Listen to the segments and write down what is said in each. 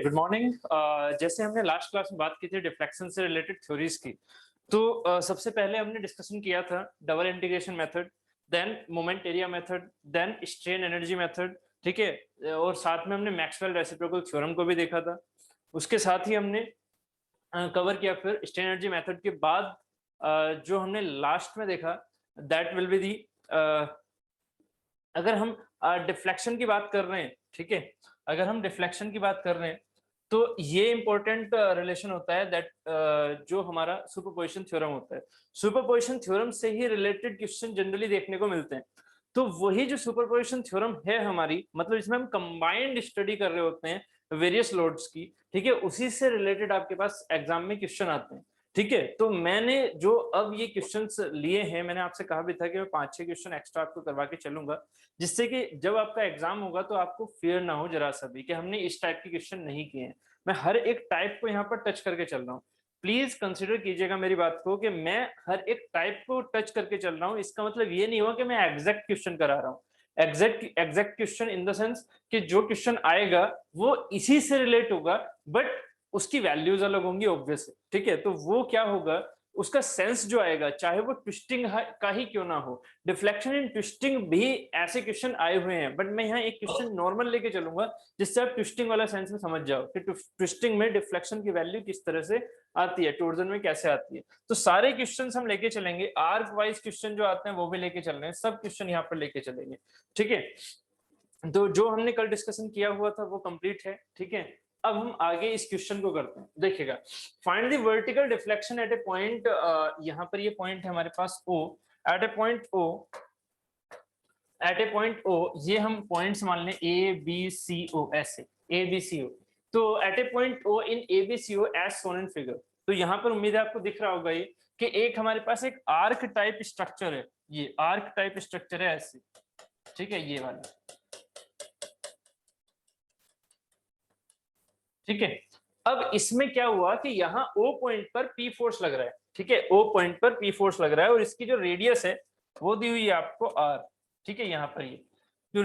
Good morning. जैसे हमने last class में बात की थी डिफ्लेक्शन से रिलेटेड थ्योरीज की, तो सबसे पहले हमने डिस्कशन किया था double integration method, then moment area method, then strain energy method. ठीक है, और साथ में हमने मैक्सवेल रेसिप्रोकल थ्योरम को भी देखा था। उसके साथ ही हमने कवर किया फिर स्ट्रेन एनर्जी मेथड के बाद जो हमने लास्ट में देखा दैट विल बी दी, अगर हम डिफ्लेक्शन की बात कर रहे हैं, ठीक है, अगर हम डिफ्लेक्शन की बात कर रहे हैं तो ये इंपॉर्टेंट रिलेशन होता है दैट जो हमारा सुपरपोजिशन थ्योरम होता है। सुपरपोजिशन थ्योरम से ही रिलेटेड क्वेश्चन जनरली देखने को मिलते हैं। तो वही जो सुपरपोजिशन थ्योरम है हमारी, मतलब इसमें हम कंबाइंड स्टडी कर रहे होते हैं वेरियस लोड्स की, ठीक है, उसी से रिलेटेड आपके पास एग्जाम में क्वेश्चन आते हैं। ठीक है, तो मैंने जो अब ये क्वेश्चंस लिए हैं, मैंने आपसे कहा भी था कि मैं 5-6 क्वेश्चन एक्स्ट्रा आपको करवा के चलूंगा, जिससे कि जब आपका एग्जाम होगा तो आपको फियर ना हो जरा सा भी कि हमने इस टाइप के क्वेश्चन नहीं किए हैं। मैं हर एक टाइप को यहाँ पर टच करके चल रहा हूँ। प्लीज कंसिडर कीजिएगा मेरी बात को कि मैं हर एक टाइप को टच करके चल रहा हूँ। इसका मतलब ये नहीं हुआ कि मैं एग्जैक्ट क्वेश्चन करा रहा हूँ। Exact question in the sense कि जो क्वेश्चन आएगा वो इसी से रिलेट होगा, बट उसकी वैल्यूज अलग होंगी ऑब्वियसली। ठीक है, तो वो क्या होगा, उसका सेंस जो आएगा, चाहे वो ट्विस्टिंग का ही क्यों ना हो। डिफ्लेक्शन इन ट्विस्टिंग भी ऐसे क्वेश्चन आए हुए हैं, बट मैं यहाँ एक क्वेश्चन नॉर्मल लेके चलूंगा जिससे आप ट्विस्टिंग वाला सेंस में समझ जाओ कि ट्विस्टिंग में डिफ्लेक्शन की वैल्यू किस तरह से आती है, टॉर्जन में कैसे आती है। तो सारे क्वेश्चन हम लेके चलेंगे, आर्क वाइज क्वेश्चन जो आते हैं वो भी लेके चल रहे हैं, सब क्वेश्चन यहाँ पर लेके चलेंगे। ठीक है, तो जो हमने कल डिस्कशन किया हुआ था वो कंप्लीट है। ठीक है, अब हम आगे इस क्वेश्चन को करते हैं। देखिएगा, find the vertical deflection at a point, यहाँ पर ये पॉइंट है हमारे पास O, eight a point O, eight a point O, ये हम पॉइंट्स मान लें ABCO, ऐसे ABCO। तो at a point O in ABCO as shown in figure. तो यहाँ पर उम्मीद है आपको दिख रहा होगा ये कि एक हमारे पास एक आर्क टाइप स्ट्रक्चर है, ये आर्क टाइप स्ट्रक्चर है ऐसे। ठीक है, ये वाला। ठीक है, अब इसमें क्या हुआ कि यहाँ O पॉइंट पर P फोर्स लग रहा है। ठीक है, O पॉइंट पर P फोर्स लग रहा है और इसकी जो रेडियस है वो दी हुई है आपको R। ठीक है, यहाँ पर ये जो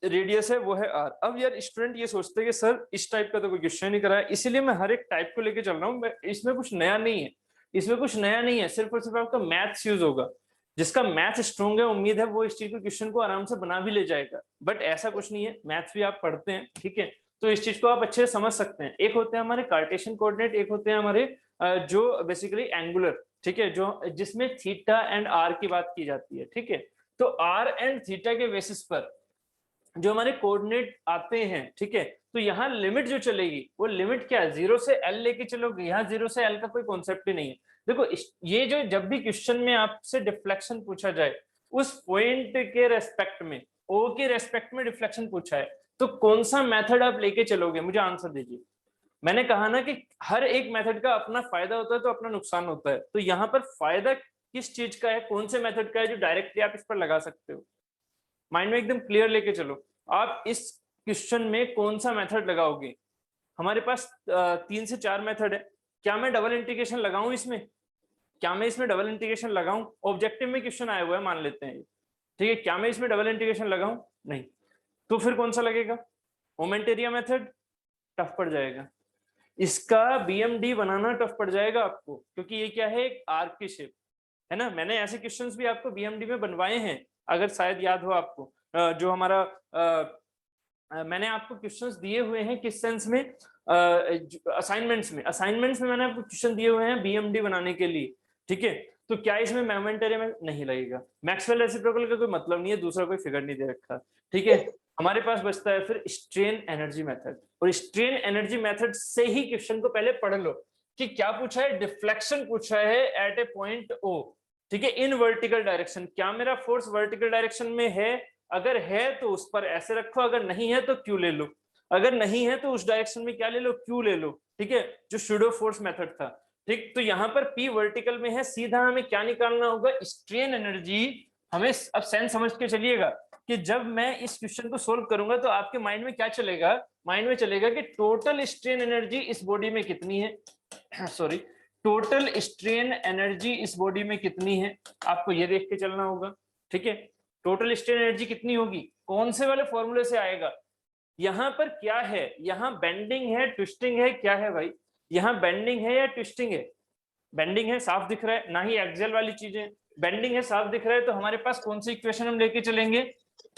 रेडियस है वो है R। अब यार स्टूडेंट ये सोचते हैं कि सर इस टाइप का तो कोई क्वेश्चन नहीं करा है, इसीलिए मैं हर एक टाइप को लेके चल रहा हूँ। इसमें कुछ नया नहीं है, इसमें कुछ नया नहीं है, सिर्फ और सिर्फ आपका मैथ्स यूज होगा। जिसका मैथ स्ट्रॉन्ग है, उम्मीद है वो इस चीज को क्वेश्चन को आराम से बना भी ले जाएगा, बट ऐसा कुछ नहीं है, मैथ्स भी आप पढ़ते हैं। ठीक है, तो इस चीज को आप अच्छे से समझ सकते हैं। एक होते हैं हमारे कार्टेशियन कोऑर्डिनेट, एक होते हैं हमारे जो बेसिकली एंगुलर। ठीक है, जो जिसमें थीटा एंड आर की बात की जाती है। ठीक है, तो आर एंड थीटा के बेसिस पर जो हमारे कोऑर्डिनेट आते हैं, ठीक है, तो यहाँ लिमिट जो चलेगी वो लिमिट क्या है, 0 से L लेके चलोगे। यहाँ 0 से L का कोई कॉन्सेप्ट ही नहीं है। देखो ये जो जब भी क्वेश्चन में आपसे डिफ्लेक्शन पूछा जाए, उस पॉइंट के रेस्पेक्ट में, O के रेस्पेक्ट में डिफ्लेक्शन पूछा है, तो कौन सा मेथड आप लेके चलोगे, मुझे आंसर दीजिए। मैंने कहा ना कि हर एक मेथड का अपना फायदा होता है तो अपना नुकसान होता है। तो यहाँ पर फायदा किस चीज का है, कौन से मेथड का है जो डायरेक्टली आप इस पर लगा सकते हो। माइंड में एकदम क्लियर लेके चलो, आप इस क्वेश्चन में कौन सा मेथड लगाओगे। हमारे पास 3 से 4 मेथड है। क्या मैं डबल इंटीग्रेशन लगाऊं इसमें, क्या मैं इसमें डबल इंटीग्रेशन लगाऊं? ऑब्जेक्टिव में क्वेश्चन आया हुआ है, मान लेते हैं। ठीक है, क्या मैं इसमें डबल इंटीग्रेशन लगाऊं? नहीं। तो फिर कौन सा लगेगा? मोमेंट एरिया मेथड टफ पड़ जाएगा, इसका BMD बनाना टफ पड़ जाएगा आपको, क्योंकि ये क्या है, एक आर्क की शेप है ना। मैंने ऐसे क्वेश्चंस भी आपको BMD में बनवाए हैं, अगर शायद याद हो आपको। जो हमारा मैंने आपको क्वेश्चंस दिए हुए हैं किस सेंस में, असाइनमेंट्स में मैंने आपको क्वेश्चन दिए हुए हैं BMD बनाने के लिए। ठीक है, तो क्या इसमें मोमेंट एरिया में नहीं लगेगा। मैक्सवेल रेसिप्रोकल का कोई मतलब नहीं है, दूसरा कोई फिगर नहीं दे रखा। ठीक है, हमारे पास बचता है फिर स्ट्रेन एनर्जी मेथड, और स्ट्रेन एनर्जी मेथड से ही क्वेश्चन को पहले पढ़ लो कि क्या पूछा है, डिफ्लेक्शन पूछा है एट ए पॉइंट O। ठीक है, इन वर्टिकल डायरेक्शन, क्या मेरा फोर्स वर्टिकल डायरेक्शन में है? अगर है तो उस पर ऐसे रखो, अगर नहीं है तो Q ले लो, अगर नहीं है तो उस डायरेक्शन में क्या ले लो, Q ले लो। ठीक है, जो सूडो फोर्स मेथड था। ठीक, तो यहाँ पर P वर्टिकल में है, सीधा हमें क्या निकालना होगा, स्ट्रेन एनर्जी। हमें अब सेंस समझ के चलिएगा कि जब मैं इस क्वेश्चन को सोल्व करूंगा तो आपके माइंड में क्या चलेगा, माइंड में चलेगा कि टोटल स्ट्रेन एनर्जी इस बॉडी में कितनी है सॉरी, टोटल स्ट्रेन एनर्जी इस बॉडी में कितनी है, आपको ये देख के चलना होगा। ठीक है, टोटल स्ट्रेन एनर्जी कितनी होगी, कौन से वाले फॉर्मूले से आएगा, यहाँ पर क्या है, यहाँ बेंडिंग है, ट्विस्टिंग है, क्या है भाई, यहाँ बेंडिंग है या ट्विस्टिंग है? बेंडिंग है, साफ दिख रहा है, ना ही एक्सियल वाली चीजें, बेंडिंग है, साफ दिख रहा है। तो हमारे पास कौन सी इक्वेशन हम लेके चलेंगे,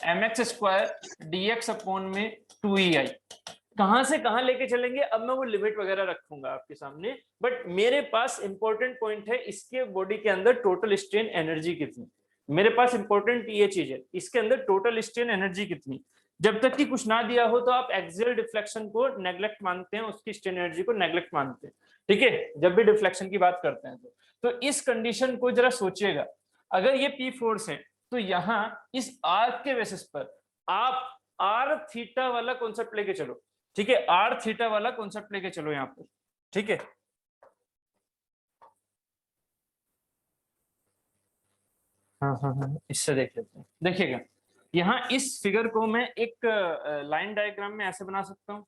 mx स्क्वायर dx अपॉन में 2ei। कहां से कहां लेके चलेंगे, अब मैं वो लिमिट वगैरह रखूंगा आपके सामने, बट मेरे पास इंपॉर्टेंट पॉइंट है, इसके बॉडी के अंदर टोटल स्ट्रेन एनर्जी कितनी, मेरे पास इंपॉर्टेंट ये चीज है, इसके अंदर टोटल स्ट्रेन एनर्जी कितनी। जब तक कि कुछ ना दिया हो तो आप एक्सियल डिफ्लेक्शन को नेग्लेक्ट मानते हैं, उसकी स्ट्रेन एनर्जी को नेग्लेक्ट मानते हैं, ठीक है, जब भी डिफ्लेक्शन की बात करते हैं तो इस कंडीशन को जरा सोचिएगा, अगर ये पी फोर्स है तो यहाँ इस आर्क के बेसिस पर आप आर थीटा वाला कॉन्सेप्ट लेके चलो, ठीक है, आर थीटा वाला कॉन्सेप्ट लेके चलो यहाँ पर, ठीक है। हाँ, इससे देख लेते हैं, देखिएगा यहाँ इस फिगर को मैं एक लाइन डायग्राम में ऐसे बना सकता हूँ,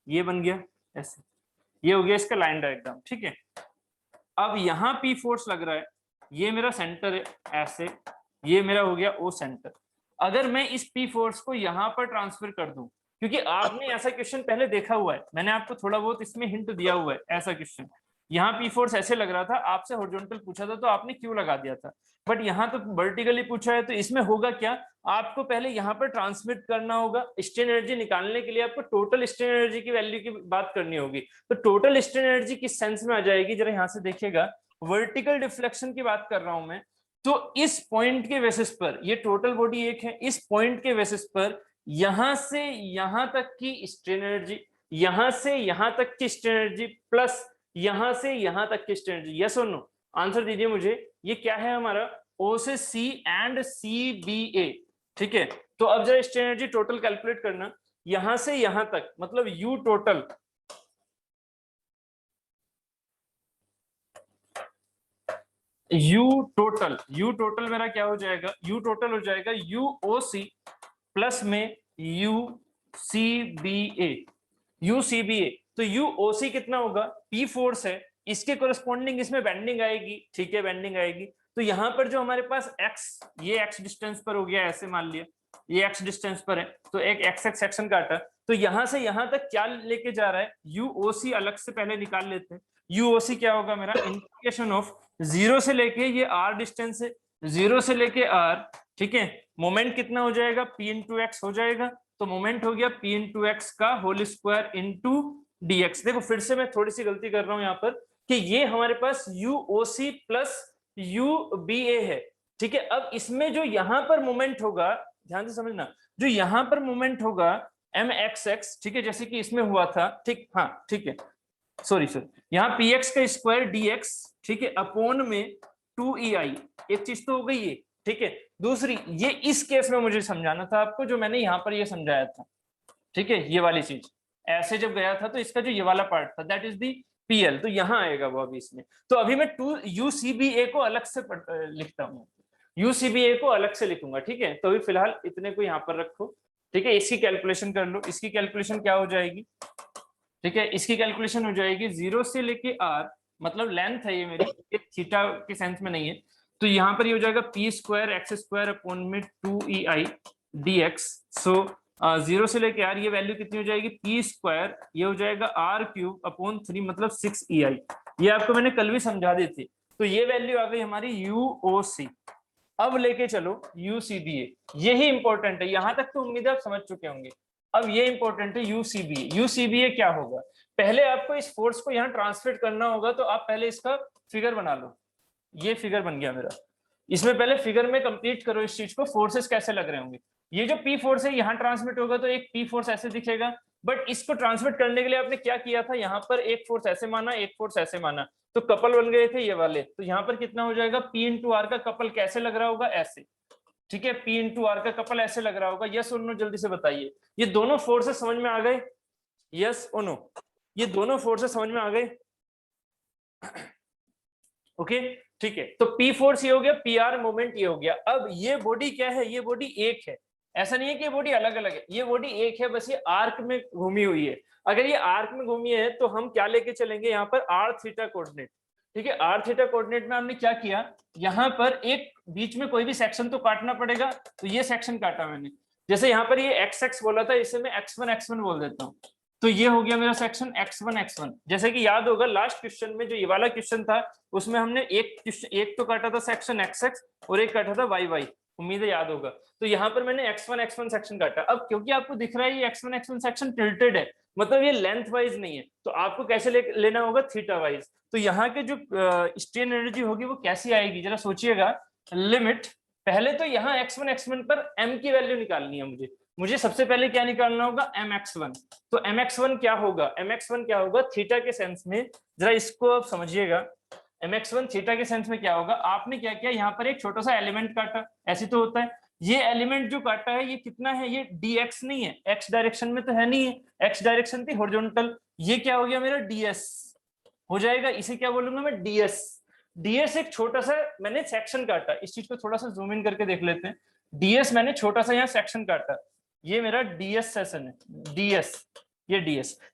ये बन गया ऐसे, ये हो गया इसका लाइन डायग्राम, ठीक है। अब यहाँ पी फोर्स लग रहा है, ये मेरा सेंटर है ऐसे, ये मेरा हो गया ओ सेंटर। अगर मैं इस पी फोर्स को यहाँ पर ट्रांसफर कर दूं, क्योंकि आपने ऐसा क्वेश्चन पहले देखा हुआ है, मैंने आपको थोड़ा बहुत इसमें हिंट दिया हुआ है, ऐसा क्वेश्चन यहाँ पी फोर्स ऐसे लग रहा था, आपसे हॉरिजॉन्टल पूछा था तो आपने क्यों लगा दिया था, बट यहाँ तो वर्टिकली पूछा है, तो इसमें होगा क्या, आपको पहले यहाँ पर ट्रांसमिट करना होगा, स्ट्रेन एनर्जी निकालने के लिए आपको टोटल स्ट्रेन एनर्जी की वैल्यू की बात करनी होगी। तो टोटल स्ट्रेन एनर्जी किस सेंस में आ जाएगी, जरा यहाँ से देखिएगा, वर्टिकल डिफ्लेक्शन की बात कर रहा हूं मैं, तो इस पॉइंट के बेसिस पर, ये टोटल बॉडी एक है, इस पॉइंट के बेसिस पर यहां से यहां तक की स्ट्रेन एनर्जी, यहां से यहां तक की स्ट्रेन एनर्जी, प्लस यहां से यहां तक की स्ट्रेन एनर्जी, यस और नो, आंसर दीजिए मुझे। ये क्या है हमारा, ओ से सी एंड सी बी ए, ठीक है। तो अब जरा स्ट्रेन एनर्जी टोटल कैलकुलेट करना, यहां से यहां तक मतलब यू टोटल, यू टोटल मेरा क्या हो जाएगा, यू टोटल हो जाएगा यू ओ सी प्लस में U C B A, U C B A. तो यू ओ सी कितना होगा, पी फोर्स है, इसके कोरस्पॉन्डिंग इसमें बेंडिंग आएगी, ठीक है, बेंडिंग आएगी। तो यहाँ पर जो हमारे पास एक्स, ये एक्स डिस्टेंस पर हो गया, ऐसे मान लिया ये एक्स डिस्टेंस पर है, तो एक एक्स एक्स सेक्शन काटा, तो यहां से यहां तक क्या लेके जा रहा है, यू ओ सी अलग से पहले निकाल लेते हैं। यू ओ सी क्या होगा मेरा, इंटीग्रेशन ऑफ जीरो से लेके, ये आर डिस्टेंस है, जीरो से लेके आर, ठीक है, मोमेंट कितना हो जाएगा, पी इंटू एक्स हो जाएगा, तो मोमेंट हो गया पी इंटू एक्स का होल स्क्वायर इंटू डीएक्स। देखो फिर से मैं थोड़ी सी गलती कर रहा हूं यहाँ पर, कि ये हमारे पास U O C plus U B A है, ठीक है। अब इसमें जो यहाँ पर मोमेंट होगा, ध्यान से समझना, जो यहाँ पर मोमेंट होगा एम एक्स एक्स, ठीक है, जैसे कि इसमें हुआ था, ठीक, हाँ ठीक है, सॉरी यहाँ पी एक्स का स्क्वायर डी एक्स, ठीक है, अपोन में 2ei, एक चीज तो हो गई ये, ठीक है। दूसरी, ये इस केस में मुझे समझाना था आपको, जो मैंने यहाँ पर ये समझाया था, ठीक है, ये वाली चीज ऐसे जब गया था, तो इसका जो ये वाला पार्ट था दैट इज दी पीएल, तो यहाँ आएगा वो अभी इसमें। तो अभी मैं 2 यूसीबीए को अलग से लिखता हूँ, यूसीबीए को अलग से लिखूंगा, ठीक है। तो अभी फिलहाल इतने को यहाँ पर रखो, ठीक है, इसकी कैलकुलेशन कर लो, इसकी कैलकुलेशन क्या हो जाएगी, ठीक है, इसकी कैलकुलेशन हो जाएगी 0 से लेके r, मतलब लेंथ है ये मेरी, थीटा के सेंस में नहीं है, तो यहाँ पर ये हो जाएगा P square x square upon में 2ei dx। सो 0 से लेके r, ये वैल्यू कितनी हो जाएगी, पी स्क्वायर, ये हो जाएगा r क्यूब अपॉन 3 मतलब 6ei, ये आपको मैंने कल भी समझा दी थी। तो ये वैल्यू आ गई हमारी UOC। अब लेके चलो UCBA, यही इंपॉर्टेंट है, यहां तक तो उम्मीद है आप समझ चुके होंगे। अब ये इंपॉर्टेंट है UCBA। UCBA क्या होगा, पहले आपको इस फोर्स को यहाँ ट्रांसफर करना होगा, तो आप पहले इसका फिगर बना लो, ये फिगर बन गया मेरा, इसमें पहले फिगर में कंप्लीट करो इस चीज को, फोर्सेस कैसे लग रहे होंगे। ये जो पी फोर्स है यहाँ ट्रांसमिट होगा, तो एक पी फोर्स ऐसे दिखेगा, बट इसको ट्रांसमिट करने के लिए आपने क्या किया था, यहाँ पर एक फोर्स ऐसे माना, एक फोर्स ऐसे माना, तो कपल बन गए थे ये वाले। तो यहाँ पर कितना हो जाएगा, पी इंटू आर का कपल कैसे लग रहा होगा, ऐसे, ठीक है, पी इंटू आर का कपल ऐसे लग रहा होगा। यस और नो जल्दी से बताइए, ये दोनों फोर्सेस समझ में आ गए, यस और नो, ये दोनों फोर्सेस समझ में आ गए, ओके ठीक है। तो पी फोर्स ये हो गया, पी आर मोमेंट ये हो गया। अब ये बॉडी क्या है, ये बॉडी एक है, ऐसा नहीं है कि ये बॉडी अलग अलग है, ये बॉडी एक है, बस ये आर्क में घूमी हुई है। अगर ये आर्क में घूमी है तो हम क्या लेके चलेंगे, यहाँ पर आर थीटा कोऑर्डिनेट, ठीक है। आर थीटा कोऑर्डिनेट में हमने क्या किया, यहाँ पर एक बीच में कोई भी सेक्शन तो काटना पड़ेगा, तो ये सेक्शन काटा मैंने, जैसे यहाँ पर ये एक्स एक्स बोला था, इसे मैं x1 बोल देता हूँ, तो ये हो गया मेरा सेक्शन x1। जैसे कि याद होगा लास्ट क्वेश्चन में जो ये वाला क्वेश्चन था उसमें हमने एक तो काटा था सेक्शन x और एक काटा था y, उम्मीद है याद होगा। तो यहाँ पर मैंने x1 सेक्शन काटा। अब क्योंकि आपको दिख रहा है ये x1 सेक्शन टिल्टेड है, मतलब ये लेंथ वाइज नहीं है, तो आपको कैसे लेना होगा, थीटा वाइज। तो यहाँ के जो स्ट्रेन एनर्जी होगी वो कैसी आएगी, जरा सोचिएगा। लिमिट, पहले तो यहाँ x1 पर m की वैल्यू निकालनी है मुझे सबसे पहले क्या निकालना होगा, mx1। तो mx1 क्या होगा थीटा के सेंस में, जरा इसको आप समझिएगा। mx1 थीटा के सेंस में क्या होगा, आपने क्या किया, यहाँ पर एक छोटा सा एलिमेंट काटा, ऐसे तो होता है। ये एलिमेंट जो काटा है ये कितना है, ये dx नहीं है, x डायरेक्शन में तो है नहीं है, x डायरेक्शन थी हॉरिजॉन्टल, ये क्या हो गया मेरा ds हो जाएगा, इसे क्या बोलूंगा मैं, ds एक छोटा सा मैंने सेक्शन काटा। इस चीज को थोड़ा सा जूम इन करके देख लेते हैं। ds मैंने छोटा सा यहाँ सेक्शन काटा, ये मेरा ds सेशन है,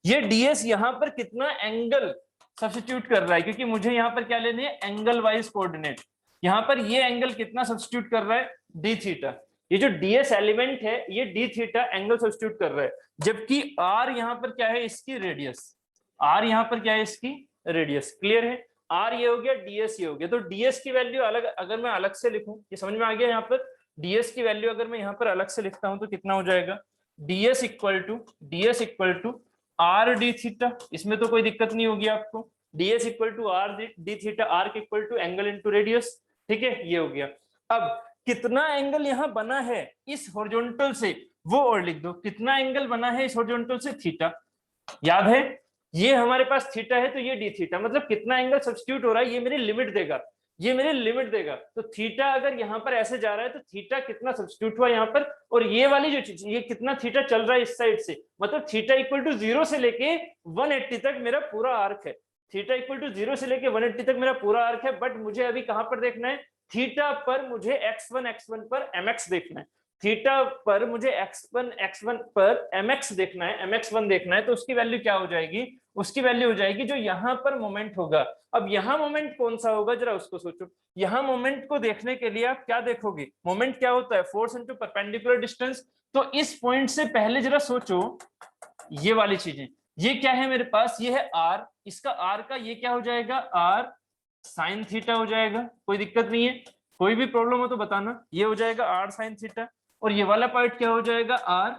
ये ds यहाँ पर कितना एंगल सब्स्टिट्यूट कर रहा है, क्योंकि मुझे यहाँ पर क्या लेने हैं, एंगल वाइज कोऑर्डिनेट। यहाँ पर ये एंगल कितना सब्स्टिट्यूट कर रहा है, डी थीटा। ये जो ds एलिमेंट है ये डी थीटा एंगल सब्स्टिट्यूट कर रहा है, जबकि r यहाँ पर क्या है, इसकी रेडियस, r यहाँ पर क्या है, इसकी रेडियस। क्लियर है, r ये हो गया, ds ये हो गया। तो ds की वैल्यू अलग, अगर मैं अलग से लिखूं, ये समझ में आ गया, यहाँ पर ds की वैल्यू अगर मैं यहाँ पर अलग से लिखता हूं तो कितना हो जाएगा, ds equal to R D theta, इसमें तो कोई दिक्कत नहीं होगी आपको, ds equal to R D theta, R equal to angle into radius. ठीक है, ये हो गया। अब कितना एंगल यहाँ बना है इस हॉरिजॉन्टल से, वो और लिख दो, कितना एंगल बना है इस हॉरिजॉन्टल से, थीटा। याद है, ये हमारे पास थीटा है तो ये डी थीटा, मतलब कितना एंगल सब्स्टिट्यूट हो रहा है, ये मेरी लिमिट देगा, तो थीटा अगर यहाँ पर ऐसे जा रहा है तो थीटा कितना सब्स्टिट्यूट हुआ यहाँ पर, और ये वाली जो चीज, ये कितना थीटा चल रहा है इस साइड से, मतलब थीटा इक्वल टू 0 से लेके 180 तक मेरा पूरा आर्क है, थीटा इक्वल टू 0 से लेके 180 तक मेरा पूरा आर्क है। बट मुझे अभी कहां पर देखना है, थीटा पर मुझे x1 पर mx देखना है, थीटा पर मुझे x1 पर mx देखना है, mx1 देखना है, तो उसकी वैल्यू क्या हो जाएगी, उसकी वैल्यू हो जाएगी जो यहाँ पर मोमेंट होगा। अब यहाँ मोमेंट कौन सा होगा, जरा उसको सोचो। यहाँ मोमेंट को देखने के लिए आप क्या देखोगे, मोमेंट क्या होता है, फोर्स इनटू परपेंडिकुलर डिस्टेंस। तो इस पॉइंट से पहले जरा सोचो ये वाली चीजें, ये क्या है मेरे पास, ये है r, इसका r का ये क्या हो जाएगा, r साइन थीटा हो जाएगा, कोई दिक्कत नहीं है, कोई भी प्रॉब्लम हो तो बताना, ये हो जाएगा r साइन थीटा, और ये वाला पार्ट क्या हो जाएगा, r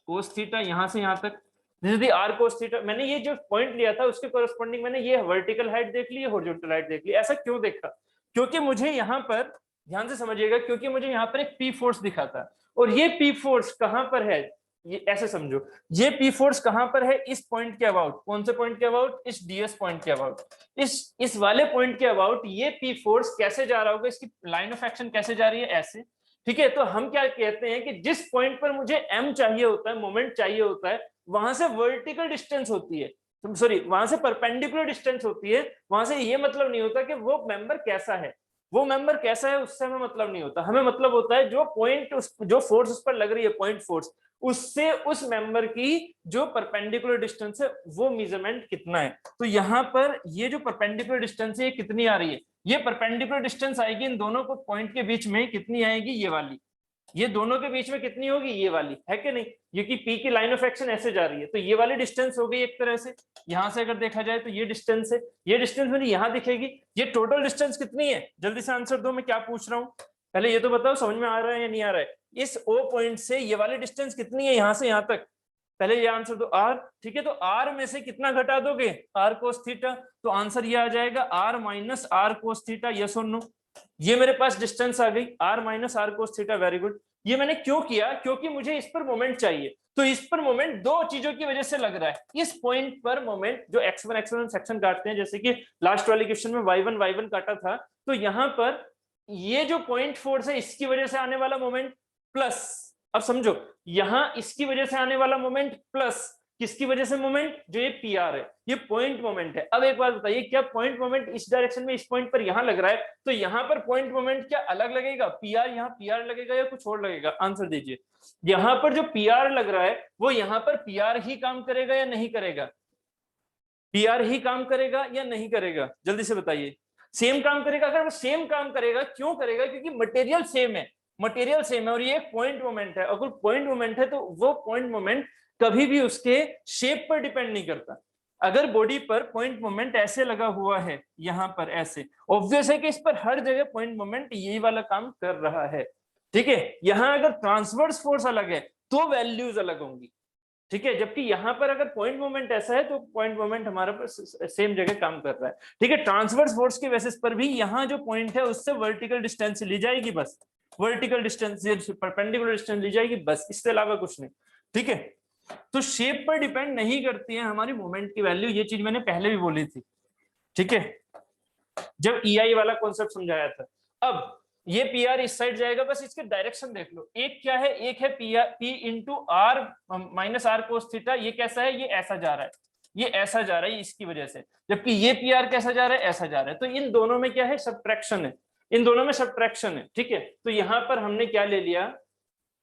कोस थीटा, यहां से यहां तक, r कोस थीटा। मैंने ये जो पॉइंट लिया था उसके कोरस्पॉन्डिंग मैंने ये वर्टिकल हाइट देख ली, हॉरिजॉन्टल हाइट देख ली। ऐसा क्यों देखा, क्योंकि मुझे यहाँ पर, ध्यान से समझिएगा, क्योंकि मुझे यहाँ पर एक P फोर्स दिखा था, और ये P फोर्स कहां पर है, ये ऐसे समझो, ये P फोर्स कहां पर है, इस पॉइंट के अबाउट, कौन से पॉइंट के अबाउट, इस ds पॉइंट के अबाउट, इस वाले पॉइंट के अबाउट ये P फोर्स कैसे जा रहा होगा, इसकी लाइन ऑफ एक्शन कैसे जा रही है, ऐसे। ठीक है, तो हम क्या कहते हैं कि जिस पॉइंट पर मुझे m चाहिए होता है, मोमेंट चाहिए होता है, वहां से वर्टिकल डिस्टेंस होती है, सॉरी वहां से परपेंडिकुलर डिस्टेंस होती है, वहां से ये मतलब नहीं होता कि वो मेंबर कैसा है, उससे हमें मतलब नहीं होता, हमें मतलब होता है जो पॉइंट, जो फोर्स उस पर लग रही है, पॉइंट फोर्स, उससे उस मेंबर की जो परपेंडिकुलर डिस्टेंस है वो मेजरमेंट कितना है। तो यहाँ पर ये जो परपेंडिकुलर डिस्टेंस है ये कितनी आ रही है, ये परपेंडिकुलर डिस्टेंस आएगी इन दोनों को पॉइंट के बीच में, कितनी आएगी, ये वाली, ये दोनों के बीच में कितनी होगी, ये वाली, है कि नहीं, क्योंकि P की लाइन ऑफ एक्शन ऐसे जा रही है, तो ये वाली डिस्टेंस हो गई एक तरह से। यहां से अगर देखा जाए तो ये डिस्टेंस है, ये डिस्टेंस मुझे यहाँ दिखेगी। ये टोटल डिस्टेंस कितनी है, जल्दी से आंसर दो, मैं क्या पूछ रहा हूँ, पहले ये तो बताओ समझ में आ रहा है या नहीं आ रहा है। इस O पॉइंट से ये वाली डिस्टेंस कितनी है, यहाँ से यहाँ तक, पहले ये आंसर दो, r। ठीक है, तो r में से कितना घटा दोगे, r कोस थीटा, तो आंसर ये आ जाएगा r minus r cos theta, yes और नो। ये मेरे पास डिस्टेंस आ गई, r minus r cos theta, very good. ये मैंने क्यों किया, क्योंकि मुझे इस पर मोमेंट चाहिए, तो इस पर मोमेंट दो चीजों की वजह से लग रहा है। इस पॉइंट पर मोमेंट जो x1 सेक्शन काटते हैं, जैसे कि लास्ट वाले क्वेश्चन में y1 काटा था, तो यहाँ पर ये जो पॉइंट फोर्स है इसकी वजह से आने वाला मोमेंट प्लस, अब समझो यहाँ इसकी वजह से आने वाला मोमेंट प्लस किसकी वजह से मोमेंट, जो ये पी आर है, ये पॉइंट मोमेंट है। अब एक बात बताइए, क्या पॉइंट मोमेंट इस डायरेक्शन में इस पॉइंट पर यहाँ लग रहा है, तो यहाँ पर पॉइंट मोमेंट क्या अलग लगेगा, पी आर, यहाँ पी आर लगेगा या कुछ और लगेगा, आंसर दीजिए। यहाँ पर जो पी आर लग रहा है वो यहाँ पर पी आर ही काम करेगा या नहीं करेगा, पी आर ही काम करेगा या नहीं करेगा, जल्दी से बताइए। सेम काम करेगा, अगर वो सेम काम करेगा, क्यों करेगा, क्योंकि मटेरियल सेम है, मटेरियल सेम है और ये एक पॉइंट मोमेंट है। अगर पॉइंट मोमेंट है तो वो पॉइंट मोमेंट कभी भी उसके शेप पर डिपेंड नहीं करता। अगर बॉडी पर पॉइंट मोमेंट ऐसे लगा हुआ है, यहाँ पर ऐसे, ऑब्वियस है कि इस पर हर जगह पॉइंट मोमेंट यही वाला काम कर रहा है। ठीक है, यहाँ अगर ट्रांसवर्स फोर्स अलग है तो वैल्यूज अलग होंगी। ठीक है, जबकि यहाँ पर अगर पॉइंट मोमेंट ऐसा है तो पॉइंट मोमेंट हमारा सेम जगह काम कर रहा है। ठीक है, ट्रांसवर्स फोर्स के बेसिस पर भी यहाँ जो पॉइंट है उससे वर्टिकल डिस्टेंस ली जाएगी, बस वर्टिकल डिस्टेंस, परपेंडिकुलर डिस्टेंस ली जाएगी, बस, इससे अलावा कुछ नहीं। ठीक है, तो शेप पर डिपेंड नहीं करती है हमारी मोमेंट की वैल्यू, ये चीज मैंने पहले भी बोली थी। ठीक है, जब EI वाला कॉन्सेप्ट समझाया था। अब ये PR इस साइड जाएगा, बस इसके डायरेक्शन देख लो। एक क्या है, एक है P into R minus R cos theta. ये कैसा है, ये ऐसा जा रहा है, ये ऐसा जा रहा है इसकी वजह से, जबकि ये PR कैसा जा रहा है, ऐसा जा रहा है। तो इन दोनों में क्या है, सब्ट्रैक्शन है, इन दोनों में सब्ट्रैक्शन है। ठीक है, तो यहाँ पर हमने क्या ले लिया,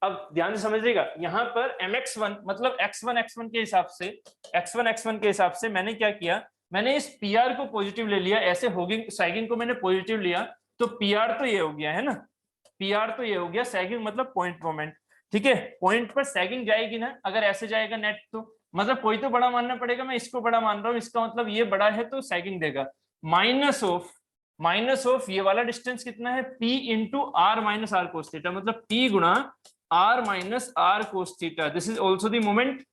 अब ध्यान से समझिएगा, यहाँ पर mx1 मतलब x1 के हिसाब से, x1 के हिसाब से मैंने क्या किया, मैंने इस PR को पॉजिटिव ले लिया, ऐसे होगिंग सैगिंग को मैंने पॉजिटिव लिया, तो PR तो ये हो गया है ना, PR तो ये हो गया, सैगिंग मतलब पॉइंट मोमेंट। ठीक है, पॉइंट पर सैगिंग जाएगी ना, अगर ऐसे जाएगा नेट तो मतलब कोई तो बड़ा मानना पड़ेगा, मैं इसको बड़ा मान रहा हूँ, इसका मतलब ये बड़ा है तो सैगिंग देगा। माइनस ऑफ ये वाला डिस्टेंस कितना है, P into R minus R cos theta, मतलब P गुणा R minus R cos theta, this is also the moment.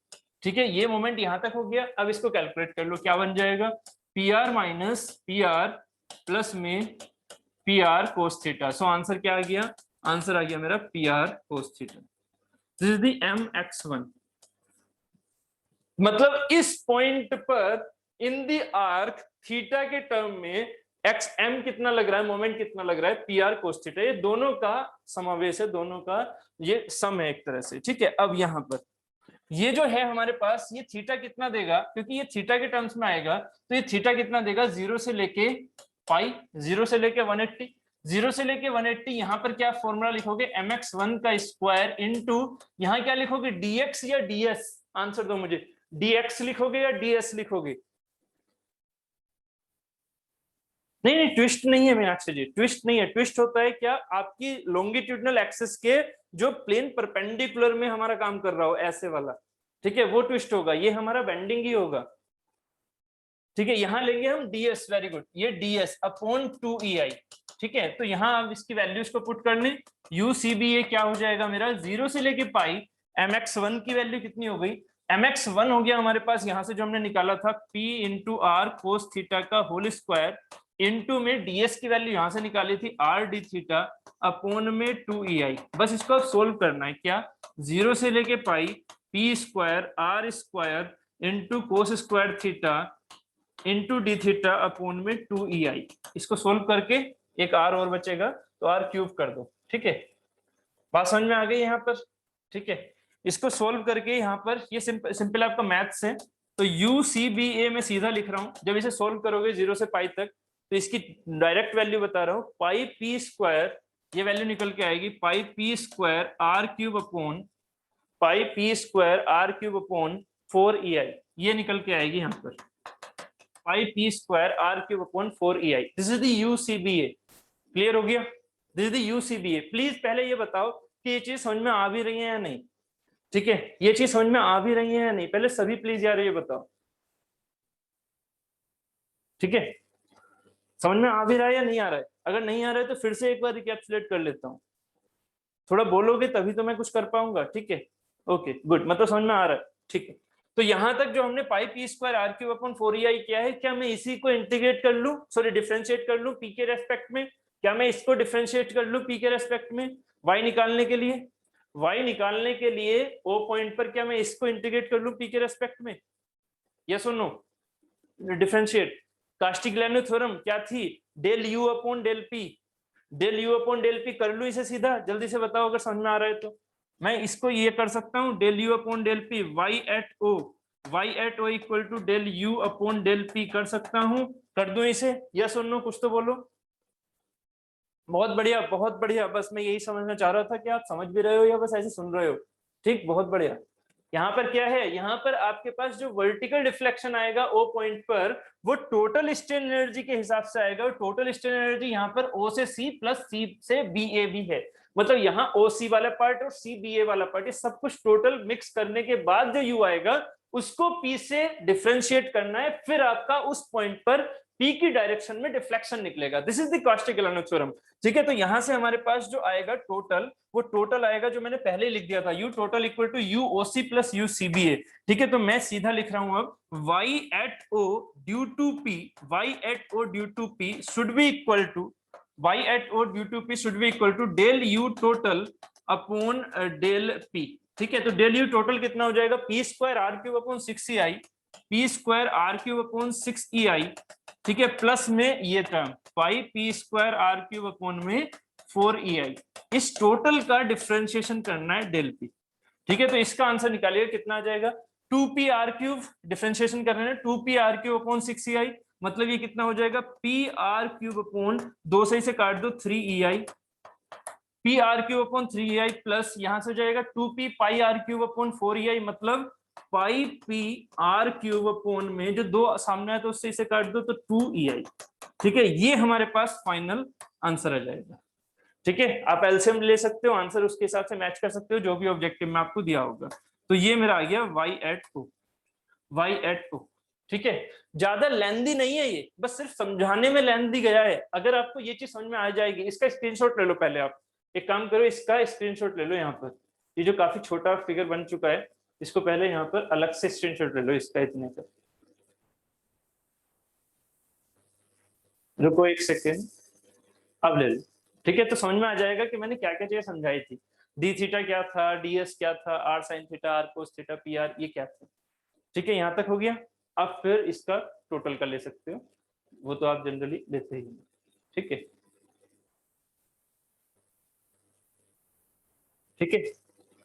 ठीक है, ये मोमेंट यहां तक हो गया। अब इसको कैलकुलेट कर लो, क्या बन जाएगा, PR माइनस PR प्लस में PR कोस थीटा। सो आंसर क्या आ गया, आंसर आ गया मेरा PR cos theta. This is the mx1। मतलब इस पॉइंट पर इन द आर्क थीटा के टर्म में xm कितना लग रहा है, मोमेंट कितना लग रहा है, PR कोस थीटा, ये दोनों का समावेश है, दोनों का ये सम है एक तरह से। ठीक है, अब यहाँ पर ये जो है हमारे पास, ये थीटा कितना देगा, क्योंकि ये थीटा के टर्म्स में आएगा, तो ये थीटा कितना देगा, 0 से लेके पाई, 0 से लेके 180, 0 से लेके 180। यहाँ पर क्या फॉर्मूला लिखोगे, mx1 का स्क्वायर इंटू यहाँ क्या लिखोगे, dx या ds, आंसर दो मुझे, dx लिखोगे या ds लिखोगे। नहीं नहीं, ट्विस्ट नहीं है मीनाक्षी जी, ट्विस्ट नहीं है। ट्विस्ट होता है क्या, आपकी लॉन्गिट्यूडनल एक्सिस के जो प्लेन परपेंडिकुलर में हमारा काम कर रहा हो, ऐसे वाला। ठीक है, वो ट्विस्ट होगा, ये हमारा बेंडिंग ही होगा। ठीक है, यहां लेंगे हम ds, वेरी गुड, ये ds अपॉन 2EI। ठीक है, तो यहाँ अब इसकी वैल्यूज को पुट करने, UCBA क्या हो जाएगा मेरा, 0 से लेके पाई, mx1 की वैल्यू कितनी हो गई, mx1 हो गया हमारे पास यहाँ से जो हमने निकाला था, P इंटू R कोस थीटा का होल स्क्वायर, इनटू में ds की वैल्यू यहां से निकाली थी r d थीटा अपॉन में 2EI। बस इसको अब सोल्व करना है, क्या, 0 से लेके पाई p square r square into cos square theta into D theta upon में 2EI। इसको सोल्व करके एक r और बचेगा, तो r क्यूब कर दो। ठीक है, बात समझ में आ गई यहाँ पर। ठीक है, इसको सोल्व करके यहाँ पर ये सिंपल आपका मैथ्स है, तो UCBA में सीधा लिख रहा हूँ। जब इसे सोल्व करोगे 0 से पाई तक, तो इसकी डायरेक्ट वैल्यू बता रहा हूँ, पाई p स्क्वायर, ये वैल्यू निकल के आएगी pi p square r cube upon, pi p square r cube upon 4EI, ये निकल के आएगी यहाँ पर, pi p square r cube upon 4EI। This is the UCBA। Clear हो गया, this is the UCBA। Please पहले ये बताओ कि ये चीज समझ में आ भी रही है या नहीं। ठीक है, ये चीज समझ में आ भी रही है या नहीं, पहले सभी प्लीज यार ये बताओ। ठीक है, समझ में आ भी रहा है या नहीं आ रहा है, अगर नहीं आ रहा है तो फिर से एक बार रिकैप्सुलेट कर लेता हूँ, थोड़ा बोलोगे तभी तो मैं कुछ कर पाऊंगा। ठीक है, ओके गुड, मतलब समझ में आ रहा है। ठीक है, तो यहां तक जो हमने पाई p square r cube upon 4EI किया है, क्या मैं इसी को इंटीग्रेट कर लूं, सॉरी डिफरेंशिएट कर लूं p के रेस्पेक्ट में, क्या मैं इसको डिफरेंशिएट कर लूं p के रेस्पेक्ट में y निकालने के लिए, y निकालने के लिए o पॉइंट पर क्या मैं इसको इंटीग्रेट कर लूं p के रेस्पेक्ट में, यस और नो, डिफरेंशिएट। कास्टिग्लियानो थ्योरम क्या थी, del u upon del p, del u upon del p कर लूं इसे सीधा, जल्दी से बताओ अगर समझ में आ रहा है तो। मैं इसको ये कर सकता हूँ, del u upon del p, y at o equal to del u upon del p कर सकता हूँ, कर दूं इसे, यस और नो, कुछ तो बोलो। बहुत बढ़िया बहुत बढ़िया, बस मैं यही समझना चाह रहा था कि आप समझ भी रहे हो या बस ऐसे सुन रहे हो। ठीक, बहुत बढ़िया। यहाँ पर क्या है, यहाँ पर आपके पास जो वर्टिकल डिफ्लेक्शन आएगा ओ पॉइंट पर, वो टोटल स्ट्रेन एनर्जी के हिसाब से आएगा, और टोटल स्ट्रेन एनर्जी यहाँ पर ओ से सी प्लस सी से बी ए भी है, मतलब यहाँ OC वाला पार्ट और CBA वाला पार्ट, ये सब कुछ टोटल मिक्स करने के बाद जो U आएगा उसको P से डिफरेंशिएट करना है, फिर आपका उस पॉइंट पर P की डायरेक्शन में डिफ्लेक्शन निकलेगा। This is the caustic-Elano theorem. ठीक है, तो यहां से हमारे पास जो आएगा टोटल, वो टोटल आएगा जो मैंने पहले ही लिख दिया था, U total equal to UOC plus UCBA। ठीक है, तो मैं सीधा लिख रहा हूं अब Y at O due to P, Y at O due to P should be equal to Y at O due to P should be equal to del U total upon del P। ठीक है, तो del U total कितना हो जाएगा, P square R cube upon 6EI, P square R cube upon 6EI। ठीक है, plus में ये term 5P square R cube upon में 4EI। इस टोटल का डिफरेंशिएशन करना है del P। ठीक है, तो इसका आंसर निकालिएगा कितना आ जाएगा, 2P R क्यूब डिफरेंशिएशन कर रहे हैं, 2P R cube upon 6EI, मतलब ये कितना हो जाएगा, पी आर क्यूब अपॉन 2 से इसे काट दो 3EI, P R cube upon 3EI plus यहां से हो जाएगा 2P pi are cube upon 4EI, मतलब पाई पी आर क्यूब अपॉन में जो 2 सामने है तो उससे इसे काट दो तो 2EI। ठीक है, ये हमारे पास फाइनल आंसर आ जाएगा। ठीक है, आप एलसीएम ले सकते हो, आंसर उसके हिसाब से मैच कर सकते हो जो भी ऑब्जेक्टिव में आपको दिया होगा। तो ये मेरा आ गया Y at O, Y at O। ठीक है, ज्यादा लेंदी नहीं है ये, बस सिर्फ समझाने में लेंदी गया है। अगर आपको ये चीज समझ में आ जाएगी, इसका स्क्रीनशॉट ले लो पहले। आप एक काम करो, इसका स्क्रीनशॉट ले लो। यहाँ पर ये जो काफी छोटा फिगर बन चुका है, इसको पहले यहाँ पर अलग से स्क्रीनशॉट ले लो इसका, इतने का। रुको एक सेकेंड, अब ले लो। ठीक है, तो समझ में आ जाएगा कि मैंने क्या क्या चीजें समझाई थी। डी थीटा क्या था, डीएस क्या था, R sine theta, R cos theta, P R, ये क्या था। ठीक है, यहाँ तक हो गया। अब फिर इसका टोटल का ले सकते हो, वो तो आप जनरली लेते ही। ठीक है, ठीक है।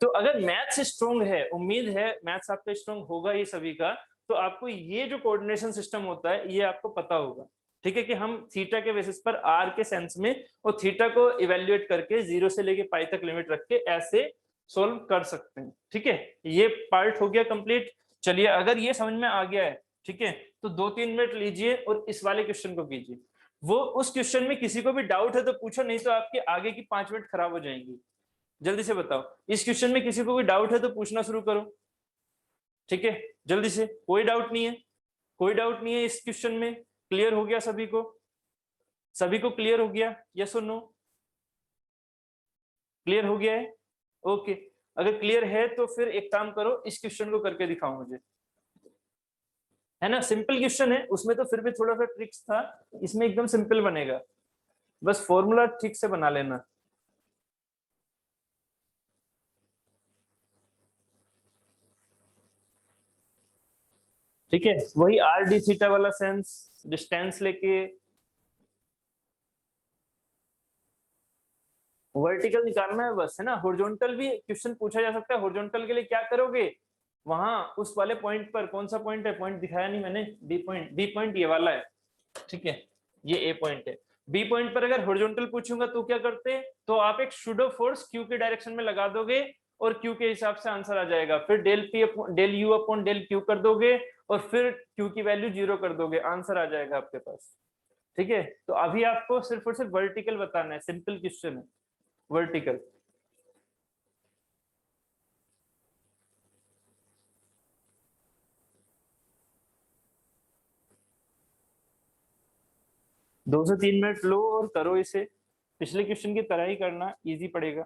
तो अगर मैथ्स स्ट्रॉन्ग है, उम्मीद है मैथ्स आपका स्ट्रॉन्ग होगा ये सभी का, तो आपको ये जो कोऑर्डिनेशन सिस्टम होता है ये आपको पता होगा। ठीक है, कि हम थीटा के बेसिस पर आर के सेंस में और थीटा को इवेल्युएट करके 0 से लेके पाई तक लिमिट रख के ऐसे सोल्व कर सकते हैं। ठीक है, ये पार्ट हो गया कंप्लीट। चलिए, अगर ये समझ में आ गया है, ठीक है, तो 2-3 मिनट लीजिए और इस वाले क्वेश्चन को कीजिए। वो उस क्वेश्चन में किसी को भी डाउट है तो पूछो, नहीं तो आपके आगे की 5 मिनट खराब हो जाएंगी। जल्दी से बताओ, इस क्वेश्चन में किसी को कोई डाउट है तो पूछना शुरू करो। ठीक है, जल्दी से। कोई डाउट नहीं है, कोई डाउट नहीं है इस क्वेश्चन में। क्लियर हो गया सभी को? सभी को क्लियर हो गया, यस और नो? क्लियर हो गया है? ओके, अगर क्लियर है तो फिर एक काम करो, इस क्वेश्चन को करके दिखाओ मुझे। है ना, सिंपल क्वेश्चन है, उसमें तो फिर भी थोड़ा सा ट्रिक्स था, इसमें एकदम सिंपल बनेगा। बस फॉर्मूला ठीक से बना लेना। ठीक है, वही आर डी थीटा वाला सेंस, डिस्टेंस लेके वर्टिकल निकालना है बस, है ना। हॉरिजॉन्टल भी क्वेश्चन पूछा जा सकता है। हॉरिजॉन्टल के लिए क्या करोगे, वहां उस वाले पॉइंट पर, कौन सा पॉइंट है, पॉइंट दिखाया नहीं मैंने, बी पॉइंट, बी पॉइंट ये वाला है। ठीक है, ये ए पॉइंट है। बी पॉइंट पर अगर हॉरिजॉन्टल पूछूंगा तो क्या करते, तो आप एक शूडो फोर्स क्यू के डायरेक्शन में लगा दोगे और क्यू के हिसाब से आंसर आ जाएगा। फिर del P del U upon del Q कर दोगे और फिर क्यू की वैल्यू 0 कर दोगे, आंसर आ जाएगा आपके पास। ठीक है, तो अभी आपको सिर्फ और सिर्फ वर्टिकल बताना है, सिंपल क्वेश्चन है वर्टिकल। दो से 3 मिनट लो और करो इसे, पिछले क्वेश्चन की तरह ही करना, इजी पड़ेगा।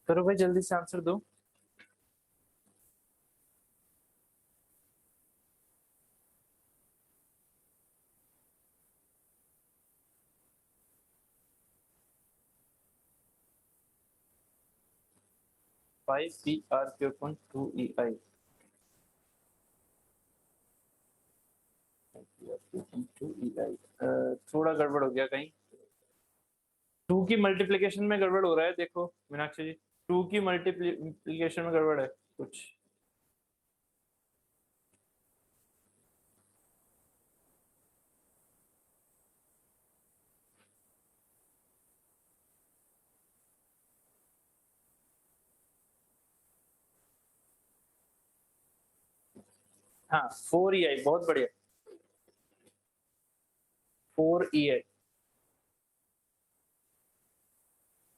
करो भाई, जल्दी से आंसर दो। Five P R Q upon two E I. थोड़ा गड़बड़ हो गया कहीं, टू की मल्टीप्लिकेशन में गड़बड़ हो रहा है, देखो मीनाक्षी जी, टू की मल्टीप्लिकेशन में गड़बड़ है कुछ। हाँ, फोर ई आई, बहुत बढ़िया, फोर ई आई,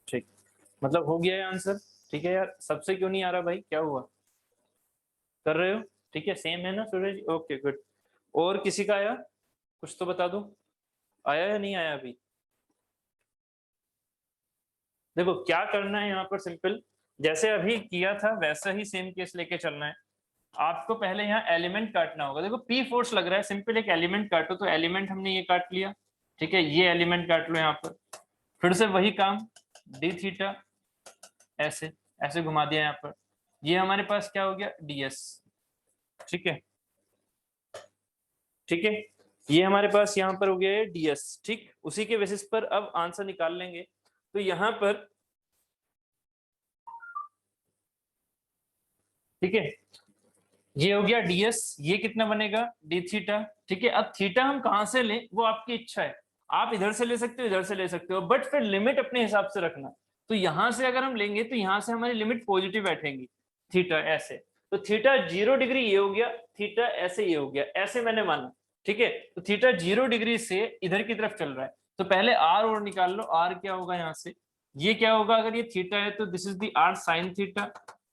ठीक, मतलब हो गया है आंसर। ठीक है यार, सबसे क्यों नहीं आ रहा भाई, क्या हुआ, कर रहे हो? ठीक है, सेम है ना सूरज, ओके गुड। और किसी का आया, कुछ तो बता दो, आया या नहीं आया अभी? देखो क्या करना है यहाँ पर, सिंपल, जैसे अभी किया था वैसा ही सेम केस लेके चलना है। आपको पहले यहाँ एलिमेंट काटना होगा, देखो पी फोर्स लग रहा है, सिंपल एक एलिमेंट काटो, तो एलिमेंट हमने ये काट लिया, ठीक है, ये एलिमेंट काट लो यहाँ पर, फिर से वही काम, डी थीटा, ऐसे ऐसे घुमा दिया यहाँ पर, ये हमारे पास क्या हो गया, डीएस, ठीक है, ठीक है, ये हमारे पास यहाँ पर हो गया है डीएस, ठीक, उसी के बेसिस पर अब आंसर निकाल लेंगे। तो यहाँ पर, ठीक है, ये हो गया डीएस, ये कितना बनेगा, डी थीटा, ठीक है। अब थीटा हम कहां से लें वो आपकी इच्छा है, आप इधर से ले सकते हो, इधर से ले सकते हो, बट फिर लिमिट अपने हिसाब से रखना। तो यहां से अगर हम लेंगे तो यहां से हमारी लिमिट पॉजिटिव बैठेंगी, थीटा ऐसे, तो थीटा 0 डिग्री ये हो गया, थीटा ऐसे ये हो गया, ऐसे मैंने माना, ठीक है। तो थीटा 0 डिग्री से इधर की तरफ चल रहा है, तो पहले आर और निकाल लो, आर क्या होगा यहाँ से, ये क्या होगा, अगर ये थीटा है तो this is the R sine theta,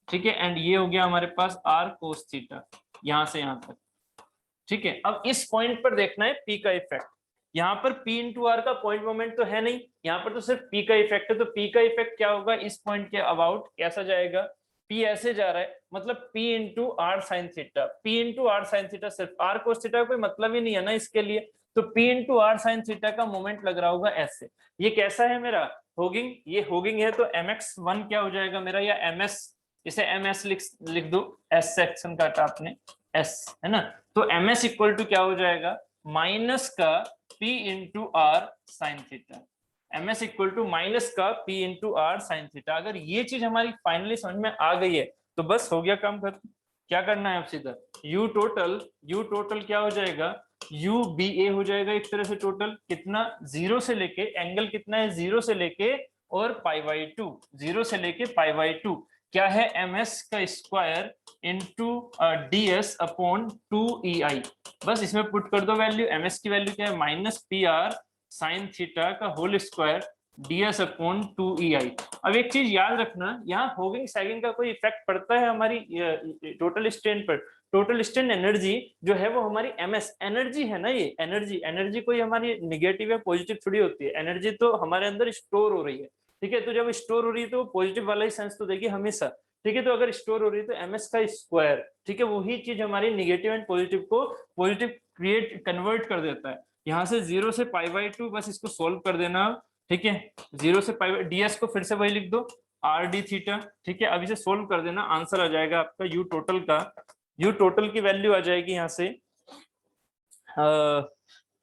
ठीक है, एंड ये हो गया हमारे पास आर कोस थीटा, यहां से यहां तक, ठीक है। अब इस पॉइंट पर देखना है पी का इफेक्ट, यहाँ पर पी इंटू आर का पॉइंट मोमेंट तो है नहीं, यहाँ पर तो सिर्फ पी का इफेक्ट है, तो पी का इफेक्ट क्या होगा, इस पॉइंट के अबाउट कैसा जाएगा, पी ऐसे जा रहा है, मतलब P into R sine theta, P into R sine theta, सिर्फ आर कोस थीटा का कोई मतलब ही नहीं है ना इसके लिए, तो P into R sine theta का मोमेंट लग रहा होगा ऐसे। ये कैसा है मेरा, होगिंग, ये होगिंग है, तो एम एक्स वन क्या हो जाएगा मेरा, या एम एस, इसे एम एस लिख दो, एस सेक्शन काटा आपने, एस, है ना, तो एम एस इक्वल टू क्या हो जाएगा, माइनस का P into R sine theta, M S equal to minus का P into R sine theta. अगर ये चीज हमारी फाइनली समझ में आ गई है तो बस हो गया काम खत्म। क्या करना है अब सीधा, यू टोटल क्या हो जाएगा, यू बी ए हो जाएगा एक तरह से टोटल, कितना, जीरो से लेके, एंगल कितना है, जीरो से लेके और पाई बाई टू, जीरो से लेके पाई बाई टू, क्या है, एम एस का square into D S upon two E I, बस इसमें पुट कर दो वैल्यू, एम एस की वैल्यू क्या है, minus P R sine theta का whole square ds upon two E I. अब एक चीज याद रखना, यहाँ होगिंग सैगिंग का कोई इफेक्ट पड़ता है हमारी टोटल स्ट्रेन पर, टोटल स्ट्रेन एनर्जी जो है वो हमारी एमएस एनर्जी है ना, ये एनर्जी, एनर्जी कोई हमारी निगेटिव या पॉजिटिव थोड़ी होती है, एनर्जी तो हमारे अंदर स्टोर हो रही है, ठीक है, तो जब स्टोर हो रही है तो पॉजिटिव वाला ही सेंस तो देगी हमेशा, ठीक है, तो अगर स्टोर हो रही है तो एमएस का स्क्वायर, ठीक है, वही चीज हमारी निगेटिव एंड पॉजिटिव को पॉजिटिव क्रिएट कन्वर्ट कर देता है। यहाँ से जीरो से पाई बाई टू, बस इसको सोल्व कर देना, ठीक है, जीरो से पाई डीएस को फिर से वही लिख दो, आर डी थीटा, ठीक है, अब इसे सोल्व कर देना, आंसर आ जाएगा आपका यू टोटल का, यू टोटल की वैल्यू आ जाएगी यहाँ से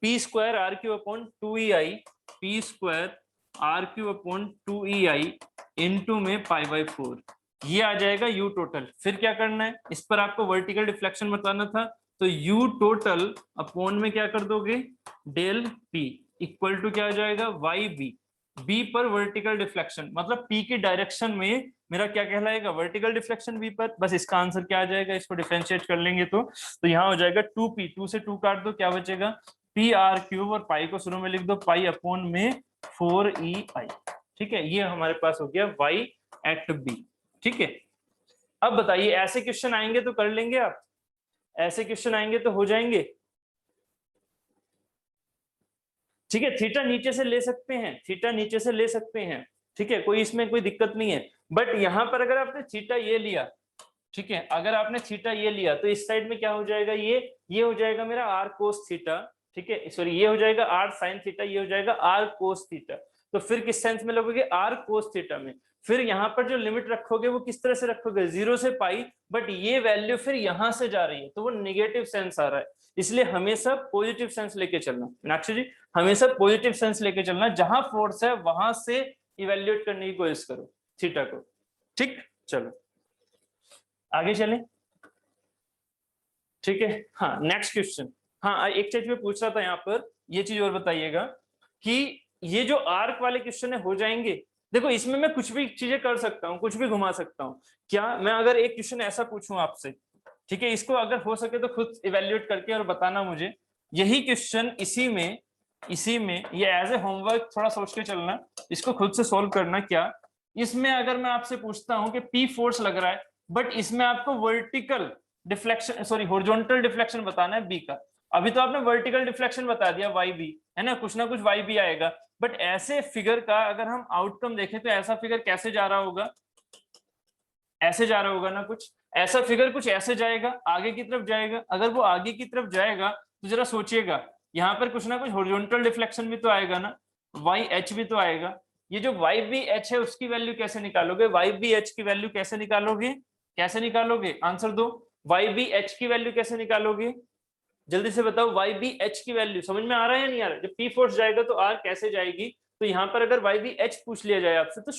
P square R Q upon two E I, P square R Q upon two E I into में पाई बाई फोर, ये आ जाएगा यू टोटल। फिर क्या करना है, इस पर आपको वर्टिकल डिफ्लेक्शन बताना था, तो यू टोटल अपॉन में क्या कर दोगे, डेल पी इक्वल टू क्या आ जाएगा, वाई बी, बी पर वर्टिकल डिफ्लेक्शन, मतलब पी की डायरेक्शन में मेरा क्या कहलाएगा, वर्टिकल डिफ्लेक्शन बी पर, बस इसका आंसर क्या आ जाएगा, इसको डिफरेंशिएट कर लेंगे तो यहाँ हो जाएगा टू पी, टू से टू काट दो, क्या बचेगा, पी आर क्यूब, और पाई को शुरू में लिख दो, पाई अपॉन में फोर ई आई, ठीक है, ये हमारे पास हो गया वाई एट बी, ठीक है। अब बताइए ऐसे क्वेश्चन आएंगे तो कर लेंगे आप, ऐसे क्वेश्चन आएंगे तो हो जाएंगे, ठीक है, थीटा नीचे से ले सकते हैं, थीटा नीचे से ले सकते हैं, ठीक है, कोई इसमें कोई दिक्कत नहीं है। बट यहाँ पर अगर आपने थीटा ये लिया, ठीक है, अगर आपने थीटा ये लिया तो इस साइड में क्या हो जाएगा, ये हो जाएगा मेरा आर कोस थीटा, ठीक है, सॉरी ये हो जाएगा आर साइन थीटा, ये हो जाएगा आर कोस थीटा। तो फिर किस सेंस में लगोगे, आर कोस थीटा में। फिर यहाँ पर जो लिमिट रखोगे वो किस तरह से रखोगे, 0 से पाई, बट ये वैल्यू फिर यहाँ से जा रही है तो वो नेगेटिव सेंस आ रहा है, इसलिए हमेशा पॉजिटिव सेंस लेके चलना। मीनाक्षी जी, हमेशा पॉजिटिव सेंस लेके चलना, जहां फोर्स है वहां से इवेल्युएट करने की कोशिश करो थीटा को। ठीक, चलो आगे चलें। ठीक है, हाँ नेक्स्ट क्वेश्चन। हाँ एक चीज मैं पूछ रहा था यहाँ पर, ये चीज और बताइएगा कि ये जो आर्क वाले क्वेश्चन है हो जाएंगे। देखो इसमें मैं कुछ भी चीजें कर सकता हूँ, कुछ भी घुमा सकता हूँ। क्या मैं अगर एक क्वेश्चन ऐसा पूछूं आपसे, ठीक है, इसको अगर हो सके तो खुद इवेल्युएट करके और बताना मुझे। यही क्वेश्चन इसी में ये एज ए होमवर्क थोड़ा सोच के चलना, इसको खुद से सोल्व करना। क्या इसमें अगर मैं आपसे पूछता हूं कि पी फोर्स लग रहा है, बट इसमें आपको vertical deflection, sorry horizontal deflection बताना है बी का। अभी तो आपने वर्टिकल डिफ्लेक्शन बता दिया वाई बी, है ना कुछ वाई बी आएगा। बट ऐसे फिगर का अगर हम आउटकम देखें तो ऐसा फिगर कैसे जा रहा होगा, ऐसे जा रहा होगा ना, कुछ ऐसा फिगर कुछ ऐसे जाएगा, आगे की तरफ जाएगा। अगर वो आगे की तरफ जाएगा तो जरा सोचिएगा, यहाँ पर कुछ ना कुछ हॉरिजॉन्टल डिफ्लेक्शन भी तो आएगा ना, वाई एच भी तो आएगा। ये जो वाई बी एच है उसकी वैल्यू कैसे निकालोगे, वाई बी एच की वैल्यू कैसे निकालोगे, कैसे निकालोगे, आंसर दो। वाई बी एच की वैल्यू कैसे निकालोगे, जल्दी से बताओ। वाई बी एच की वैल्यू समझ में आ रहा है या नहीं आ रहा है? जब पी फोर्स जाएगा तो आर कैसे जाएगी, तो यहाँ पर अगर वाई बी एच पूछ लिया जाए आपसे तो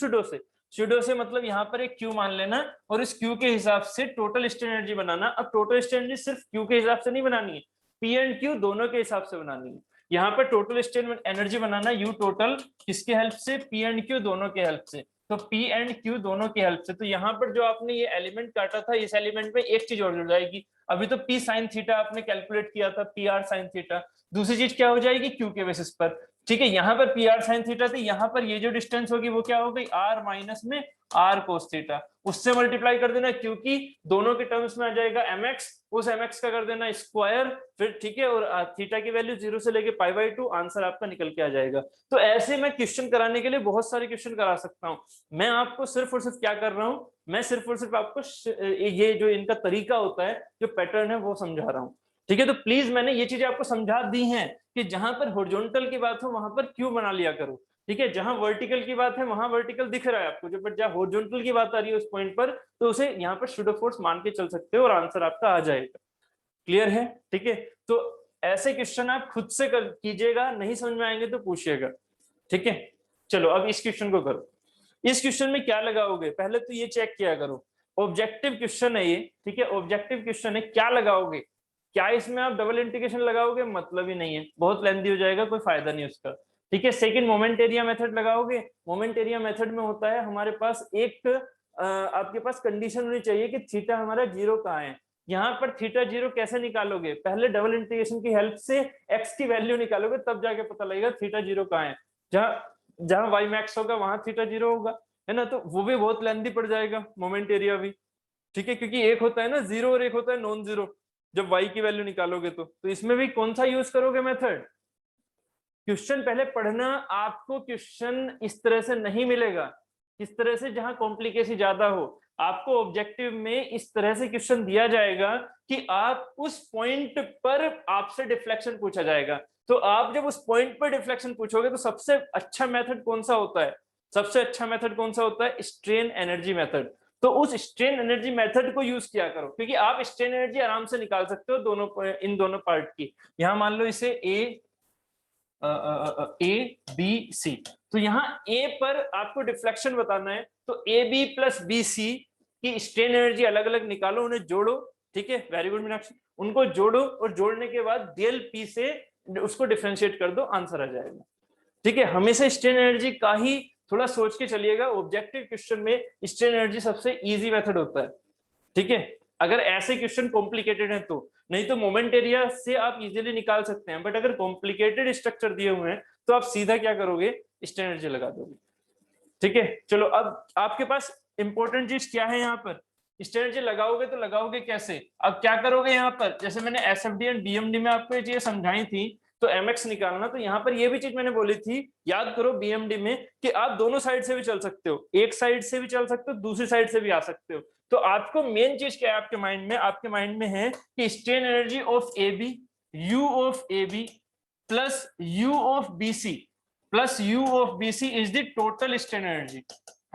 सुडो से मतलब यहाँ पर एक क्यू मान लेना और इस क्यू के हिसाब से टोटल स्ट्रेन एनर्जी बनाना। अब टोटल स्ट्रेन एनर्जी सिर्फ क्यू के हिसाब से नहीं बनानी है, पी एंड क्यू दोनों के हिसाब से बनानी है। यहाँ पर total strain energy banana you total किसके हेल्प से, पी एंड क्यू दोनों के हेल्प से। तो पी एंड क्यू दोनों की हेल्प से, तो यहाँ पर जो आपने ये एलिमेंट काटा था, इस एलिमेंट में एक चीज और जुड़ जाएगी। अभी तो पी साइन थीटा आपने कैलकुलेट किया था, पी आर साइन थीटा। दूसरी चीज क्या हो जाएगी, क्यू के बेसिस पर। ठीक है, यहाँ पर पी आर साइन थीटा थी, यहाँ पर ये जो डिस्टेंस होगी वो क्या हो गई, आर माइनस में आर कोस थीटा, उससे मल्टीप्लाई कर देना क्योंकि दोनों के टर्म्स में आ जाएगा mx, उस mx का कर देना स्क्वायर फिर, ठीक है, और थीटा की वैल्यू 0 से लेके π/2, आंसर आपका निकल के आ जाएगा। तो ऐसे मैं क्वेश्चन कराने के लिए बहुत सारे क्वेश्चन करा सकता हूँ। मैं आपको सिर्फ और सिर्फ क्या कर रहा हूँ, मैं सिर्फ और सिर्फ आपको ये जो इनका तरीका होता है, जो पैटर्न है वो समझा रहा हूँ। ठीक है, तो प्लीज मैंने ये चीजें आपको समझा दी हैं कि जहां पर हॉरिजॉन्टल की बात हो वहां पर क्यू बना लिया करो। ठीक है, जहां वर्टिकल की बात है वहां वर्टिकल दिख रहा है आपको, जो बट जहां हॉरिजॉन्टल की बात आ रही है उस पॉइंट पर, तो उसे यहाँ पर सुडो फोर्स मान के चल सकते हो और आंसर आपका आ जाएगा। क्लियर है? ठीक है, तो ऐसे क्वेश्चन आप खुद से कीजिएगा, नहीं समझ में आएंगे तो पूछिएगा। ठीक है, चलो अब इस क्वेश्चन को करो। इस क्वेश्चन में क्या लगाओगे, पहले तो ये चेक किया करो, ऑब्जेक्टिव क्वेश्चन है ये। ठीक है, ऑब्जेक्टिव क्वेश्चन है, क्या लगाओगे, क्या इसमें आप डबल इंटीग्रेशन लगाओगे, मतलब ही नहीं है, बहुत लेंथी हो जाएगा, कोई फायदा नहीं उसका। ठीक है, सेकंड मोमेंट एरिया मेथड लगाओगे। मोमेंट एरिया मेथड में होता है हमारे पास एक आपके पास कंडीशन होनी चाहिए कि थीटा हमारा 0 कहाँ है। यहाँ पर थीटा 0 कैसे निकालोगे, पहले डबल इंटीग्रेशन की हेल्प से एक्स की वैल्यू निकालोगे, तब जाके पता लगेगा थीटा 0 कहाँ है। जहां वाई मैक्स होगा वहां थीटा 0 होगा, है ना, तो वो भी बहुत लेंथी पड़ जाएगा मोमेंट एरिया भी। ठीक है, क्योंकि एक होता है ना 0 और एक होता है नॉन जीरो, जब y की वैल्यू निकालोगे तो इसमें भी कौन सा यूज करोगे मेथड। क्वेश्चन पहले पढ़ना, आपको क्वेश्चन इस तरह से नहीं मिलेगा, इस तरह से जहां कॉम्प्लिकेशन ज्यादा हो। आपको ऑब्जेक्टिव में इस तरह से क्वेश्चन दिया जाएगा कि आप उस पॉइंट पर आपसे डिफ्लेक्शन पूछा जाएगा, तो आप जब उस पॉइंट पर डिफ्लेक्शन पूछोगे तो सबसे अच्छा मेथड कौन सा होता है, सबसे अच्छा मेथड कौन सा होता है, स्ट्रेन एनर्जी मेथड। तो उस स्ट्रेन एनर्जी मेथड को यूज किया करो, क्योंकि आप स्ट्रेन एनर्जी आराम से निकाल सकते हो दोनों, इन दोनों पार्ट की। यहां मान लो इसे ए बी सी, तो यहाँ ए पर आपको डिफ्लेक्शन बताना है, तो A B plus B C की स्ट्रेन एनर्जी अलग अलग निकालो, उन्हें जोड़ो। ठीक है, वेरी गुड मीनाक्षी, उनको जोड़ो और जोड़ने के बाद डेल पी से उसको डिफरेंशिएट कर दो, आंसर आ जाएगा। ठीक है, हमेशा स्ट्रेन एनर्जी का ही थोड़ा सोच के चलिएगा, ऑब्जेक्टिव क्वेश्चन में स्ट्रेन एनर्जी सबसे इजी मेथड होता है। ठीक है, अगर ऐसे क्वेश्चन कॉम्प्लिकेटेड है तो, नहीं तो मोमेंट एरिया से आप इजीली निकाल सकते हैं, बट अगर कॉम्प्लिकेटेड स्ट्रक्चर दिए हुए हैं तो आप सीधा क्या करोगे, स्ट्रेन एनर्जी लगा दोगे। ठीक है, चलो अब आपके पास इंपॉर्टेंट चीज क्या है, यहाँ पर स्ट्रेन एनर्जी लगाओगे तो लगाओगे कैसे। अब क्या करोगे यहाँ पर, जैसे मैंने एसएफडी एंड डीएमडी में आपको ये चीजें समझाई थी तो mx निकालना। तो यहाँ पर ये भी चीज मैंने बोली थी, याद करो बीएमडी में, कि आप दोनों साइड से भी चल सकते हो, एक साइड से भी चल सकते हो, दूसरी साइड से भी आ सकते हो। तो आपको मेन चीज क्या है आपके माइंड में, आपके माइंड में है कि strain energy of A B, U of A B plus U of B C plus U of B C is the total strain energy.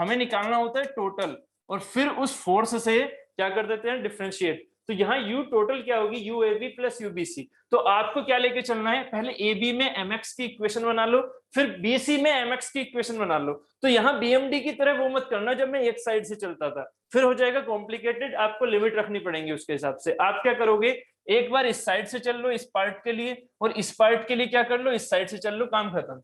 हमें निकालना होता है टोटल, और फिर उस फोर्स से क्या कर देते हैं, डिफरेंशिएट। तो यहाँ यू टोटल क्या होगी, U A B plus U B C. तो आपको क्या लेके चलना है, पहले ए बी में एम एक्स की इक्वेशन बना लो, फिर बी सी में एम एक्स की इक्वेशन बना लो। तो यहाँ बीएमडी की तरह वो मत करना जब मैं एक साइड से चलता था, फिर हो जाएगा कॉम्प्लिकेटेड, आपको लिमिट रखनी पड़ेंगी उसके हिसाब से। आप क्या करोगे, एक बार इस साइड से चल लो इस पार्ट के लिए, और इस पार्ट के लिए क्या कर लो, इस साइड से चल लो, काम खत्म।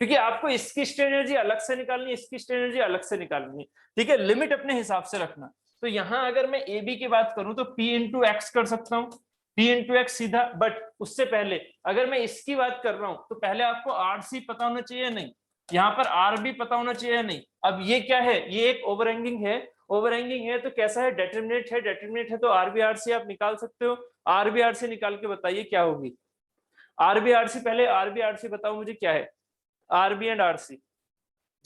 क्योंकि आपको इसकी स्ट्रेन एनर्जी अलग से निकालनी है, इसकी स्ट्रेन एनर्जी अलग से निकालनी है, ठीक है। लिमिट अपने हिसाब से रखना। तो यहाँ अगर मैं ए बी की बात करूं तो P इंटू एक्स कर सकता हूँ, P इंटू एक्स सीधा। बट उससे पहले अगर मैं इसकी बात कर रहा हूं तो पहले आपको आर सी पता होना चाहिए नहीं, यहाँ पर आर भी पता होना चाहिए नहीं। अब ये क्या है, ये एक ओवरहैंगिंग है, ओवरहैंगिंग है तो कैसा है, डेटर्मिनेट है, डेटर्मिनेट है तो आर बी आर सी आप निकाल सकते हो। आर बी आर सी निकाल के बताइए क्या होगी आर बी आर सी। पहले आर बी आर सी बताओ मुझे क्या है, R B and R C,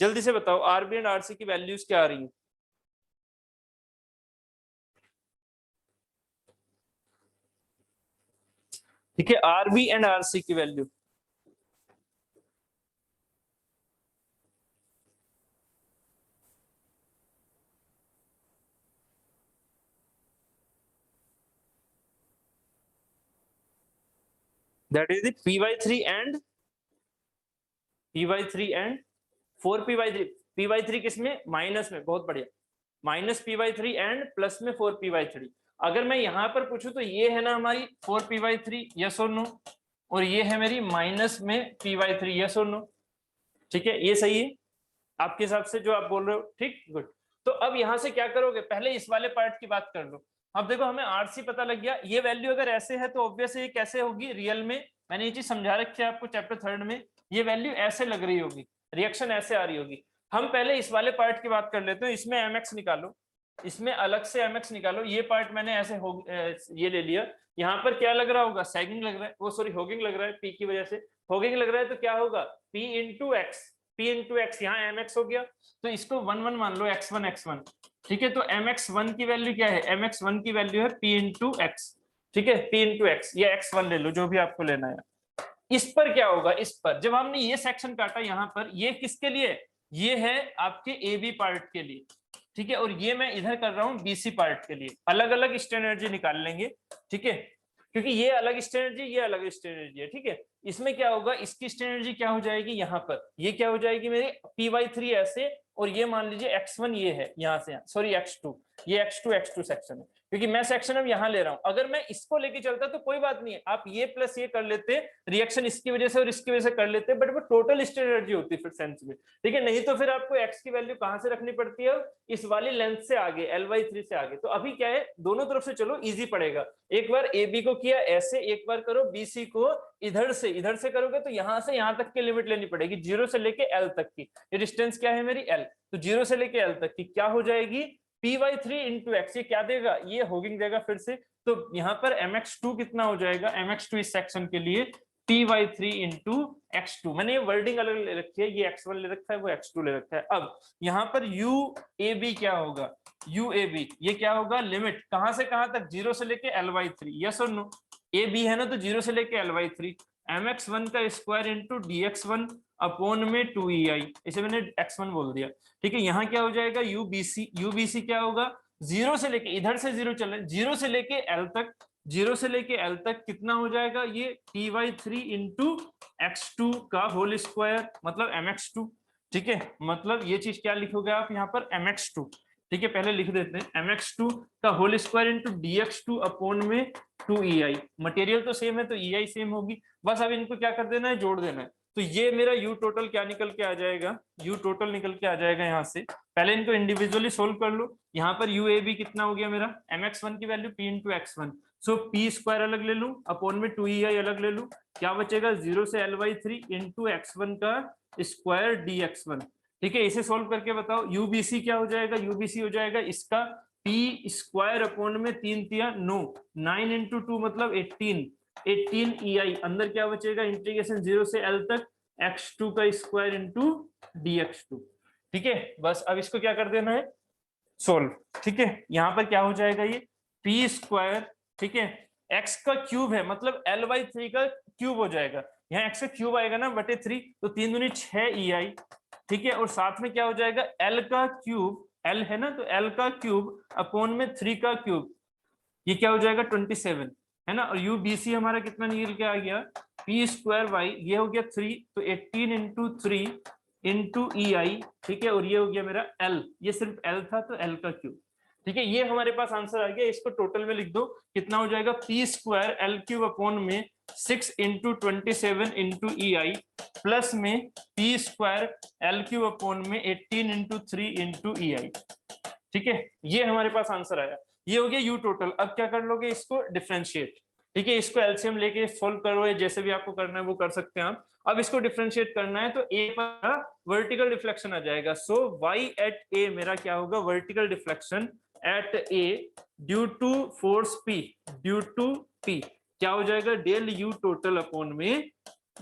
जल्दी से बताओ R B and R C की वैल्यूज क्या आ रही है। ठीक है, R B and R C की value, that is the P by three and P/3 and 4P/3। P/3 किसमें, माइनस में, बहुत बढ़िया, माइनस P/3 एंड प्लस में 4P/3। अगर मैं यहाँ पर पूछूं तो ये है ना हमारी 4P/3, यस और नो, और ये है मेरी माइनस में P/3, यस और नो। ठीक है, ये सही है आपके हिसाब से जो आप बोल रहे हो, ठीक, गुड। तो अब यहाँ से क्या करोगे, पहले इस वाले पार्ट की बात कर लो। अब देखो हमें आरसी पता लग गया, ये वैल्यू अगर ऐसे है तो ऑब्वियस ये कैसे होगी रियल में, मैंने ये चीज समझा रखी है आपको चैप्टर 3 में, ये वैल्यू ऐसे लग रही होगी, रिएक्शन ऐसे आ रही होगी। हम पहले इस वाले पार्ट की बात कर लेते हैं, इसमें एम एक्स निकालो, इसमें अलग से एम एक्स निकालो। ये पार्ट मैंने ऐसे ये ले लिया, यहाँ पर क्या लग रहा होगा, सैगिंग लग रहा है, वो सॉरी होगिंग लग रहा है, पी की वजह से होगिंग लग रहा है, तो क्या होगा, P into x, P into x, यहाँ एम एक्स हो गया, तो इसको 1 1 मान लो, x1 x1, ठीक है। तो mx1 की वैल्यू क्या है, mx1 की वैल्यू है p इंटू एक्स, ठीक है, p इंटू एक्स, या x1 ले लो, जो भी आपको लेना है। इस पर क्या होगा, इस पर जब हमने ये सेक्शन काटा यहाँ पर, ये किसके लिए, ये है आपके ए बी पार्ट के लिए, ठीक है, और ये मैं इधर कर रहा हूँ बीसी पार्ट के लिए। अलग अलग स्ट्रेन एनर्जी निकाल लेंगे, ठीक है, क्योंकि ये अलग स्ट्रेन एनर्जी, ये अलग स्ट्रेन एनर्जी है, ठीक है। इसमें क्या होगा, इसकी स्ट्रेन एनर्जी क्या हो जाएगी, यहाँ पर ये क्या हो जाएगी मेरी P/3 ऐसे, और ये मान लीजिए x1 ये है, यहाँ से सॉरी x2, ये x2 सेक्शन है, क्योंकि मैं सेक्शन अब यहाँ ले रहा हूँ। अगर मैं इसको लेके चलता तो कोई बात नहीं है, आप ये प्लस ये कर लेते, रिएक्शन इसकी वजह से और इसकी वजह से कर लेते, बट वो टोटल स्ट्रेन एनर्जी होती फिर सेंस में, ठीक है। नहीं तो फिर आपको x की वैल्यू कहाँ से रखनी पड़ती है, इस वाली लेंथ से आगे, L/3 से आगे। तो अभी क्या है, दोनों तरफ से चलो, इजी पड़ेगा। एक बार ए बी को किया ऐसे, एक बार करो बी सी को इधर से करोगे, तो यहाँ से यहाँ तक की लिमिट लेनी पड़ेगी, 0 से लेके L तक की। ये डिस्टेंस क्या है मेरी L, तो 0 से लेके L तक की क्या हो जाएगी, P/3 इंटू एक्स, ये क्या देगा, ये होगिंग देगा फिर से। तो यहाँ पर mx2 कितना हो जाएगा, mx2 इस सेक्शन के लिए P/3 इंटू x2, मैंने ये वर्डिंग अलग ले रखी है, ये x1 ले रखा है, वो x2 ले रखा है। अब यहाँ पर UAB क्या होगा, UAB ये क्या होगा, लिमिट कहां से कहां तक, 0 से लेके L/3, यस और नो। ए बी है ना, तो 0 से लेके L/3, mx1 का स्क्वायर इंटू dx1 अपॉन में 2ei, इसे मैंने x1 बोल दिया, ठीक है। यहाँ क्या हो जाएगा, UBC क्या होगा, 0 से लेके, इधर से 0 चल रहे, 0 से लेके L तक, 0 से लेके L तक कितना हो जाएगा, ये P/3 इंटू x2 का होल स्क्वायर, मतलब mx2, ठीक है। मतलब ये चीज क्या लिखोगे आप यहाँ पर, mx2, ठीक है, पहले लिख देते हैं, mx2 का whole square into dx2 upon में 2ei। मटेरियल तो सेम है तो ei सेम होगी, बस अब इनको क्या कर देना है, जोड़ देना है। तो ये मेरा यू टोटल क्या निकल के आ जाएगा, यू टोटल निकल के आ जाएगा यहाँ से। पहले इनको इंडिविजुअली सोल्व कर लो। यहाँ पर यू ए बी कितना हो गया मेरा, mx1 की वैल्यू p इंटू एक्स1, सो p स्क्वायर अलग ले लूं अपॉन में 2ei अलग ले लूं, क्या बचेगा, 0 से L/3 इंटू x1 का स्क्वायर dx1, ठीक है। इसे सोल्व करके बताओ यूबीसी क्या हो जाएगा, यूबीसी हो जाएगा इसका p स्क्वायर अपॉन में 3 3 9, 9 इंटू 2 मतलब 18, 18 EI, अंदर क्या बचेगा, इंटीग्रेशन 0 से L तक x2 का स्क्वायर इंटू dx2। ठीक है, बस अब इसको क्या कर देना है, सोल्व। ठीक है, यहाँ पर क्या हो जाएगा, ये p स्क्वायर, ठीक है, x का क्यूब है मतलब L/3 का क्यूब हो जाएगा, यहाँ x का क्यूब आएगा ना बटे 3, तो 3 दूनी 6 EI। ठीक है, और साथ में क्या हो जाएगा, L का क्यूब, L है ना, तो L का क्यूब अपॉन में 3 का क्यूब, ये क्या हो जाएगा 27, है ना, और UBC हमारा कितना निकल के आ गया, p स्क्वायर y, ये हो गया 3, तो 18 इंटू 3 इंटू EI। ठीक है, और ये हो गया मेरा L, ये सिर्फ L था तो L का क्यूब। ठीक है, ये हमारे पास आंसर आ गया, इसको टोटल में लिख दो, कितना हो जाएगा, p square L cube upon में 6 इंटू 27 इंटू EI प्लस में p square L cube upon में 18 इंटू 3 इंटू EI। ठीक है, ये हमारे पास आंसर आया, ये हो गया यू टोटल। अब क्या कर लोगे, इसको डिफरेंशिएट। ठीक है, इसको एलसीएम लेके सोल्व करो, जैसे भी आपको करना है वो कर सकते हैं आप। अब इसको डिफरेंशिएट करना है तो ए पर वर्टिकल डिफ्लेक्शन आ जाएगा, सो वाई एट ए मेरा क्या होगा, vertical deflection at A due to force P, due to P क्या हो जाएगा, डेल यू टोटल अपॉन में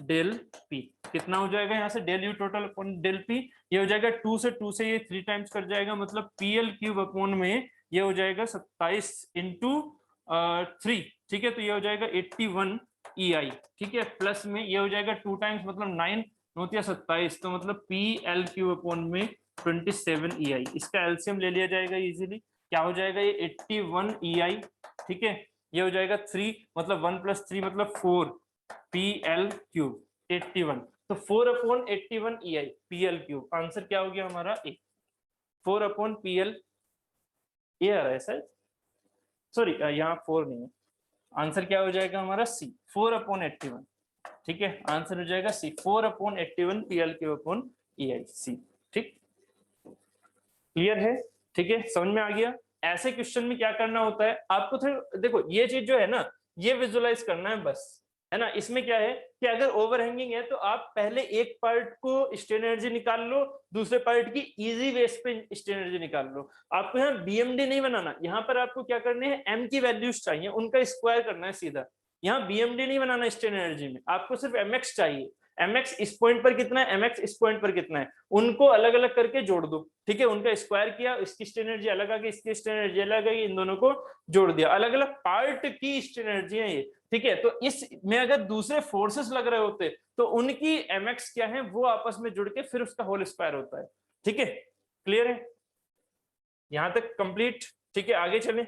डेल पी। कितना हो जाएगा यहाँ से, del U total upon del P, ये हो जाएगा 2 से 2 से ये 3 टाइम्स कर जाएगा, मतलब पीएल क्यूब अपॉन में ये हो जाएगा 27 इंटू 3। ठीक है, तो ये हो जाएगा 81 EI। ठीक है, प्लस में ये हो जाएगा 2 टाइम्स, मतलब 9 9 27, तो मतलब पी एल क्यूब अपॉन में 27 EI। इसका एलसीएम ले लिया जाएगा इजीली, क्या हो जाएगा, ये 81 EI। ठीक है, ये हो जाएगा 3, मतलब 1 + 3 मतलब 4 PL क्यूब 81, तो 4/81 EI PL क्यूब। आंसर क्या हो गया हमारा, ए। 4/PL ए आ रहा है सर, सॉरी यहाँ 4 नहीं है, आंसर क्या हो जाएगा हमारा सी, 4/81। ठीक है, आंसर हो जाएगा सी, 4/81 PL क्यूब अपॉन EI सी। ठीक, क्लियर है। ठीक है, समझ में आ गया। ऐसे क्वेश्चन में क्या करना होता है आपको, थोड़ा देखो ये चीज जो है ना, ये विजुअलाइज करना है बस, है ना। इसमें क्या है कि अगर ओवरहैंगिंग है तो आप पहले एक पार्ट को स्ट्रेन एनर्जी निकाल लो, दूसरे पार्ट की इजी बेस पे स्ट्रेन एनर्जी निकाल लो। आपको यहाँ बीएमडी नहीं बनाना, यहाँ पर आपको क्या करने हैं, एम की वैल्यूज चाहिए, उनका स्क्वायर करना है सीधा। यहाँ बीएमडी नहीं बनाना स्ट्रेन एनर्जी में, आपको सिर्फ एमएक्स चाहिए। एमएक्स इस पॉइंट पर कितना है, एमएक्स इस पॉइंट पर कितना है, उनको अलग अलग करके जोड़ दो। ठीक है, उनका स्क्वायर किया, इसकी स्ट्रेन एनर्जी अलग आ गई, इसकी स्ट्रेन एनर्जी अलग आ गई, इन दोनों को जोड़ दिया, अलग अलग पार्ट की स्ट्रेन एनर्जी है ये। ठीक है, तो इसमें अगर दूसरे फोर्सेस लग रहे होते तो उनकी एमएक्स क्या है, वो आपस में जुड़ के फिर उसका होल स्क्वायर होता है। ठीक है, क्लियर है यहां तक, कंप्लीट। ठीक है, आगे चलें।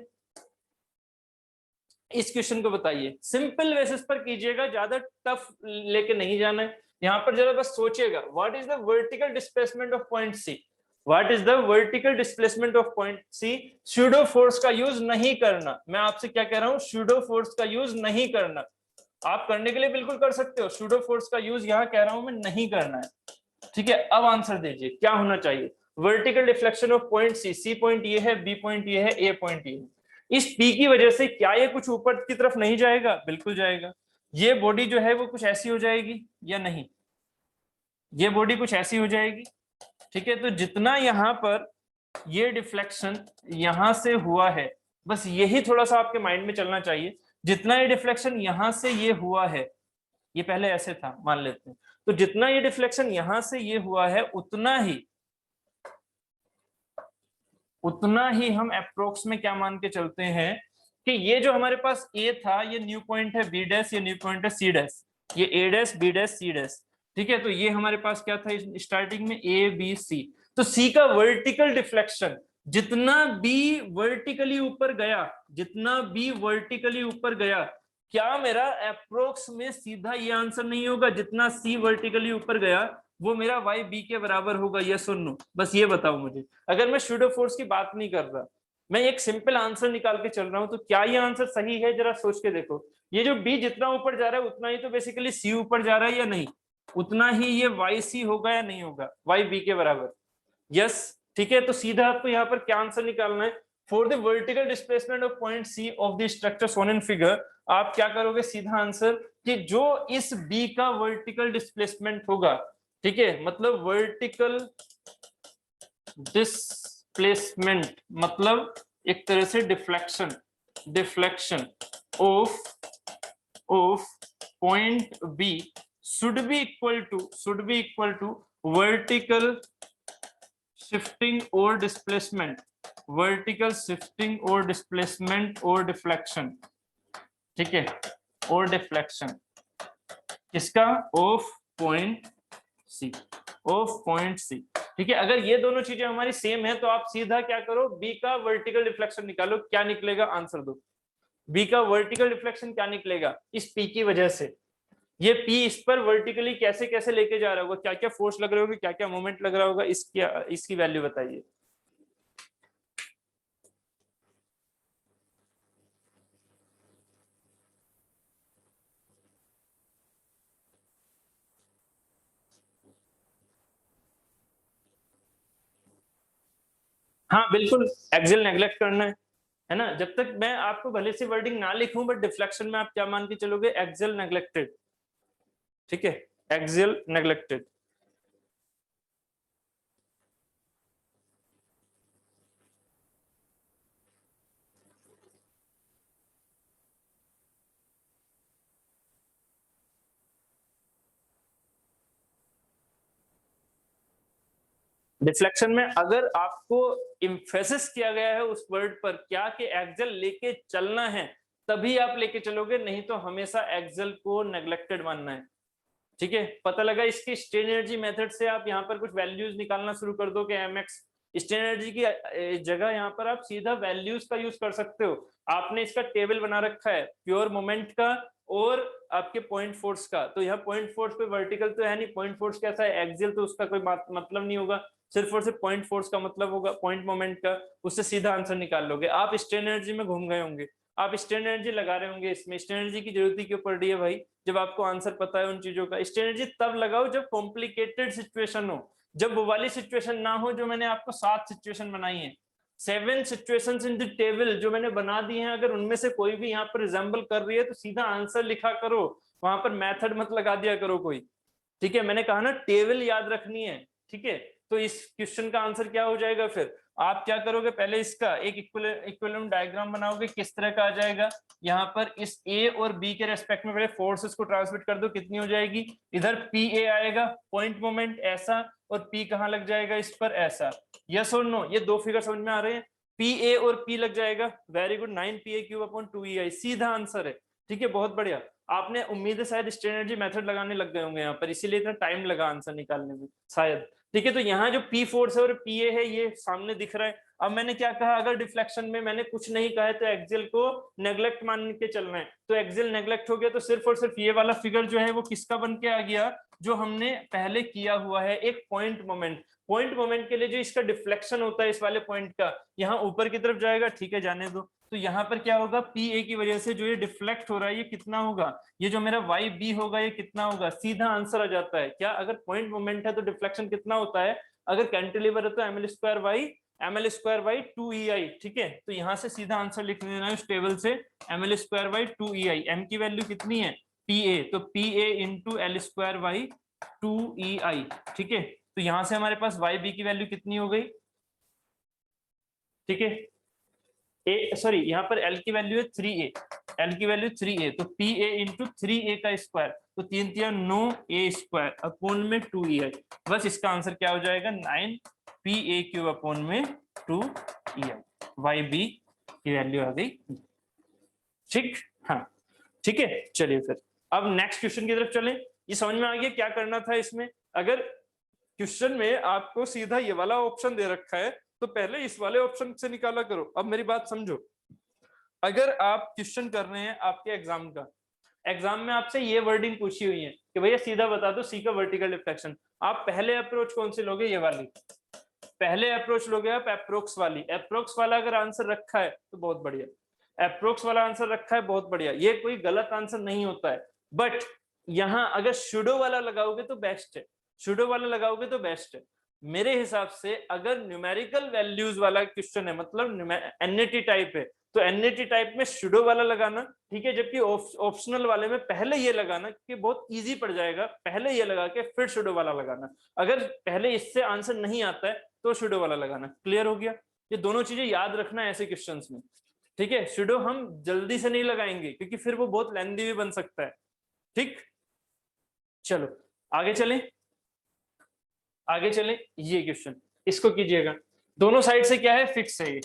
इस क्वेश्चन को बताइए, सिंपल बेसिस पर कीजिएगा, ज्यादा टफ लेके नहीं जाना है। यहाँ पर जरा बस सोचिएगा, what is the vertical displacement of point C, what is the vertical displacement of point C. Pseudo force का यूज नहीं करना, मैं आपसे क्या कह रहा हूँ, स्यूडो फोर्स का यूज नहीं करना। आप करने के लिए बिल्कुल कर सकते हो, स्यूडो फोर्स का यूज यहाँ कह रहा हूं मैं नहीं करना है। ठीक है, अब आंसर दीजिए क्या होना चाहिए, vertical deflection of point C, C point ये है, बी पॉइंट ये है, ए पॉइंट ये है। इस पी की वजह से क्या ये कुछ ऊपर की तरफ नहीं जाएगा, बिल्कुल जाएगा। ये बॉडी जो है वो कुछ ऐसी हो जाएगी या नहीं, ये बॉडी कुछ ऐसी हो जाएगी। ठीक है, तो जितना यहाँ पर ये डिफ्लेक्शन यहां से हुआ है, बस यही थोड़ा सा आपके माइंड में चलना चाहिए, जितना ये डिफ्लेक्शन यहां से ये हुआ है, ये पहले ऐसे था मान लेते हैं, तो जितना ये डिफ्लेक्शन यहां से ये हुआ है उतना ही हम अप्रोक्स में क्या मान के चलते हैं कि ये जो हमारे पास ए था, ये न्यू पॉइंट है बी डैश, ये न्यू पॉइंट है सी डैश, ये A dash B dash C dash. ठीक है, तो ये हमारे पास क्या था स्टार्टिंग में, ए बी सी, तो सी का वर्टिकल डिफ्लेक्शन जितना बी वर्टिकली ऊपर गया, जितना बी वर्टिकली ऊपर गया, क्या मेरा अप्रोक्स में सीधा ये आंसर नहीं होगा, जितना सी वर्टिकली ऊपर गया वो मेरा वाई बी के बराबर होगा, यस और नो, बस ये बताओ मुझे। अगर मैं स्यूडो फोर्स की बात नहीं कर रहा, मैं एक सिंपल आंसर निकाल के चल रहा हूं, तो क्या ये आंसर सही है, जरा सोच के देखो। ये जो बी जितना ऊपर जा रहा है उतना ही तो बेसिकली सी ऊपर जा रहा है या नहीं, उतना ही ये वाई सी होगा या नहीं होगा, वाई बी के बराबर, यस। ठीक है, तो सीधा आपको यहाँ पर क्या आंसर निकालना है, for the vertical displacement of point C of the structure shown in figure, आप क्या करोगे, सीधा आंसर कि जो इस बी का वर्टिकल डिस्प्लेसमेंट होगा, ठीक है, मतलब वर्टिकल डिस्प्लेसमेंट मतलब एक तरह से deflection of of point B should be equal to vertical shifting or displacement, or deflection, ठीक है, और डिफ्लेक्शन किसका, ऑफ पॉइंट सी, ठीक है। अगर ये दोनों चीजें हमारी सेम है तो आप सीधा क्या करो, बी का वर्टिकल डिफ्लेक्शन निकालो, क्या निकलेगा, आंसर दो। बी का वर्टिकल डिफ्लेक्शन क्या निकलेगा, इस पी की वजह से, ये पी इस पर वर्टिकली कैसे कैसे लेके जा रहा होगा, क्या क्या फोर्स लग रहे होंगे, क्या क्या मोमेंट लग रहा होगा, इसकी वैल्यू बताइए। हाँ बिल्कुल, एक्सियल नेग्लेक्ट करना है ना। जब तक मैं आपको भले से वर्डिंग ना लिखूं, बट डिफ्लेक्शन में आप क्या मान के चलोगे, एक्सियल नेग्लेक्टेड, ठीक है, एक्सियल नेग्लेक्टेड। डिफ्लेक्शन में अगर आपको इम्फेसिस किया गया है उस वर्ड पर क्या कि एक्सेल लेके चलना है, तभी आप लेके चलोगे, नहीं तो हमेशा एक्सेल को नेग्लेक्टेड मानना है, ठीक है। पता लगा, इसकी स्ट्रेन एनर्जी मेथड से आप यहाँ पर कुछ वैल्यूज निकालना शुरू कर दो कि mx, स्ट्रेन एनर्जी की जगह यहाँ पर आप सीधा वैल्यूज का यूज कर सकते हो। आपने इसका टेबल बना रखा है प्योर मोमेंट का और आपके पॉइंट फोर्स का, तो यहाँ पॉइंट फोर्स पे वर्टिकल तो है नहीं, पॉइंट फोर्स कैसा है, एक्सियल, तो उसका कोई मतलब नहीं होगा, सिर्फ और सिर्फ पॉइंट फोर्स का मतलब होगा, पॉइंट मोमेंट का, उससे सीधा आंसर निकाल लोगे। आप स्ट्रेन एनर्जी में घूम गए होंगे, आप स्ट्रेन एनर्जी लगा रहे होंगे, इसमें स्ट्रेन एनर्जी की जरूरत ही क्यों पड़ रही है भाई, जब आपको आंसर पता है उन चीजों का। स्ट्रेन एनर्जी तब लगाओ जब कॉम्प्लिकेटेड सिचुएशन हो, जब वो वाली सिचुएशन ना हो जो मैंने आपको 7 सिचुएशन बनाई है, 7 सिचुएशंस इन द टेबल जो मैंने बना दी हैं, अगर उनमें से कोई भी यहाँ पर रिजेंबल कर रही है तो सीधा आंसर लिखा करो, वहां पर मेथड मत लगा दिया करो कोई, ठीक है। मैंने कहा ना टेबल याद रखनी है, ठीक है। तो इस क्वेश्चन का आंसर क्या हो जाएगा, फिर आप क्या करोगे, पहले इसका एक इक्विलिब्रियम डायग्राम बनाओगे, किस तरह का आ जाएगा, यहाँ पर इस ए और बी के रेस्पेक्ट में पहले फोर्सेस को ट्रांसमिट कर दो, कितनी हो जाएगी, इधर पी ए आएगा, पॉइंट मोमेंट ऐसा, और पी कहाँ लग जाएगा, इस पर ऐसा, यस और नो, ये दो फिगर समझ में आ रहे हैं, पी ए और पी लग जाएगा, वेरी गुड, 9pa³/2ei सीधा आंसर है, ठीक है, बहुत बढ़िया। आपने उम्मीद है शायद स्ट्रेन एनर्जी मेथड लगाने लग गए होंगे यहाँ पर, इसीलिए इतना टाइम लगा आंसर निकालने में शायद, ठीक है। तो यहाँ जो पी फोर्स है और पी ए है ये सामने दिख रहा है। अब मैंने क्या कहा, अगर डिफ्लेक्शन में मैंने कुछ नहीं कहा है तो एक्सियल को नेग्लेक्ट मान के चलना है, तो एक्सियल नेग्लेक्ट हो गया, तो सिर्फ और सिर्फ ये वाला फिगर जो है वो किसका बन के आ गया, जो हमने पहले किया हुआ है, एक पॉइंट मोमेंट। पॉइंट मोमेंट के लिए जो इसका डिफ्लेक्शन होता है इस वाले पॉइंट का, यहाँ ऊपर की तरफ जाएगा, ठीक है, जाने दो। तो यहाँ पर क्या होगा, पी ए की वजह से जो ये डिफ्लेक्ट हो रहा है ये कितना होगा, ये जो मेरा वाई बी होगा ये कितना होगा, सीधा आंसर आ जाता है क्या, अगर पॉइंट मोमेंट है तो डिफ्लेक्शन कितना होता है, अगर कैंटिलीवर है तो ml²/2ei, ठीक है। तो यहाँ से सीधा आंसर लिख देना है उस टेबल से, ml²/2ei, m की वैल्यू कितनी है, पी ए, तो पी ए इंटू l²/2ei, ठीक है। तो यहाँ से हमारे पास वाई बी की वैल्यू कितनी हो गई, ठीक है, ए सॉरी यहाँ पर एल की वैल्यू है 3a, एल की वैल्यू 3a, तो पी ए इंटू 3a का स्क्वायर, तो 3×3 9a² / 2ei, बस इसका आंसर क्या हो जाएगा, 9pa³/2ei, वाई बी की वैल्यू आ गई, ठीक, हाँ ठीक है। चलिए फिर अब नेक्स्ट क्वेश्चन की तरफ चलें। ये समझ में आ गया क्या करना था इसमें, अगर क्वेश्चन में आपको सीधा ये वाला ऑप्शन दे रखा है तो पहले इस वाले ऑप्शन से निकाला करो। अब मेरी बात समझो, अगर आप क्वेश्चन कर रहे हैं आपके एग्जाम का, एग्जाम में आपसे ये वर्डिंग पूछी हुई है कि भैया सीधा बता दो सी का वर्टिकल डिफ्लेक्शन, आप पहले अप्रोच कौन सी लोगे, ये वाली पहले अप्रोच लोगे आप, अप्रोक्स वाली। अप्रोक्स वाला अगर आंसर रखा है तो बहुत बढ़िया, अप्रोक्स वाला आंसर रखा है बहुत बढ़िया, ये कोई गलत आंसर नहीं होता है। बट यहाँ अगर शुडो वाला लगाओगे तो बेस्ट है, शुडो वाला लगाओगे तो बेस्ट है मेरे हिसाब से। अगर न्यूमेरिकल वैल्यूज वाला क्वेश्चन है, मतलब एनएटी टाइप है, तो एनएटी टाइप में शुडो वाला लगाना, ठीक है। जबकि ऑप्शनल वाले में पहले ये लगाना कि बहुत इजी पड़ जाएगा, पहले ये लगा के फिर शुडो वाला लगाना। अगर पहले इससे आंसर नहीं आता है तो शुडो वाला लगाना। क्लियर हो गया, ये दोनों चीजें याद रखना है ऐसे क्वेश्चंस में। ठीक है, सुडो हम जल्दी से नहीं लगाएंगे क्योंकि फिर वो बहुत लेंदी भी बन सकता है। ठीक, चलो आगे चलें, आगे चलें। ये क्वेश्चन इसको कीजिएगा, दोनों साइड से क्या है, फिक्स है ये।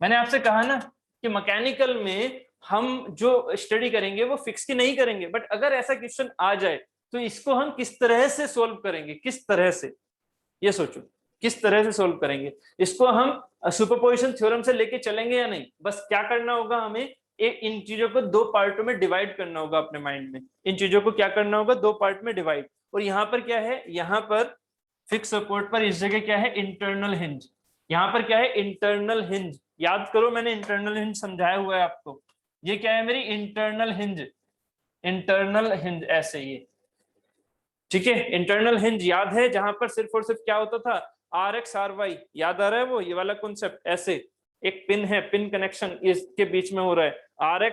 मैंने आपसे कहा ना कि मैकेनिकल में हम जो स्टडी करेंगे वो फिक्स की नहीं करेंगे, बट अगर ऐसा क्वेश्चन आ जाए तो इसको हम किस तरह से सोल्व करेंगे, किस तरह से, ये सोचो किस तरह से सोल्व करेंगे इसको। हम सुपरपोजिशन थ्योरम से लेके चलेंगे या नहीं, बस क्या करना होगा हमें, इन चीजों को दो पार्टों में डिवाइड करना होगा अपने माइंड में। इन चीजों को क्या करना होगा, दो पार्ट में डिवाइड। और यहाँ पर क्या है, यहाँ पर फिक्स सपोर्ट पर इस जगह क्या है, इंटरनल हिंज। यहाँ पर क्या है, इंटरनल हिंज। याद करो मैंने इंटरनल हिंज समझाया हुआ है आपको। ये क्या है, मेरी इंटरनल हिंज, इंटरनल हिंज ऐसे ये, ठीक है। इंटरनल हिंज याद है, जहां पर सिर्फ और सिर्फ क्या होता था, आर एक्स आर वाई, याद आ रहा है वो, ये वाला कॉन्सेप्ट। ऐसे एक पिन है, पिन कनेक्शन इसके बीच में हो रहा है, आर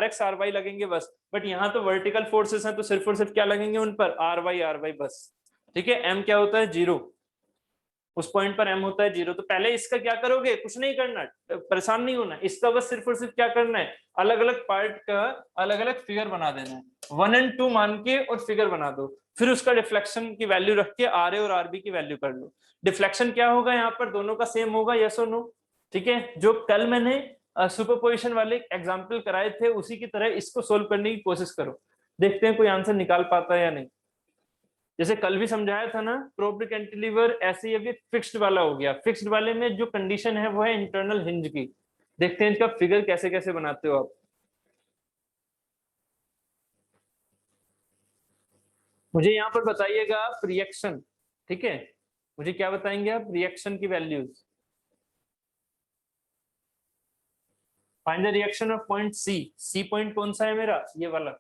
एक्स आर वाई लगेंगे बस। बट यहाँ तो वर्टिकल फोर्सेस हैं तो सिर्फ और सिर्फ क्या लगेंगे उन पर, आर वाई बस। ठीक है, एम क्या होता है, जीरो, उस पॉइंट पर एम होता है जीरो। तो पहले इसका क्या करोगे, कुछ नहीं करना, परेशान नहीं होना, इसका बस सिर्फ और सिर्फ क्या करना है, अलग अलग पार्ट का अलग अलग फिगर बना देना है, 1 और 2 मान के और फिगर बना दो। फिर उसका डिफ्लेक्शन की वैल्यू रख के आर ए और आर बी की वैल्यू कर लो। डिफ्लेक्शन क्या होगा यहाँ पर, दोनों का सेम होगा, यस और नो। ठीक है, जो कल मैंने सुपरपोजिशन वाले एग्जाम्पल कराए थे उसी की तरह इसको सोल्व करने की कोशिश करो, देखते हैं कोई आंसर निकाल पाता है या नहीं। जैसे कल भी समझाया था ना, प्रोब्ड कैंटिलीवर ऐसे अभी फिक्स्ड वाला हो गया। फिक्स्ड वाले में जो कंडीशन है वो है इंटरनल हिंज की। देखते हैं इसका फिगर कैसे कैसे बनाते हो आप। मुझे यहाँ पर बताइएगा आप रिएक्शन, ठीक है, मुझे क्या बताएंगे आप, रिएक्शन की values. Find the reaction of point C, C point कौन सा है मेरा, ये वाला।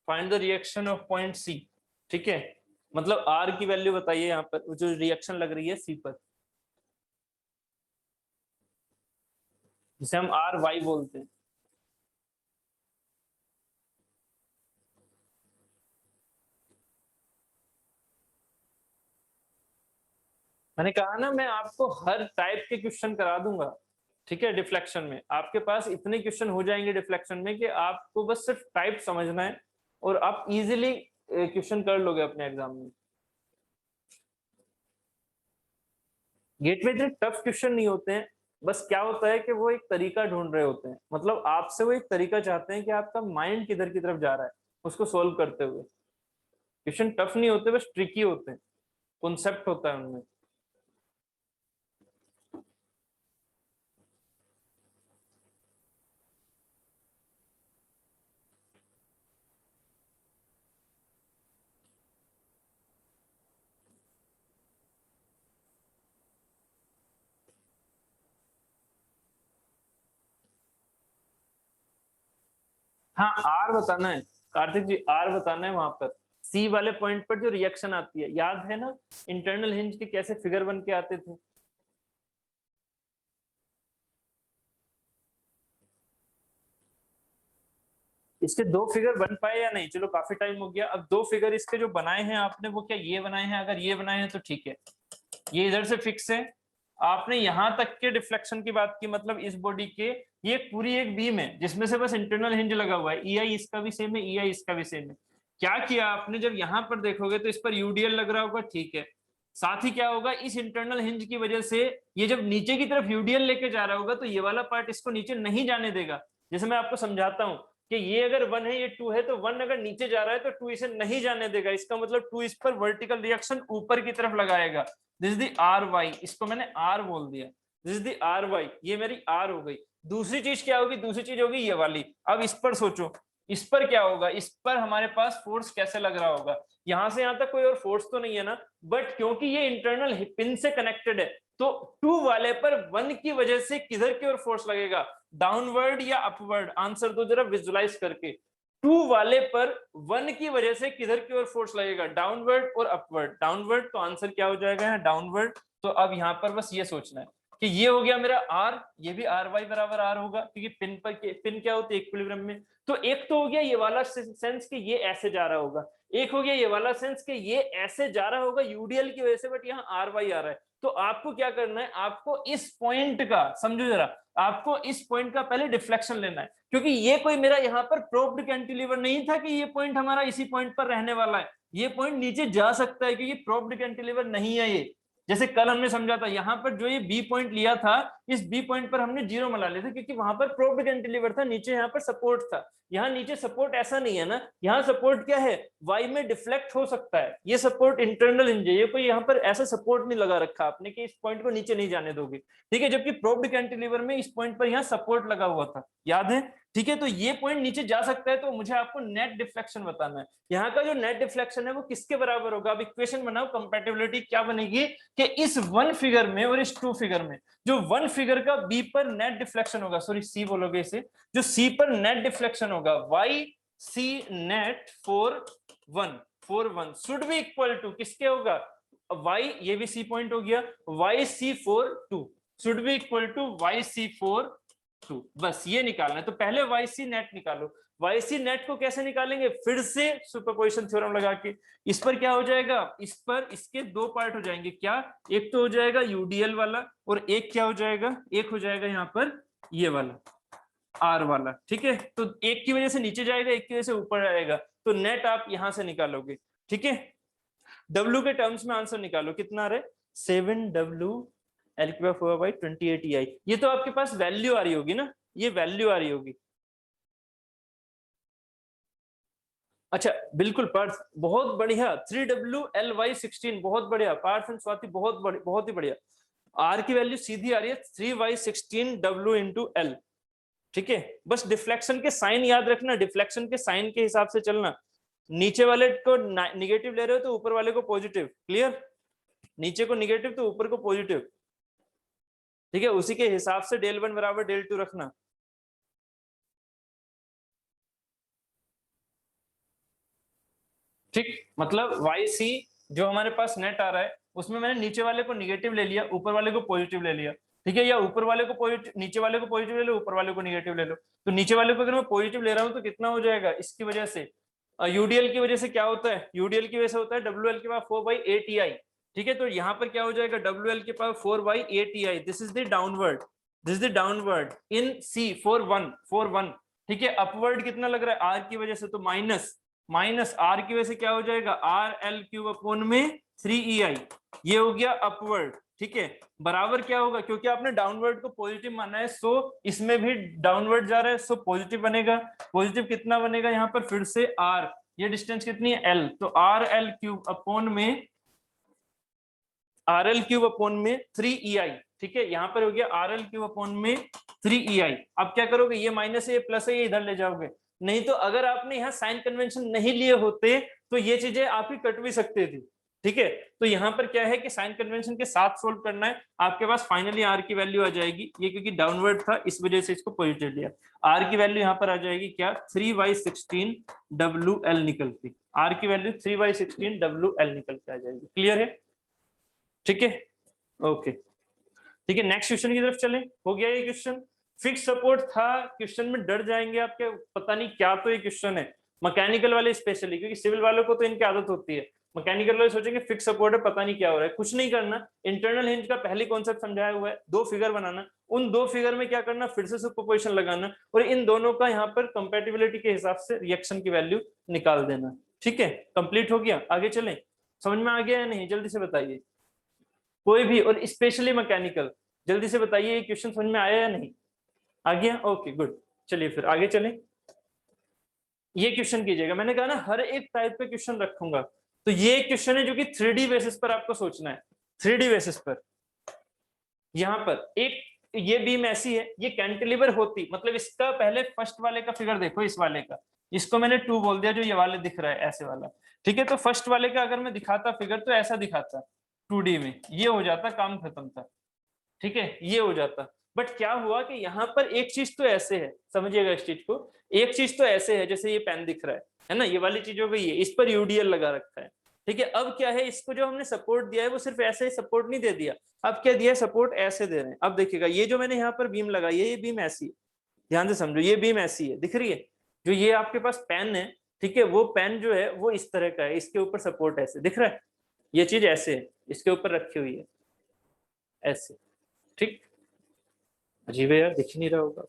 Find the reaction of point C, ठीक है, मतलब आर की वैल्यू बताइए यहाँ पर, जो रिएक्शन लग रही है सी पर, जिसे हम आर वाई बोलते हैं। मैंने कहा ना मैं आपको हर टाइप के क्वेश्चन करा दूंगा, ठीक है। डिफ्लेक्शन में आपके पास इतने क्वेश्चन हो जाएंगे डिफ्लेक्शन में कि आपको बस सिर्फ टाइप समझना है और आप इजीली क्वेश्चन कर लोगे अपने एग्जाम में। गेटवे इतने टफ क्वेश्चन नहीं होते हैं, बस क्या होता है कि वो एक तरीका ढूंढ रहे होते हैं, मतलब आपसे वो एक तरीका चाहते हैं कि आपका माइंड किधर की तरफ जा रहा है उसको सोल्व करते हुए। क्वेश्चन टफ नहीं होते, बस ट्रिकी होते हैं, कॉन्सेप्ट होता है उनमें। हाँ आर बताना है कार्तिक जी, आर बताना है वहां पर सी वाले पॉइंट पर जो रिएक्शन आती है, याद है ना इंटरनल हिंज के कैसे फिगर बन के आते थे। इसके दो फिगर बन पाए या नहीं, चलो काफी टाइम हो गया, अब दो फिगर इसके जो बनाए हैं आपने वो क्या ये बनाए हैं, अगर ये बनाए हैं तो ठीक है, ये इधर से फिक्स है। आपने यहां तक के डिफ्लेक्शन की बात की, मतलब इस बॉडी के, ये पूरी एक बीम है जिसमें से बस इंटरनल हिंज लगा हुआ है, ईआई इसका भी सेम है, ईआई इसका भी सेम है। क्या किया आपने, जब यहां पर देखोगे तो इस पर यूडीएल लग रहा होगा, ठीक है। साथ ही क्या होगा, इस इंटरनल हिंज की वजह से ये जब नीचे की तरफ यूडीएल लेके जा रहा होगा तो ये वाला पार्ट इसको नीचे नहीं जाने देगा। जैसे मैं आपको समझाता हूं कि ये अगर 1 है, ये 2 है, तो 1 अगर नीचे जा रहा है तो 2 इसे नहीं जाने देगा, इसका मतलब 2 इस पर वर्टिकल रिएक्शन ऊपर की तरफ लगाएगा। दिस दी आर वाई, इसको मैंने आर बोल दिया, दिस दी आर वाई, ये मेरी आर हो गई। दूसरी चीज क्या होगी, दूसरी चीज होगी ये वाली। अब इस पर सोचो, इस पर क्या होगा, इस पर हमारे पास फोर्स कैसे लग रहा होगा, यहां से यहां तक कोई और फोर्स तो नहीं है ना, बट क्योंकि ये इंटरनल पिन से कनेक्टेड है तो 2 वाले पर 1 की वजह से किधर की ओर फोर्स लगेगा, डाउनवर्ड या अपवर्ड, आंसर दो जरा विजुलाइज करके। 2 वाले पर 1 की वजह से किधर की ओर फोर्स लगेगा, डाउनवर्ड और अपवर्ड। डाउनवर्ड तो आंसर क्या हो जाएगा, डाउनवर्ड। तो अब यहाँ पर बस ये सोचना है कि ये हो गया मेरा आर, ये भी आर वाई बराबर आर होगा क्योंकि पिन क्या होती है इक्विलिब्रियम में। तो एक तो हो गया ये वाला सेंस कि ये ऐसे जा रहा होगा, एक हो गया ये वाला सेंस कि ये ऐसे जा रहा होगा यूडीएल की वजह से, बट यहाँ आर वाई आ रहा है। तो आपको क्या करना है, आपको इस पॉइंट का, समझो जरा, आपको इस पॉइंट का पहले डिफ्लेक्शन लेना है, क्योंकि ये कोई मेरा यहाँ पर प्रोब्ड कैंटिलीवर नहीं था कि ये पॉइंट हमारा इसी पॉइंट पर रहने वाला है, ये पॉइंट नीचे जा सकता है क्योंकि प्रोब्ड कैंटिलीवर नहीं है ये। जैसे कल हमने समझा था, यहाँ पर जो ये बी पॉइंट लिया था, इस बी पॉइंट पर हमने जीरो मिला लिया था क्योंकि वहां पर प्रोब्ड कैंटिलीवर था, नीचे यहाँ पर सपोर्ट था। यहाँ नीचे सपोर्ट ऐसा नहीं है ना, यहाँ सपोर्ट क्या है, वाई में डिफ्लेक्ट हो सकता है, ये सपोर्ट इंटरनल हिंज है, ये कोई यहाँ पर ऐसा सपोर्ट नहीं लगा रखा आपने कि इस पॉइंट को नीचे नहीं जाने दोगे, ठीक है। जबकि प्रोब्ड कैंटिलीवर में इस पॉइंट पर यहाँ सपोर्ट लगा हुआ था, याद है, ठीक है। तो ये पॉइंट नीचे जा सकता है, तो मुझे आपको नेट डिफ्लेक्शन बताना है। यहाँ का जो नेट डिफ्लेक्शन है वो किसके बराबर होगा, अब इक्वेशन बनाओ, कंपैटिबिलिटी क्या बनेगी कि इस वन फिगर में और इस टू फिगर में, जो वन फिगर का बी पर नेट डिफ्लेक्शन होगा, सॉरी सी बोलोगे इसे, जो सी पर नेट डिफ्लेक्शन होगा, Y C net for one should be equal to किसके होगा, वाई, ये भी सी पॉइंट हो गया, Y C for two should be equal to Y C for two, बस ये निकालना है। तो पहले वाई सी नेट निकालो। वाई सी नेट को कैसे निकालेंगे, फिर से सुपरपोजिशन थ्योरम लगा के। इस पर क्या हो जाएगा, इस पर इसके दो पार्ट हो जाएंगे, क्या, एक तो हो जाएगा यूडीएल वाला और एक क्या हो जाएगा, एक हो जाएगा यहाँ पर ये वाला आर वाला, ठीक है। तो एक की वजह से नीचे जाएगा, एक की वजह से ऊपर आएगा, तो नेट आप यहां से निकालोगे, ठीक है। डब्ल्यू के टर्म्स में आंसर निकालो, कितना आ रहा है, 7W L की पावर 4/28 EI। ये तो आपके पास वैल्यू आ रही होगी ना, ये वैल्यू आ रही होगी। अच्छा बिल्कुल पार्थ, बहुत बढ़िया, 3WLY16, बहुत बढ़िया पार्थ एंड स्वाति, बहुत ही बढ़िया। आर की वैल्यू सीधी आ रही है 3Y16W इंटू L, ठीक है। बस डिफ्लेक्शन के साइन याद रखना, डिफ्लेक्शन के साइन के हिसाब से चलना, नीचे वाले को निगेटिव ले रहे हो तो ऊपर वाले को पॉजिटिव, क्लियर, नीचे को निगेटिव तो ऊपर को पॉजिटिव, ठीक है। उसी के हिसाब से del 1 बराबर del 2 रखना, ठीक। मतलब वाई सी जो हमारे पास नेट आ रहा है उसमें मैंने नीचे वाले को निगेटिव ले लिया, ऊपर वाले को पॉजिटिव ले लिया, ठीक है। या ऊपर वाले को पॉजिटिव, नीचे वाले को पॉजिटिव ले लो, ऊपर वाले को निगेटिव ले लो। तो नीचे वाले को अगर मैं पॉजिटिव ले रहा हूँ तो कितना हो जाएगा, इसकी वजह से यूडीएल की वजह से क्या होता है, यूडीएल की वजह से होता है WL के पावर 4/8 EI, ठीक है। तो यहाँ पर क्या हो जाएगा, WL के power 4/8 EI, this is the downward, this is the downward in C for 1, ठीक है। अपवर्ड कितना लग रहा है, R की वजह से, तो माइनस R की वजह से क्या हो जाएगा, RL³ अपॉन में 3EI, ये हो गया अपवर्ड, ठीक है। बराबर क्या होगा, क्योंकि आपने डाउनवर्ड को पॉजिटिव माना है, सो इसमें भी डाउनवर्ड जा रहा है, सो पॉजिटिव बनेगा। पॉजिटिव कितना बनेगा यहाँ पर, फिर से R, ये डिस्टेंस कितनी है L, तो RL³ अपॉन में RL³ अपॉन में 3EI, ठीक है। यहाँ पर हो गया RL³ अपॉन में 3EI। अब क्या करोगे, ये माइनस है ये प्लस है, ये इधर ले जाओगे, नहीं तो अगर आपने यहाँ साइन कन्वेंशन नहीं लिए होते तो ये चीजें आप ही कट भी सकते थे, ठीक है। तो यहाँ पर क्या है कि साइन कन्वेंशन के साथ सोल्व करना है, आपके पास फाइनली R की वैल्यू आ जाएगी, ये क्योंकि डाउनवर्ड था इस वजह से इसको पॉजिटिव लिया, R की वैल्यू यहाँ पर आ जाएगी क्या, 3Y16WL निकलती, R की वैल्यू 3Y16WL निकल के आ जाएगी, क्लियर है, ठीक है, ओके, ठीक है। नेक्स्ट क्वेश्चन की तरफ चलें, हो गया ये क्वेश्चन, फिक्स सपोर्ट था, क्वेश्चन में डर जाएंगे आपके, पता नहीं क्या तो ये क्वेश्चन है, मैकेनिकल वाले स्पेशली, क्योंकि सिविल वालों को तो इनकी आदत होती है, मैकेनिकल वाले सोचेंगे फिक्स सपोर्ट है, पता नहीं क्या हो रहा है। कुछ नहीं करना, इंटरनल हिंज का पहली कॉन्सेप्ट समझाया हुआ है, दो फिगर बनाना, उन दो फिगर में क्या करना, फिर से सुपरपोजिशन लगाना और इन दोनों का यहाँ पर कंपैटिबिलिटी के हिसाब से रिएक्शन की वैल्यू निकाल देना, ठीक है। कंप्लीट हो गया, आगे चलें, समझ में आ गया या नहीं, जल्दी से बताइए कोई भी, और स्पेशली मैकेनिकल, जल्दी से बताइए ये क्वेश्चन समझ में आया या नहीं, आ गया, ओके गुड। चलिए फिर आगे चलें, ये क्वेश्चन कीजिएगा, मैंने कहा ना हर एक टाइप पे क्वेश्चन रखूंगा, तो ये क्वेश्चन है जो कि 3D बेसिस पर आपको सोचना है, 3D बेसिस पर। यहाँ पर एक ये बीम ऐसी है, ये कैंटिलीवर होती, मतलब इसका पहले फर्स्ट वाले का फिगर देखो, इस वाले का, इसको मैंने 2 बोल दिया, जो ये वाले दिख रहा है ऐसे वाला, ठीक है। तो फर्स्ट वाले का अगर मैं दिखाता फिगर तो ऐसा दिखाता 2D में, ये हो जाता, काम खत्म था, ठीक है, ये हो जाता। बट क्या हुआ कि यहाँ पर एक चीज तो ऐसे है, समझिएगा इस चीज को, एक चीज तो ऐसे है, जैसे ये पेन दिख रहा है ना, ये वाली चीज हो गई है, इस पर यूडीएल लगा रखा है, ठीक है, अब क्या है, इसको जो हमने सपोर्ट दिया है वो सिर्फ ऐसे ही सपोर्ट नहीं दे दिया, अब क्या दिया है, सपोर्ट ऐसे दे रहे हैं। अब देखिएगा ये जो मैंने यहाँ पर बीम लगाई है, ये बीम ऐसी है, ध्यान से समझो, ये बीम ऐसी है, दिख रही है, जो ये आपके पास पेन है, ठीक है, वो पेन जो है वो इस तरह का है, इसके ऊपर सपोर्ट ऐसे दिख रहा है, ये चीज ऐसे है, इसके ऊपर रखी हुई है ऐसे, ठीक, अजीब है यार, दिख ही नहीं रहा होगा,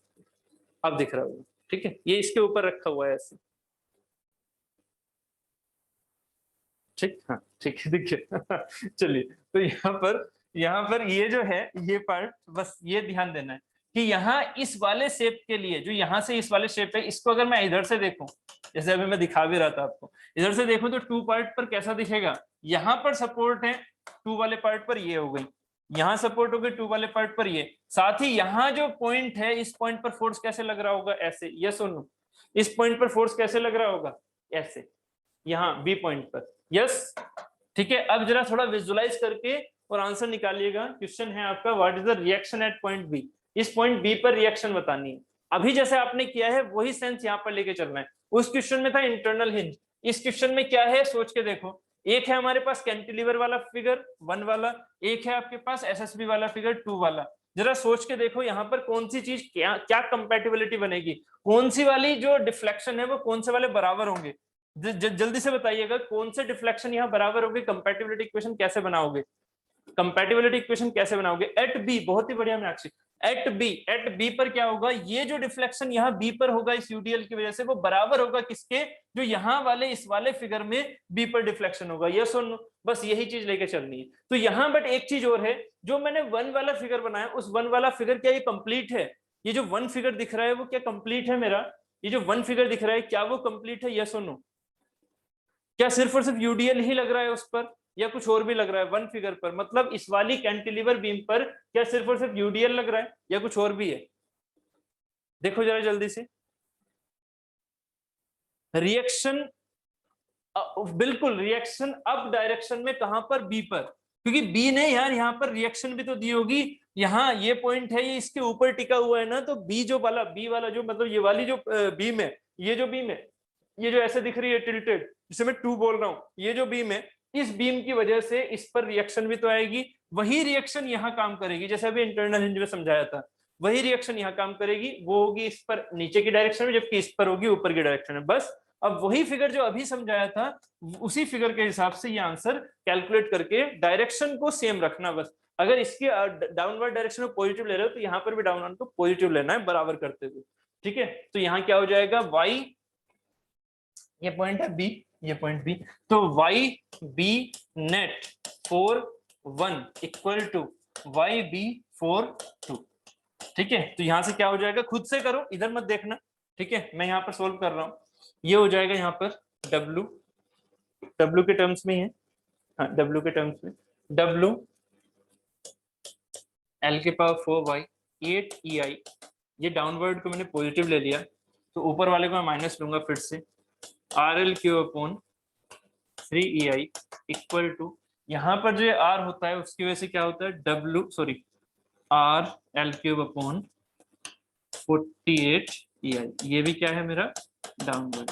अब दिख रहा होगा, ठीक है, ये इसके ऊपर रखा हुआ है ऐसे, ठीक, हाँ ठीक है, देखिए चलिए, तो यहाँ पर ये जो है, ये पार्ट बस ये ध्यान देना है कि यहाँ इस वाले शेप के लिए, जो यहाँ से इस वाले शेप है, इसको अगर मैं इधर से देखूं, जैसे अभी मैं दिखा भी रहा था आपको, इधर से देखूं तो टू पार्ट पर कैसा दिखेगा, यहाँ पर सपोर्ट है टू वाले पार्ट पर, ये हो गई, यहाँ सपोर्ट हो गई टू वाले पार्ट पर, ये साथ ही यहाँ जो पॉइंट है, इस पॉइंट पर फोर्स कैसे लग रहा होगा, ऐसे, यस और नो, इस पॉइंट पर फोर्स कैसे लग रहा होगा, ऐसे, यहाँ बी पॉइंट पर, यस, ठीक है। अब जरा थोड़ा विजुअलाइज करके और आंसर निकालिएगा। क्वेश्चन है आपका, what is the reaction at point B, इस पॉइंट बी पर रिएक्शन बतानी है। अभी जैसे आपने किया है वही सेंस यहाँ पर लेके चलना है। उस क्वेश्चन में था इंटरनल हिंज, इस क्वेश्चन में क्या है सोच के देखो, एक है हमारे पास कैंटिलीवर वाला फिगर 1 वाला, एक है आपके पास एसएसबी वाला फिगर 2 वाला। जरा सोच के देखो यहाँ पर कौन सी चीज क्या क्या कंपैटिबिलिटी बनेगी, कौन सी वाली जो डिफ्लेक्शन है वो कौन से वाले बराबर होंगे, जल्दी से बताइएगा कौन से डिफ्लेक्शन यहाँ बराबर होंगे, कंपैटिबिलिटी इक्वेशन कैसे बनाओगे, कंपैटिबिलिटी इक्वेशन कैसे बनाओगे एट बी, बहुत ही बढ़िया मीनाक्षी, एट बी पर क्या होगा, ये जो डिफ्लेक्शन यहाँ बी पर होगा इस यूडीएल की वजह से, वो बराबर होगा किसके, जो यहाँ वाले इस वाले फिगर में बी पर डिफ्लेक्शन होगा, यस और नो, बस यही चीज लेके चलनी है। तो यहाँ बट एक चीज और है, जो मैंने 1 वाला फिगर बनाया, उस 1 वाला फिगर क्या ये कंप्लीट है, ये जो 1 फिगर दिख रहा है वो क्या कंप्लीट है मेरा, ये जो 1 फिगर दिख रहा है क्या वो कंप्लीट है, यस और नो, क्या सिर्फ और सिर्फ यूडीएल ही लग रहा है उस पर या कुछ और भी लग रहा है 1 फिगर पर, मतलब इस वाली कैंटिलीवर बीम पर क्या सिर्फ और सिर्फ यूडीएल लग रहा है या कुछ और भी है, देखो जरा जल्दी से। रिएक्शन बिल्कुल रिएक्शन अप डायरेक्शन में, कहां पर, बी पर, क्योंकि बी ने यार यहाँ पर रिएक्शन भी तो दी होगी, यहाँ ये पॉइंट है, ये इसके ऊपर टिका हुआ है ना, तो बी जो वाला, बी वाला जो मतलब ये वाली जो बीम है, ये जो बीम है, ये जो ऐसे दिख रही है टिल्टेड, जिसे मैं 2 बोल रहा हूँ, ये जो बीम है, इस बीम की वजह से इस पर रिएक्शन भी तो आएगी, वही रिएक्शन यहाँ काम करेगी, जैसे अभी इंटरनल हिंज में समझाया था, वही रिएक्शन यहाँ काम करेगी, वो होगी इस पर नीचे की डायरेक्शन में, जबकि इस पर होगी ऊपर की डायरेक्शन में, बस। अब वही फिगर जो अभी समझाया था, उसी फिगर के हिसाब से ये आंसर कैलकुलेट करके डायरेक्शन को सेम रखना, बस। अगर इसके डाउनवर्ड डायरेक्शन में पॉजिटिव ले रहे हो तो यहाँ पर भी डाउनवर्ड को पॉजिटिव लेना है, बराबर करते हुए, ठीक है। तो यहाँ क्या हो जाएगा, y, ये पॉइंट है बी, ये पॉइंट बी, तो y b net 4 1 equal to y b 4 2, ठीक है। तो यहां से क्या हो जाएगा, खुद से करो, इधर मत देखना, ठीक है, मैं यहाँ पर सोल्व कर रहा हूँ। ये हो जाएगा यहाँ पर W, W के टर्म्स में है, हाँ W के टर्म्स में, W L के पावर 4y 8 EI, ये डाउनवर्ड को मैंने पॉजिटिव ले लिया, तो ऊपर वाले को मैं माइनस लूंगा फिर से, RL Q upon 3 EI equal to, यहाँ पर जो R होता है उसकी वजह से क्या होता है, R L cube upon 48 EI, ये भी क्या है मेरा डाउनवर्ड।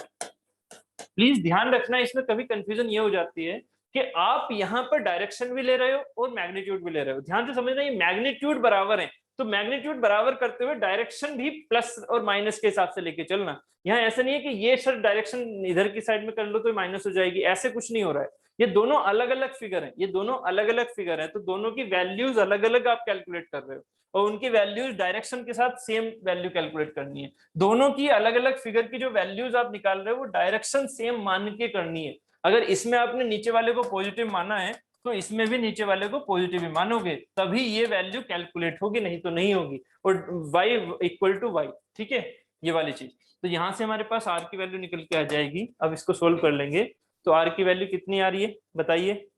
प्लीज ध्यान रखना, इसमें कभी कंफ्यूजन ये हो जाती है कि आप यहाँ पर डायरेक्शन भी ले रहे हो और मैग्नीट्यूड भी ले रहे हो, ध्यान से समझना, ये मैग्नीट्यूड बराबर है, तो मैग्नीट्यूड बराबर करते हुए डायरेक्शन भी प्लस और माइनस के हिसाब से लेके चलना। यहाँ ऐसा नहीं है कि ये सर डायरेक्शन इधर की साइड में कर लो तो माइनस हो जाएगी, ऐसे कुछ नहीं हो रहा है, ये दोनों अलग अलग फिगर हैं, ये दोनों अलग अलग फिगर हैं, तो दोनों की वैल्यूज अलग अलग आप कैलकुलेट कर रहे हो, और उनकी वैल्यूज डायरेक्शन के साथ सेम वैल्यू कैलकुलेट करनी है। दोनों की अलग अलग फिगर की जो वैल्यूज आप निकाल रहे हो वो डायरेक्शन सेम मान के करनी है। अगर इसमें आपने नीचे वाले को पॉजिटिव माना है तो इसमें भी नीचे वाले को पॉजिटिव ही मानोगे, तभी ये वैल्यू कैलकुलेट होगी, नहीं तो नहीं होगी। और y इक्वल टू वाई, ठीक है, ये वाली चीज। तो यहाँ से हमारे पास r की वैल्यू निकल के आ जाएगी। अब इसको सोल्व कर लेंगे तो r की वैल्यू कितनी आ रही है बताइए,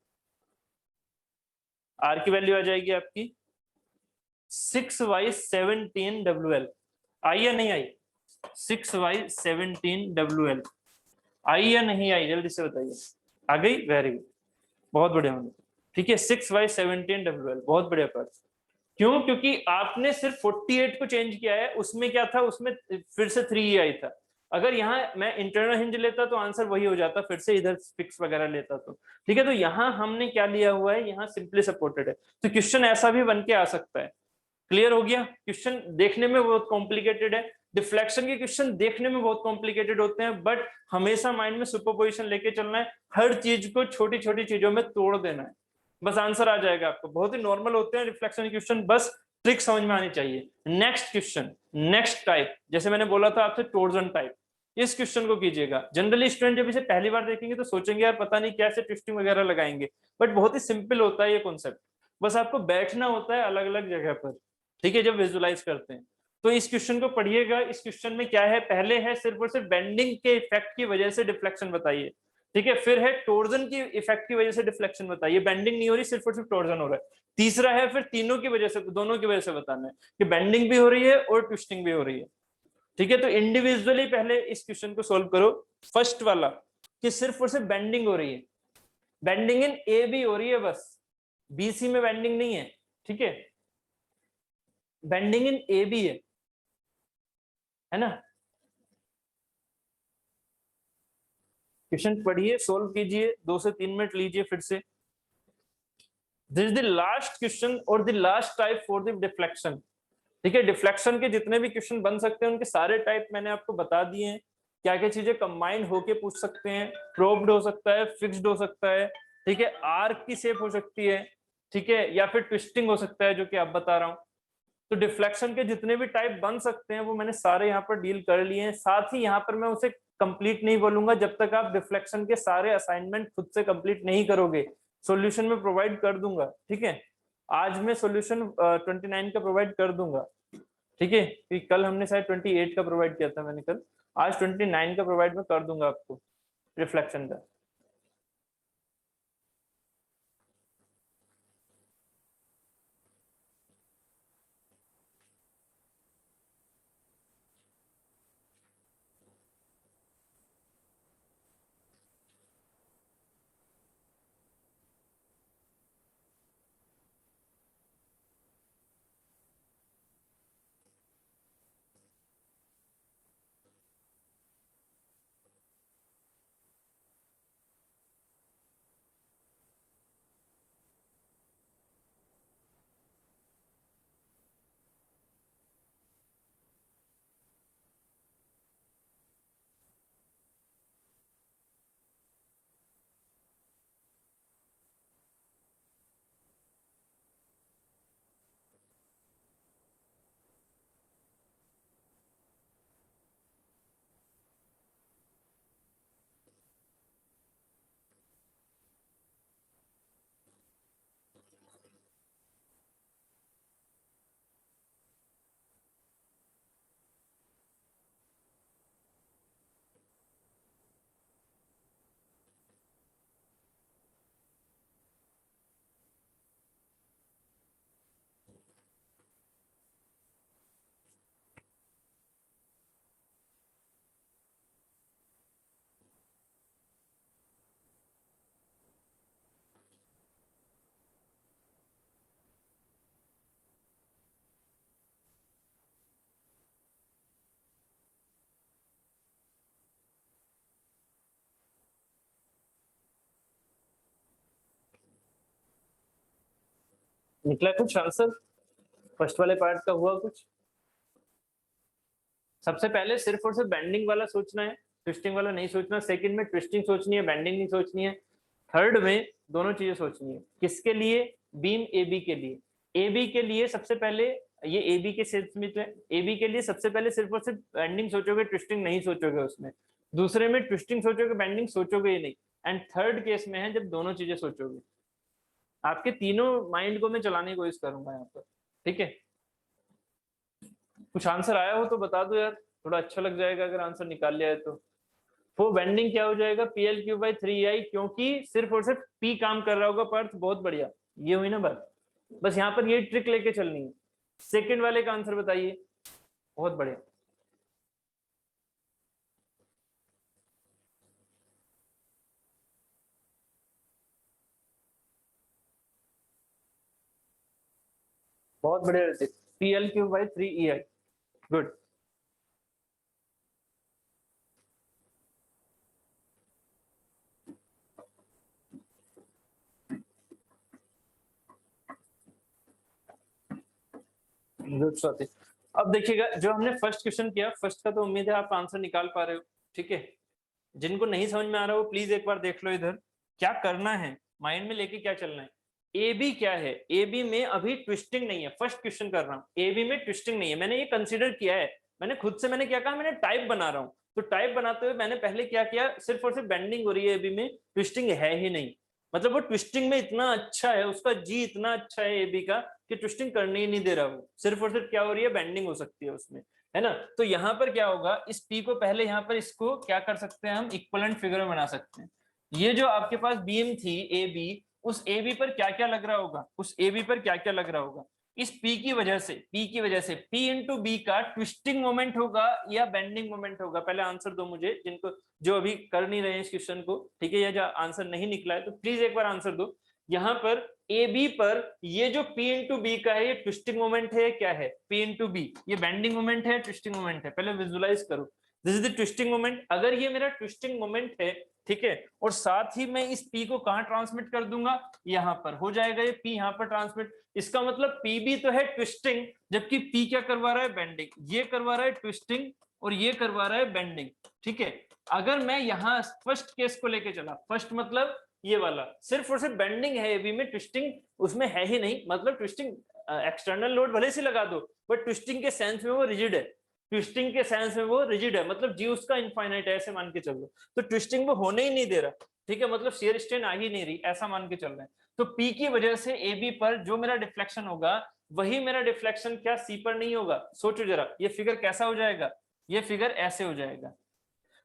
r की वैल्यू आ जाएगी आपकी 6y17WL, आई या नहीं आई, 6y17WL आई या नहीं आई, जल्दी से बताइए, आ गई, वेरी गुड, बहुत बढ़िया होने, ठीक है, 6y17WL, बहुत बढ़िया पार्ट। क्यों, क्योंकि आपने सिर्फ 48 को चेंज किया है, उसमें क्या था, उसमें फिर से 3 आई था, अगर यहाँ मैं इंटरनल हिंज लेता तो आंसर वही हो जाता, फिर से इधर फिक्स वगैरह लेता तो ठीक है। तो यहाँ हमने क्या लिया हुआ है, यहाँ सिंपली सपोर्टेड है, तो क्वेश्चन ऐसा भी बन के आ सकता है। क्लियर हो गया? क्वेश्चन देखने में बहुत कॉम्प्लिकेटेड है, डिफ्लेक्शन के क्वेश्चन देखने में बहुत कॉम्प्लिकेटेड होते हैं, बट हमेशा माइंड में सुपरपोजिशन लेके चलना है, हर चीज को छोटी छोटी चीजों में तोड़ देना है, बस आंसर आ जाएगा आपको। बहुत ही नॉर्मल होते हैं रिफ्लेक्शन के क्वेश्चन, बस ट्रिक समझ में आनी चाहिए। नेक्स्ट क्वेश्चन, नेक्स्ट टाइप, जैसे मैंने बोला था आपसे टॉर्जन टाइप, इस क्वेश्चन को कीजिएगा। जनरली स्टूडेंट जब इसे पहली बार देखेंगे तो सोचेंगे यार पता नहीं कैसे ट्विस्टिंग वगैरह लगाएंगे, बट बहुत ही सिंपल होता है ये कॉन्सेप्ट, बस आपको बैठना होता है अलग अलग जगह पर, ठीक है, जब विजुलाइज करते हैं। तो इस क्वेश्चन को पढ़िएगा, इस क्वेश्चन में क्या है, पहले है सिर्फ और सिर्फ बेंडिंग के इफेक्ट की वजह से डिफ्लेक्शन बताइए, ठीक है, फिर है टॉर्जन की इफेक्ट की वजह से डिफ्लेक्शन बताइए, बेंडिंग नहीं हो रही, सिर्फ और सिर्फ टॉर्जन हो रहा है। तीसरा है फिर तीनों की वजह से, दोनों की वजह से बताना है कि बेंडिंग भी हो रही है और ट्विस्टिंग भी हो रही है, ठीक है। तो इंडिविजुअली पहले इस क्वेश्चन को सोल्व करो। फर्स्ट वाला कि सिर्फ और सिर्फ बेंडिंग हो रही है, बेंडिंग इन ए बी हो रही है बस, बीसी में बेंडिंग नहीं है, ठीक है, बेंडिंग इन ए बी है ना। क्वेश्चन पढ़िए, सोल्व कीजिए, 2 से 3 मिनट लीजिए फिर से। This is the last question और the last type for the deflection, ठीक है। डिफ्लेक्शन के जितने भी क्वेश्चन बन सकते हैं उनके सारे टाइप मैंने आपको बता दिए हैं, क्या क्या चीजें कंबाइंड होके पूछ सकते हैं, प्रोब्ड हो सकता है, फिक्स्ड हो सकता है, ठीक है, आर्क की शेप हो सकती है, ठीक है, या फिर ट्विस्टिंग हो सकता है जो कि आप बता रहा हूं। तो डिफ्लेक्शन के जितने भी टाइप बन सकते हैं वो मैंने सारे यहाँ पर डील कर लिए हैं। साथ ही यहाँ पर मैं उसे कंप्लीट नहीं बोलूंगा जब तक आप डिफ्लेक्शन के सारे असाइनमेंट खुद से कंप्लीट नहीं करोगे, सॉल्यूशन में प्रोवाइड कर दूंगा, ठीक है। आज मैं सॉल्यूशन 29 का प्रोवाइड कर दूंगा, ठीक है, क्योंकि कल हमने शायद 28 का प्रोवाइड किया था मैंने कल, आज 29 का प्रोवाइड मैं कर दूंगा आपको रिफ्लेक्शन का। निकला कुछ आंसर? फर्स्ट वाले पार्ट का हुआ कुछ? सबसे पहले सिर्फ और सिर्फ बेंडिंग वाला सोचना है, ट्विस्टिंग वाला नहीं सोचना। सेकंड में ट्विस्टिंग सोचनी है, बेंडिंग नहीं सोचनी है। थर्ड में दोनों चीजें सोचनी है। किसके लिए? बीम ए बी के लिए। ए बी के लिए सबसे पहले, ये ए बी के सिर्फ में तो है, ए बी के लिए सबसे पहले सिर्फ और सिर्फ बेंडिंग सोचोगे, ट्विस्टिंग नहीं सोचोगे उसमें। दूसरे में ट्विस्टिंग सोचोगे, बेंडिंग सोचोगे ही नहीं। एंड थर्ड केस में है जब दोनों चीजें सोचोगे। आपके तीनों माइंड को मैं चलाने की कोशिश करूंगा यहाँ पर, ठीक है। कुछ आंसर आया हो तो बता दो यार, थोड़ा अच्छा लग जाएगा अगर आंसर निकाल लिया है तो। वो बेंडिंग क्या हो जाएगा? PL³/3I, क्योंकि सिर्फ और सिर्फ P काम कर रहा होगा पर्थ, बहुत बढ़िया, ये हुई ना बात। बस यहाँ पर ये ट्रिक लेके चलनी है। सेकंड वाले का आंसर बताइए। बहुत बढ़िया, बहुत बढ़िया PL³/3EI, गुड। स्वाति, अब देखिएगा जो हमने फर्स्ट क्वेश्चन किया, फर्स्ट का तो उम्मीद है आप आंसर निकाल पा रहे हो, ठीक है। जिनको नहीं समझ में आ रहा वो प्लीज एक बार देख लो इधर क्या करना है, माइंड में लेके क्या चलना है। ए बी क्या है, ए बी में अभी ट्विस्टिंग नहीं है, फर्स्ट क्वेश्चन कर रहा हूँ, ए बी में ट्विस्टिंग नहीं है, मैंने ये कंसीडर किया है, मैंने खुद से मैंने क्या कहा, मैंने टाइप बना रहा हूँ, तो टाइप बनाते हुए मैंने पहले क्या किया, सिर्फ और सिर्फ बेंडिंग हो रही है, ए बी में ट्विस्टिंग है ही नहीं, मतलब वो ट्विस्टिंग में इतना अच्छा है, उसका जी इतना अच्छा है ए बी का कि ट्विस्टिंग करने ही नहीं दे रहा, वो सिर्फ और सिर्फ क्या हो रही है, बेंडिंग हो सकती है उसमें, है ना। तो यहाँ पर क्या होगा, इस P को पहले यहाँ पर इसको क्या कर सकते हैं, हम इक्विवेलेंट फिगर में बना सकते हैं। ये जो आपके पास बीम थी ए बी, उस ए बी पर क्या क्या लग रहा होगा, उस ए बी पर क्या क्या लग रहा होगा, इस P की वजह से P इंटू बी का ट्विस्टिंग मोमेंट होगा या बेंडिंग मोमेंट होगा। पहले आंसर दो मुझे, जिनको जो अभी कर नहीं रहे हैं इस क्वेश्चन को, ठीक है, या जो आंसर नहीं निकला है तो प्लीज एक बार आंसर दो। यहाँ पर ए बी पर ये जो P इंटू बी का है, ये ट्विस्टिंग मोमेंट है, क्या है, P इंटू बी, ये बेंडिंग मोमेंट है, ट्विस्टिंग मोमेंट है, पहले विजुलाइज करो, this is the twisting moment. अगर ये मेरा ट्विस्टिंग मोमेंट है, ठीक है, और साथ ही मैं इस P को कहां ट्रांसमिट कर दूंगा, यहाँ पर हो जाएगा ये P यहाँ पर ट्रांसमिट, इसका मतलब P भी तो है ट्विस्टिंग, जबकि P क्या करवा रहा है, बेंडिंग, ये करवा रहा है ट्विस्टिंग और ये करवा रहा है बेंडिंग, ठीक है। अगर मैं यहाँ फर्स्ट केस को लेके चला, फर्स्ट मतलब ये वाला सिर्फ और सिर्फ बेंडिंग है, एबी में ट्विस्टिंग उसमें है ही नहीं, मतलब ट्विस्टिंग एक्सटर्नल लोड भले से लगा दो, बट ट्विस्टिंग के सेंस में वो रिजिड है, ट्विस्टिंग के सेंस में वो रिजिड है, मतलब जी उसका इनफाइनाइट है, ऐसे मान के चल लो, तो ट्विस्टिंग वो होने ही नहीं दे रहा, ठीक है, मतलब शियर स्ट्रेन आ ही नहीं रही, ऐसा मान के चल रहे हैं। तो पी की वजह से ए बी पर जो मेरा डिफ्लेक्शन होगा, वही मेरा डिफ्लेक्शन क्या सी पर नहीं होगा। सोचो जरा, ये फिगर कैसा हो जाएगा, ये फिगर ऐसे हो जाएगा,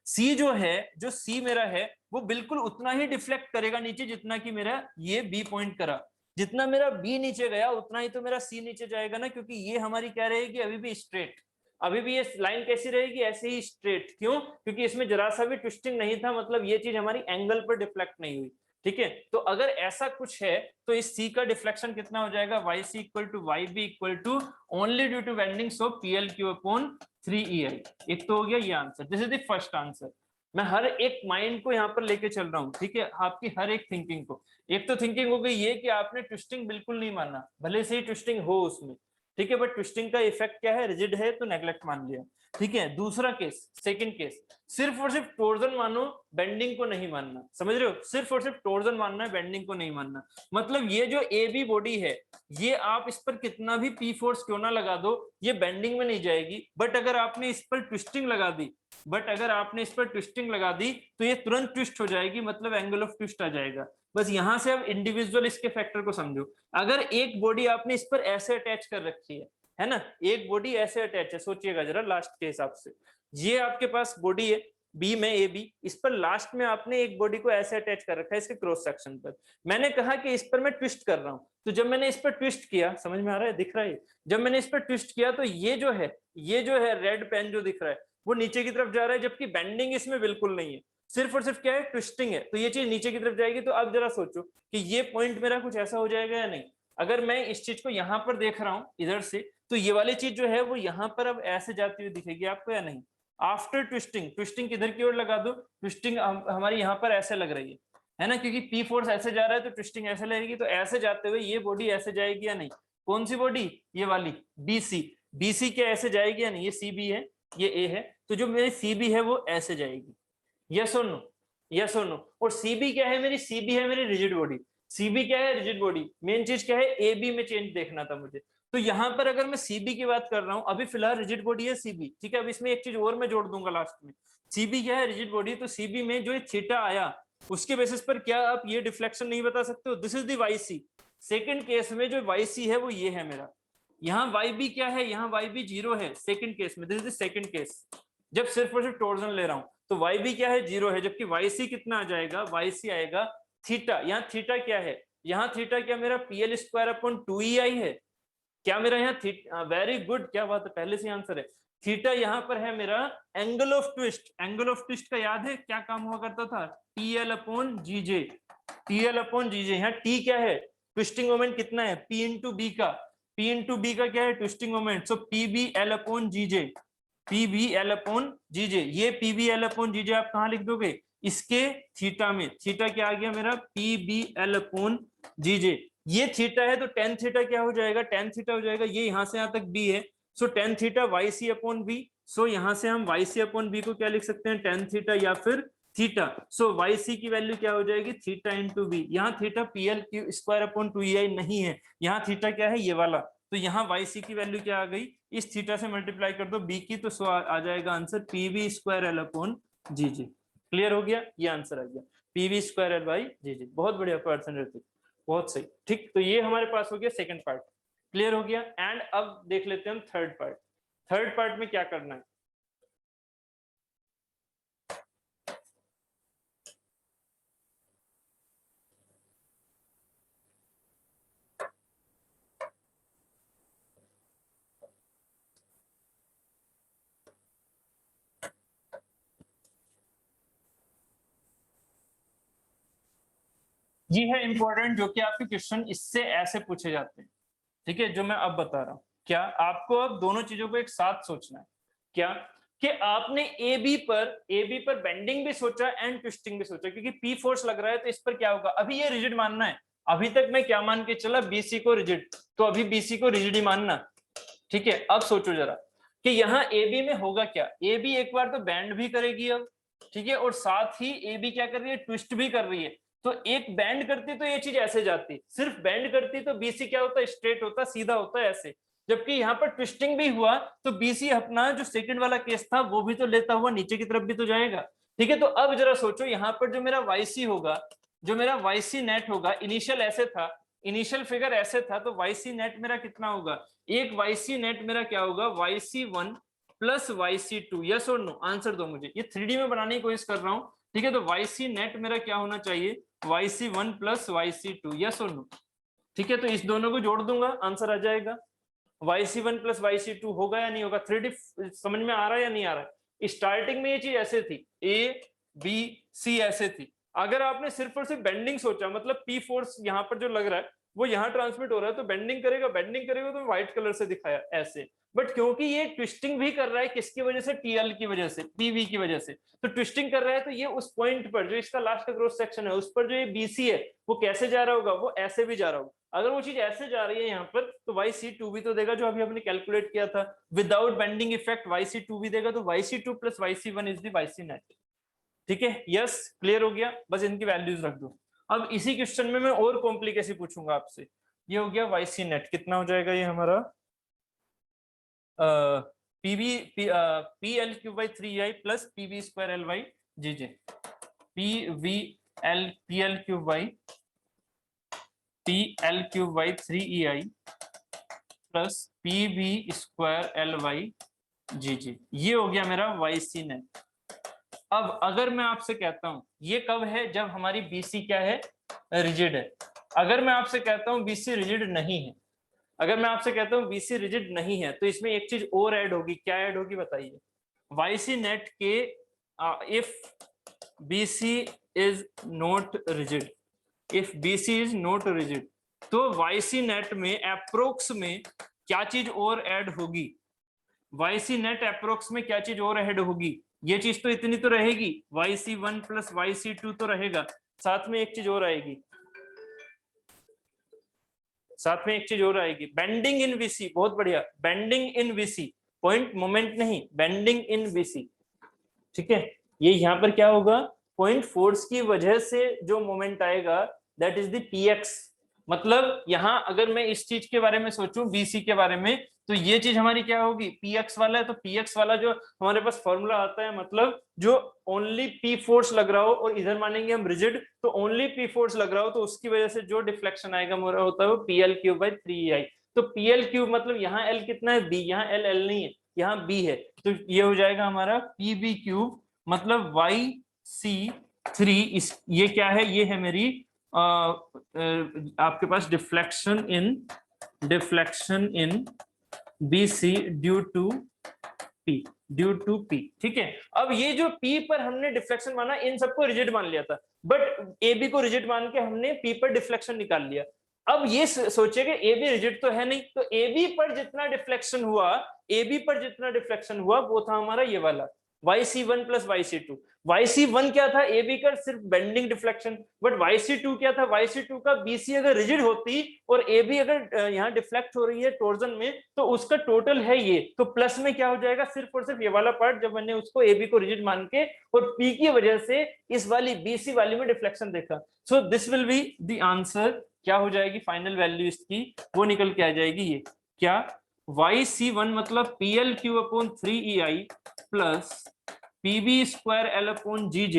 सी जो है, जो सी मेरा है वो बिल्कुल उतना ही डिफ्लेक्ट करेगा नीचे जितना कि मेरा ये बी पॉइंट करा, जितना मेरा बी नीचे गया उतना ही तो मेरा सी नीचे जाएगा ना, क्योंकि ये हमारी क्या रहेगी, अभी भी स्ट्रेट, अभी भी ये लाइन कैसी रहेगी, ऐसे ही स्ट्रेट, क्यों, क्योंकि इसमें जरा सा भी ट्विस्टिंग नहीं था, मतलब ये चीज हमारी एंगल पर डिफ्लेक्ट नहीं हुई, ठीक है। तो अगर ऐसा कुछ है तो इस सी का डिफ्लेक्शन कितना हो जाएगा, Y C equal to Y B equal to only due to bending so P L Q upon 3EI। एक तो हो गया ये answer, this is the first answer. मैं हर एक माइंड को यहाँ पर लेके चल रहा हूँ, ठीक है, आपकी हर एक थिंकिंग को। एक तो थिंकिंग हो गई ये कि आपने ट्विस्टिंग बिल्कुल नहीं माना, भले से ही ट्विस्टिंग हो उसमें, ठीक है, बट ट्विस्टिंग का इफेक्ट क्या है, रिजिड है तो नेग्लेक्ट मान लिया, ठीक है। दूसरा केस, सेकंड केस, सिर्फ और सिर्फ टोर्जन मानो, बेंडिंग को नहीं मानना, समझ रहे हो, सिर्फ और सिर्फ टोर्जन मानना है, बेंडिंग को नहीं मानना। मतलब ये जो ए बी बॉडी है, ये आप इस पर कितना भी पी फोर्स क्यों ना लगा दो, ये बेंडिंग में नहीं जाएगी, बट अगर आपने इस पर ट्विस्टिंग लगा दी, तो ये तुरंत ट्विस्ट हो जाएगी, मतलब एंगल ऑफ ट्विस्ट आ जाएगा। बस यहां से अब इंडिविजुअल इसके फैक्टर को समझो। अगर एक बॉडी आपने इस पर ऐसे अटैच कर रखी है ना, एक बॉडी ऐसे अटैच है, सोचिएगा जरा लास्ट के हिसाब से, ये आपके पास बॉडी है बी में, ए बी, इस पर लास्ट में आपने एक बॉडी को ऐसे अटैच कर रखा है इसके क्रॉस सेक्शन पर। मैंने कहा कि इस पर मैं ट्विस्ट कर रहा हूं, तो जब मैंने इस पर ट्विस्ट किया, समझ में आ रहा है, दिख रहा है, जब मैंने इस पर ट्विस्ट किया तो ये जो है रेड पेन जो दिख रहा है वो नीचे की तरफ जा रहा है, जबकि बेंडिंग इसमें बिल्कुल नहीं है, सिर्फ और सिर्फ क्या है, ट्विस्टिंग है, तो ये चीज नीचे की तरफ जाएगी। तो अब जरा सोचो कि ये पॉइंट मेरा कुछ ऐसा हो जाएगा या नहीं। अगर मैं इस चीज को यहाँ पर देख रहा हूँ इधर से, तो ये वाली चीज जो है वो यहाँ पर अब ऐसे जाती हुई दिखेगी आपको या नहीं। आफ्टर ट्विस्टिंग, ट्विस्टिंग किधर की ओर लगा दो, ट्विस्टिंग हमारी यहाँ पर ऐसे लग रही है ना, क्योंकि पी फोर्स ऐसे जा रहा है तो ट्विस्टिंग ऐसे लगेगी, तो ऐसे जाते हुए ये बॉडी ऐसे जाएगी या नहीं। कौन सी बॉडी, ये वाली बीसी, बीसी क्या ऐसे जाएगी या नहीं, ये सी बी है, ये ए है, तो जो मेरी सी बी है वो ऐसे जाएगी, यस और नो, यस और नो। और सीबी क्या है मेरी, सीबी है मेरी रिजिड बॉडी, सीबी क्या है, रिजिड बॉडी। मेन चीज क्या है, ए बी में चेंज देखना था मुझे, तो यहाँ पर अगर मैं सीबी की बात कर रहा हूँ, अभी फिलहाल रिजिड बॉडी है सीबी, ठीक है। अब इसमें एक चीज और मैं जोड़ दूंगा लास्ट में, सीबी क्या है, रिजिड बॉडी, तो सीबी में जो थीटा आया उसके बेसिस पर क्या आप ये डिफ्लेक्शन नहीं बता सकते हो, this is the Y C. Second case में जो वाई सी है वो ये है मेरा, यहाँ वाई बी क्या है, यहाँ वाई बी 0 है सेकेंड केस में, this is the second case, जब सिर्फ और सिर्फ टोर्जन ले रहा हूँ, तो वाई बी क्या है, 0 है, जबकि वाई सी कितना आ जाएगा, वाई सी आएगा थीटा। यहाँ थीटा क्या है, यहाँ थीटा क्या मेरा PL स्क्वायर अपॉन 2EI है, क्या मेरा यहाँ थीटा, वेरी गुड, क्या बात है, पहले से आंसर है। थीटा यहाँ पर है मेरा angle of twist, angle of twist का याद है क्या काम हुआ करता था, TL upon GJ, TL upon GJ। यहाँ T क्या है, ट्विस्टिंग मोमेंट कितना है, P इंटू बी का, P इंटू बी का क्या है, ट्विस्टिंग मोमेंट, सो PBL upon GJ, PBL upon GJ। ये PBL अपॉन GJ आप कहाँ लिख दोगे, इसके थीटा में, थीटा क्या आ गया मेरा, PBL अपॉन GJ, ये थीटा है तो टेन थीटा क्या हो जाएगा, टेन थीटा हो जाएगा, ये यहां से यहां तक बी है, so tan theta Y C upon B. So यहां से हम वाई सी अपॉन बी को क्या लिख सकते हैं, टेन थीटा या फिर थीटा। सो वाई सी की वैल्यू क्या हो जाएगी, थीटा इंटू बी। यहाँ theta P L Q square upon two E I नहीं है, यहाँ थीटा क्या है, ये वाला। तो यहाँ वाई सी की वैल्यू क्या आ गई, इस थीटा से मल्टीप्लाई कर दो बी की, तो सो आ जाएगा answer P V square L upon G G. Clear हो गया, ये आंसर आ गया P V square L by G G. बहुत बढ़िया पर्सन रहती, बहुत सही। ठीक, तो ये हमारे पास हो गया सेकंड पार्ट, क्लियर हो गया। एंड अब देख लेते हैं हम थर्ड पार्ट। थर्ड पार्ट में क्या करना है, ये है इंपॉर्टेंट, जो कि आपके क्वेश्चन इससे ऐसे पूछे जाते हैं। ठीक है, जो मैं अब बता रहा हूं, क्या आपको अब दोनों चीजों को एक साथ सोचना है। क्या कि आपने ए बी पर बेंडिंग भी सोचा एंड ट्विस्टिंग भी सोचा, क्योंकि पी फोर्स लग रहा है तो इस पर क्या होगा, अभी ये रिजिड मानना है। अभी तक मैं क्या मान के चला, बीसी को रिजिड, तो अभी बीसी को रिजिड ही मानना। ठीक है, अब सोचो जरा कि यहाँ ए बी में होगा क्या, ए बी एक बार तो बैंड भी करेगी अब, ठीक है, और साथ ही ए बी क्या कर रही है, ट्विस्ट भी कर रही है। तो एक बैंड करती तो ये चीज ऐसे जाती, सिर्फ बैंड करती तो बीसी क्या होता, स्ट्रेट होता, सीधा होता है ऐसे। जबकि यहाँ पर ट्विस्टिंग भी हुआ तो बीसी अपना जो सेकंड वाला केस था वो भी तो लेता हुआ नीचे की तरफ भी तो जाएगा। ठीक है, तो अब जरा सोचो यहाँ पर जो मेरा वाईसी होगा, जो मेरा वाईसी नेट होगा, इनिशियल ऐसे था, इनिशियल फिगर ऐसे था, तो वाईसी नेट मेरा कितना होगा, एक वाईसी नेट मेरा क्या होगा, Y C one plus Y C two. Yes और नो, आंसर दो मुझे, ये 3D में बनाने की कोशिश कर रहा हूँ। ठीक है, तो वाईसी नेट मेरा क्या होना चाहिए, Y C one plus Y C two. Yes और नो, ठीक है, तो इस दोनों को जोड़ दूंगा, आंसर आ जाएगा। Y C one plus Y C two होगा या नहीं होगा, 3D समझ में आ रहा है या नहीं आ रहा है। स्टार्टिंग में ये चीज ऐसे थी, ए बी सी ऐसे थी। अगर आपने सिर्फ और सिर्फ बेंडिंग सोचा, मतलब पी फोर्स यहाँ पर जो लग रहा है वो यहाँ ट्रांसमिट हो रहा है, तो बेंडिंग करेगा, बेंडिंग करेगा तो व्हाइट कलर से दिखाया ऐसे। बट क्योंकि ये ट्विस्टिंग भी कर रहा है, किसकी वजह से, टीएल की वजह से, पीवी की वजह से, तो ट्विस्टिंग कर रहा है, तो ये उस पॉइंट पर जो इसका लास्ट का क्रॉस सेक्शन है उस पर जो ये बीसी है वो कैसे जा रहा होगा, वो ऐसे भी जा रहा होगा। अगर वो चीज ऐसे जा रही है यहाँ पर, तो वाई सी टू भी तो देगा, जो अभी हमने कैलकुलेट किया था without bending effect, Y C two भी देगा, तो Y C two plus Y C one is the Y C net. ठीक है, यस, क्लियर हो गया, बस इनकी वैल्यूज रख दो। अब इसी क्वेश्चन में मैं और कॉम्प्लिकेसी पूछूंगा आपसे। ये हो गया वाई सी नेट, कितना हो जाएगा ये हमारा, PV P L cube by three I plus PV square L Y G G, P L cube by three E I plus P V square L Y G G. ये हो गया मेरा Y C net. अब अगर मैं आपसे कहता हूं ये कब है, जब हमारी बीसी क्या है, रिजिड है। अगर मैं आपसे कहता हूं बीसी रिजिड नहीं है, अगर मैं आपसे कहता हूं बीसी रिजिड नहीं है, तो इसमें एक चीज और ऐड होगी, क्या ऐड होगी बताइए, वाईसी नेट के if BC is not rigid, if BC is not rigid, तो वाईसी नेट में अप्रोक्स में क्या चीज और ऐड होगी, वाईसी नेट अप्रोक्स में क्या चीज और ऐड होगी, ये चीज तो इतनी तो रहेगी, Y C one plus Y C two तो रहेगा, साथ में एक चीज और आएगी, साथ में एक चीज और आएगी, बेंडिंग इन वीसी। बहुत बढ़िया, बेंडिंग इन वीसी, पॉइंट मोमेंट नहीं, बेंडिंग इन वीसी। ठीक है, ये यहाँ पर क्या होगा, पॉइंट फोर्स की वजह से जो मोमेंट आएगा दैट इज द पीएक्स। मतलब यहाँ अगर मैं इस चीज के बारे में सोचूं, बीसी के बारे में, तो ये चीज हमारी क्या होगी, पीएक्स वाला है, तो पीएक्स वाला जो हमारे पास फॉर्मूला आता है, मतलब जो ओनली पी फोर्स लग रहा हो, और इधर मानेंगे हम रिजिड, तो ओनली पी फोर्स लग रहा हो, तो उसकी वजह से जो डिफ्लेक्शन आएगा मोरा होता है वो पीएल क्यूब बाई थ्री आई। तो पीएल क्यूब मतलब यहाँ एल कितना है, बी, यहाँ एल एल नहीं है, यहाँ बी है, तो ये हो जाएगा हमारा पी बी क्यूब, मतलब वाई सी थ्री। इस ये क्या है, ये है मेरी आपके पास deflection in BC due to P। ठीक है, अब ये जो P पर हमने डिफ्लेक्शन माना, इन सबको रिजिड मान लिया था, बट AB को रिजिड मान के हमने P पर डिफ्लेक्शन निकाल लिया। अब ये सोचिए कि AB रिजिड तो है नहीं, तो AB पर जितना डिफ्लेक्शन हुआ, AB पर जितना डिफ्लेक्शन हुआ वो था हमारा ये वाला YC1 प्लस YC2। YC1 क्या था, AB का सिर्फ बेंडिंग डिफ्लेक्शन, बट YC2 क्या था, YC2 का BC अगर रिजिड होती और AB अगर यहाँ डिफ्लेक्ट हो रही है टॉर्जन में, तो उसका टोटल है ये, तो प्लस में क्या हो जाएगा, सिर्फ और सिर्फ ये वाला पार्ट जब मैंने उसको AB को रिजिड मान के और P की वजह से इस वाली BC वाली में डिफ्लेक्शन देखा। So this will be the answer. क्या हो जाएगी फाइनल वैल्यू इसकी, वो निकल के आ जाएगी ये क्या, YC1 मतलब PL3/3EI plus PB²L/GJ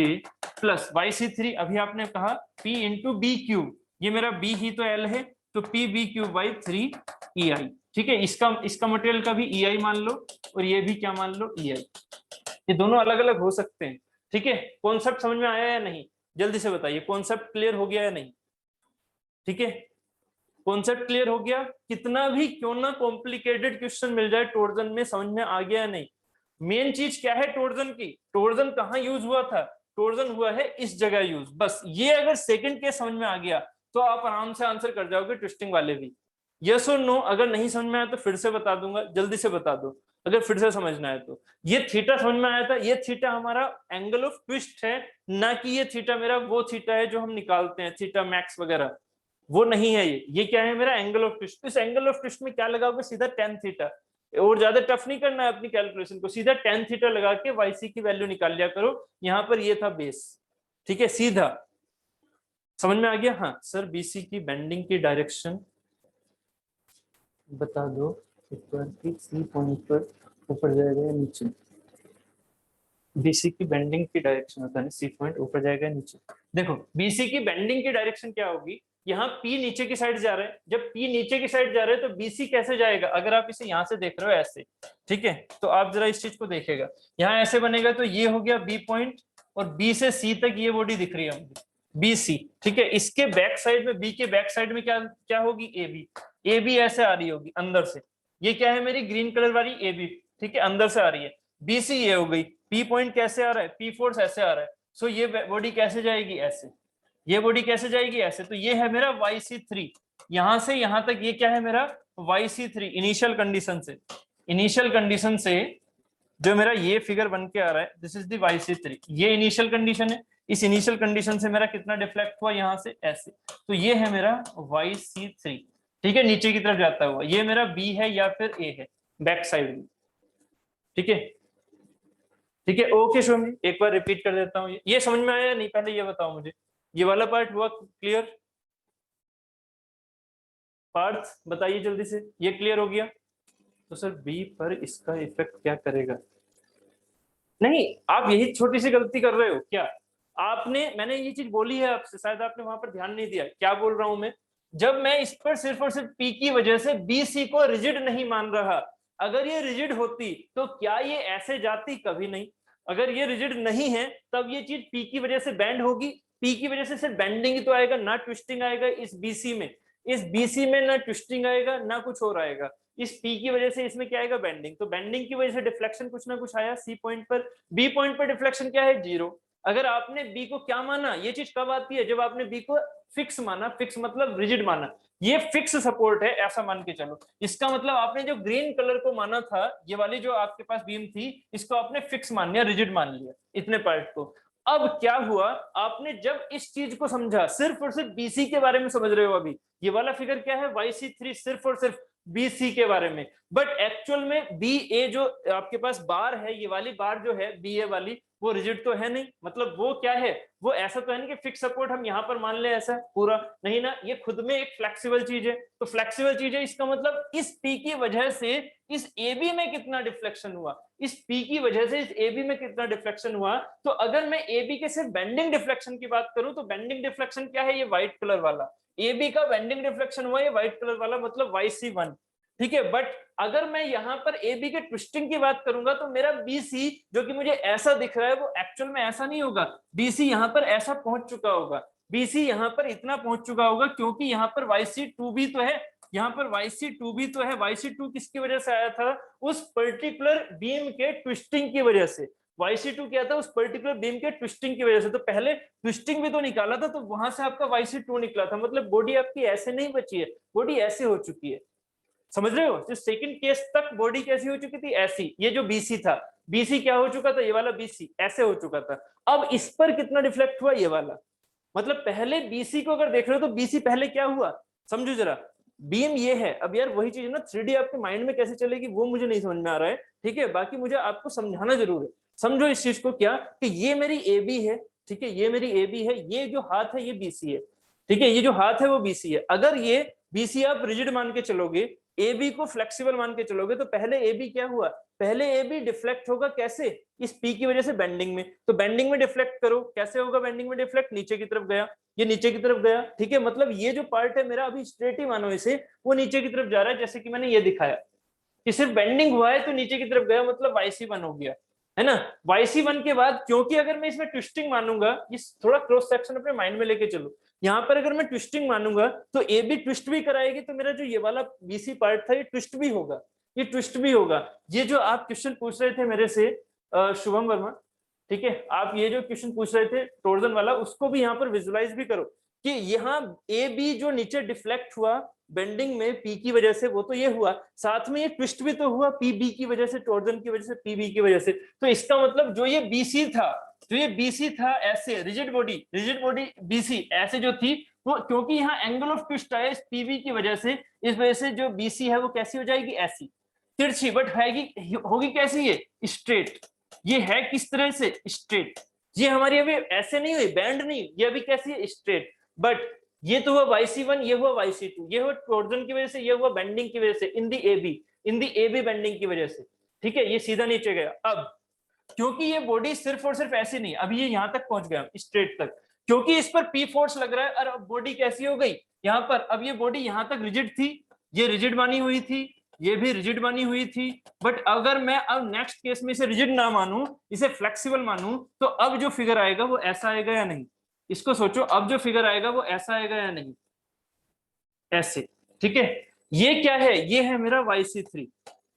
plus YC3, अभी आपने कहा P इंटू BQ, ये मेरा B ही तो L है, तो PB3/3EI। ठीक है, इसका मटेरियल का भी EI मान लो और ये भी क्या मान लो, EI। ये दोनों अलग अलग हो सकते हैं। ठीक है, कॉन्सेप्ट समझ में आया या नहीं, जल्दी से बताइए, कॉन्सेप्ट क्लियर हो गया या नहीं। ठीक है, कॉन्सेप्ट क्लियर हो गया, कितना भी क्यों ना कॉम्प्लिकेटेड क्वेश्चन मिल जाए टॉर्जन में, समझ में आ गया या नहीं। मेन चीज क्या है टॉर्जन की, टॉर्जन कहाँ यूज हुआ था, टॉर्जन हुआ है इस जगह यूज, बस ये अगर सेकंड केस समझ में आ गया तो आप आराम से आंसर कर जाओगे ट्विस्टिंग वाले भी। यस और नो, अगर नहीं समझ में आया तो फिर से बता दूंगा, जल्दी से बता दो अगर फिर से समझना है तो। ये थीटा समझ में आया था, ये थीटा हमारा एंगल ऑफ ट्विस्ट है, ना कि ये थीटा मेरा वो थीटा है जो हम निकालते हैं थीटा मैक्स वगैरह, वो नहीं है ये क्या है मेरा एंगल ऑफ ट्विस्ट। इस एंगल ऑफ ट्विस्ट में क्या लगाओगे, सीधा tan थीटा, और ज्यादा टफ नहीं करना है अपनी कैलकुलेशन को, सीधा tan थीटा लगा के YC की वैल्यू निकाल लिया करो। यहाँ पर ये था बेस, ठीक है, सीधा समझ में आ गया। हाँ सर, BC की बेंडिंग की डायरेक्शन बता दो, C पॉइंट पर ऊपर जाएगा या नीचे। BC की बेंडिंग की डायरेक्शन होता है C पॉइंट ऊपर जाएगा नीचे। देखो BC की बेंडिंग की डायरेक्शन क्या होगी, यहाँ P नीचे की साइड जा रहा है, जब P नीचे की साइड जा रहा है तो BC कैसे जाएगा, अगर आप इसे यहाँ से देख रहे हो ऐसे, ठीक है, तो आप जरा इस चीज को देखेगा, यहाँ ऐसे बनेगा, तो ये हो गया B पॉइंट और B से C तक ये बॉडी दिख रही है मुझे BC। ठीक है, इसके बैक साइड में, B के बैक साइड में क्या क्या होगी, AB ऐसे आ रही होगी अंदर से, ये क्या है मेरी ग्रीन कलर वाली AB, ठीक है, अंदर से आ रही है। BC ये हो गई, P पॉइंट कैसे आ रहा है, P फोर्स ऐसे आ रहा है, सो ये बॉडी कैसे जाएगी, ऐसे, ये बॉडी कैसे जाएगी, ऐसे, तो ये है मेरा YC3, यहां से यहां तक ये क्या है मेरा YC3। इनिशियल कंडीशन से जो मेरा ये फिगर बन के आ रहा है, दिस इज द YC3, ये इनिशियल कंडीशन है, इस इनिशियल कंडीशन से मेरा कितना डिफ्लेक्ट हुआ, यहां से ऐसे, तो ये है मेरा YC3। ठीक है, नीचे की तरफ जाता हुआ, ये मेरा B है या फिर A है बैक साइड में। ठीक है, ठीक है, ओके शोमी, एक बार रिपीट कर देता हूँ, ये समझ में आया नहीं, पहले ये बताओ मुझे, ये वाला पार्ट हुआ क्लियर, पार्थ बताइए जल्दी से, ये क्लियर हो गया। तो सर B पर इसका इफेक्ट क्या करेगा, नहीं आप यही छोटी सी गलती कर रहे हो क्या, आपने, मैंने ये चीज बोली है आपसे, शायद आपने वहां पर ध्यान नहीं दिया, क्या बोल रहा हूं मैं, जब मैं इस पर सिर्फ और सिर्फ P की वजह से BC को रिजिड नहीं मान रहा, अगर ये रिजिड होती तो क्या ये ऐसे जाती, कभी नहीं। अगर ये रिजिड नहीं है तब ये चीज P की वजह से बैंड होगी, P की वजह से सिर्फ बैंडिंग ही तो आएगा, ना ट्विस्टिंग आएगा इस BC में, इस BC में ना ट्विस्टिंग आएगा ना कुछ और आएगा, इस P की वजह से इसमें क्या आएगा, बेंडिंग, तो बेंडिंग की वजह से डिफ्लेक्शन कुछ ना कुछ आया C पॉइंट पर, B पॉइंट पर डिफ्लेक्शन क्या है, 0। अगर आपने B को क्या माना, ये चीज कब आती है, जब आपने B को फिक्स माना, फिक्स मतलब रिजिड माना, ये फिक्स सपोर्ट है ऐसा मान के चलो, इसका मतलब आपने जो ग्रीन कलर को माना था, ये वाली जो आपके पास बीम थी, इसको आपने फिक्स मान लिया, रिजिड मान लिया, इतने पार्ट को। अब क्या हुआ, आपने जब इस चीज को समझा, सिर्फ और सिर्फ BC के बारे में समझ रहे हो अभी, ये वाला फिगर क्या है, YC3 सिर्फ और सिर्फ BC के बारे में, बट एक्चुअल में BA जो आपके पास बार है, ये वाली बार जो है BA वाली, वो रिजिड तो है नहीं, मतलब वो क्या है, वो ऐसा तो है नहीं कि फिक्स सपोर्ट हम यहाँ पर मान ले, ऐसा पूरा नहीं ना, ये खुद में एक फ्लेक्सिबल चीज है, तो फ्लेक्सिबल चीज है, इसका मतलब इस P की वजह से इस AB में कितना डिफ्लेक्शन हुआ, इस P की वजह से इस AB में कितना डिफ्लेक्शन हुआ, तो अगर मैं AB के सिर्फ बेंडिंग डिफ्लेक्शन की बात करूं, तो बेंडिंग डिफ्लेक्शन क्या है, ये व्हाइट कलर वाला AB का बेंडिंग डिफ्लेक्शन हुआ, ये व्हाइट कलर वाला, मतलब YC1। ठीक है, बट अगर मैं यहाँ पर AB के ट्विस्टिंग की बात करूंगा, तो मेरा BC जो कि मुझे ऐसा दिख रहा है, वो एक्चुअल में ऐसा नहीं होगा, BC यहाँ पर ऐसा पहुंच चुका होगा, BC यहाँ पर इतना पहुंच चुका होगा, क्योंकि यहाँ पर YC2 भी तो है, यहाँ पर YC2 भी तो है, YC2 किसकी वजह से आया था, उस पर्टिकुलर बीम के ट्विस्टिंग की वजह से, YC2 क्या था, उस पर्टिकुलर बीम के ट्विस्टिंग की वजह से, तो पहले ट्विस्टिंग भी तो निकाला था, तो वहां से आपका YC2 निकला था, मतलब बॉडी आपकी ऐसे नहीं बची है, बॉडी ऐसे हो चुकी है, समझ रहे हो, जो सेकंड केस तक बॉडी कैसी हो चुकी थी, ऐसी, ये जो BC था, BC क्या हो चुका था, ये वाला BC ऐसे हो चुका था। अब इस पर कितना डिफ्लेक्ट हुआ, ये वाला, मतलब पहले BC को अगर देख रहे हो तो BC पहले क्या हुआ, समझो जरा, बीम ये है। अब यार वही चीज है ना, 3D आपके माइंड में कैसे चलेगी वो मुझे नहीं समझ में आ रहा है, ठीक है, बाकी मुझे आपको समझाना जरूर है। समझो इस चीज को, क्या कि ये मेरी AB है, ठीक है, ये मेरी AB है, ये जो हाथ है ये BC है, ठीक है, ये जो हाथ है वो BC है। अगर ये BC आप रिजिड मान के चलोगे, AB को फ्लेक्सिबल मान के चलोगे, तो पहले AB क्या हुआ, पहले AB डिफ्लेक्ट होगा कैसे, इस P की वजह से बेंडिंग में, तो बेंडिंग में डिफ्लेक्ट करो, कैसे होगा बेंडिंग में डिफ्लेक्ट, नीचे की तरफ गया, ये नीचे की तरफ गया, ठीक है, मतलब ये जो पार्ट है मेरा अभी स्ट्रेट ही मानो इसे, वो नीचे की तरफ जा रहा है, जैसे कि मैंने ये दिखाया कि सिर्फ बेंडिंग हुआ है तो नीचे की तरफ गया, मतलब YC1 हो गया, है ना। YC1 के बाद, क्योंकि अगर मैं इसमें ट्विस्टिंग मानूंगा, इस थोड़ा क्रॉस सेक्शन अपने माइंड में लेके चलो, यहाँ पर अगर मैं ट्विस्टिंग मानूंगा तो AB ट्विस्ट भी कराएगी, तो मेरा जो ये वाला BC पार्ट था ये ट्विस्ट भी होगा, ये ट्विस्ट भी होगा। ये जो आप क्वेश्चन पूछ रहे थे मेरे से शुभम वर्मा, ठीक है, आप ये जो क्वेश्चन पूछ रहे थे टोर्जन वाला, उसको भी यहाँ पर विजुलाइज भी करो कि यहाँ AB जो नीचे डिफ्लेक्ट हुआ बेंडिंग में P की वजह से, वो तो ये हुआ, साथ में ये ट्विस्ट भी तो हुआ PB की वजह से, टोर्जन की वजह से, PB की वजह से। तो इसका मतलब जो ये BC था, जो ये BC था ऐसे रिजिड बॉडी BC ऐसे जो थी, वो क्योंकि यहाँ एंगल ऑफ ट्विस्ट आया इस PB की वजह से, इस वजह से जो BC है वो कैसी हो जाएगी, ऐसी तिरछी, बट होगी कैसी, ये स्ट्रेट। ये है किस तरह से, स्ट्रेट। ये हमारी अभी ऐसे नहीं हुई, बैंड नहीं, ये अभी कैसी है, स्ट्रेट। बट ये तो हुआ YC1, ये हुआ YC2, ये हुआ टोर्जन की वजह से, ये हुआ बेंडिंग की वजह से, इन दी AB बेंडिंग की वजह से, ठीक है, ये सीधा नीचे गया। अब क्योंकि ये बॉडी सिर्फ और सिर्फ ऐसी नहीं, अभी ये यहां तक पहुंच गया स्ट्रेट तक, क्योंकि इस पर P फोर्स लग रहा है, और अब बॉडी कैसी हो गई यहाँ पर, अब ये बॉडी यहां तक रिजिड थी, ये रिजिड मानी हुई थी, ये भी रिजिड मानी हुई थी, बट अगर मैं अब नेक्स्ट केस में इसे रिजिड ना मानूं, इसे फ्लेक्सिबल मानूं, तो अब जो फिगर आएगा वो ऐसा आएगा या नहीं, इसको सोचो, अब जो फिगर आएगा वो ऐसा आएगा या नहीं, ऐसे, ठीक है। ये क्या है, ये है मेरा YC3,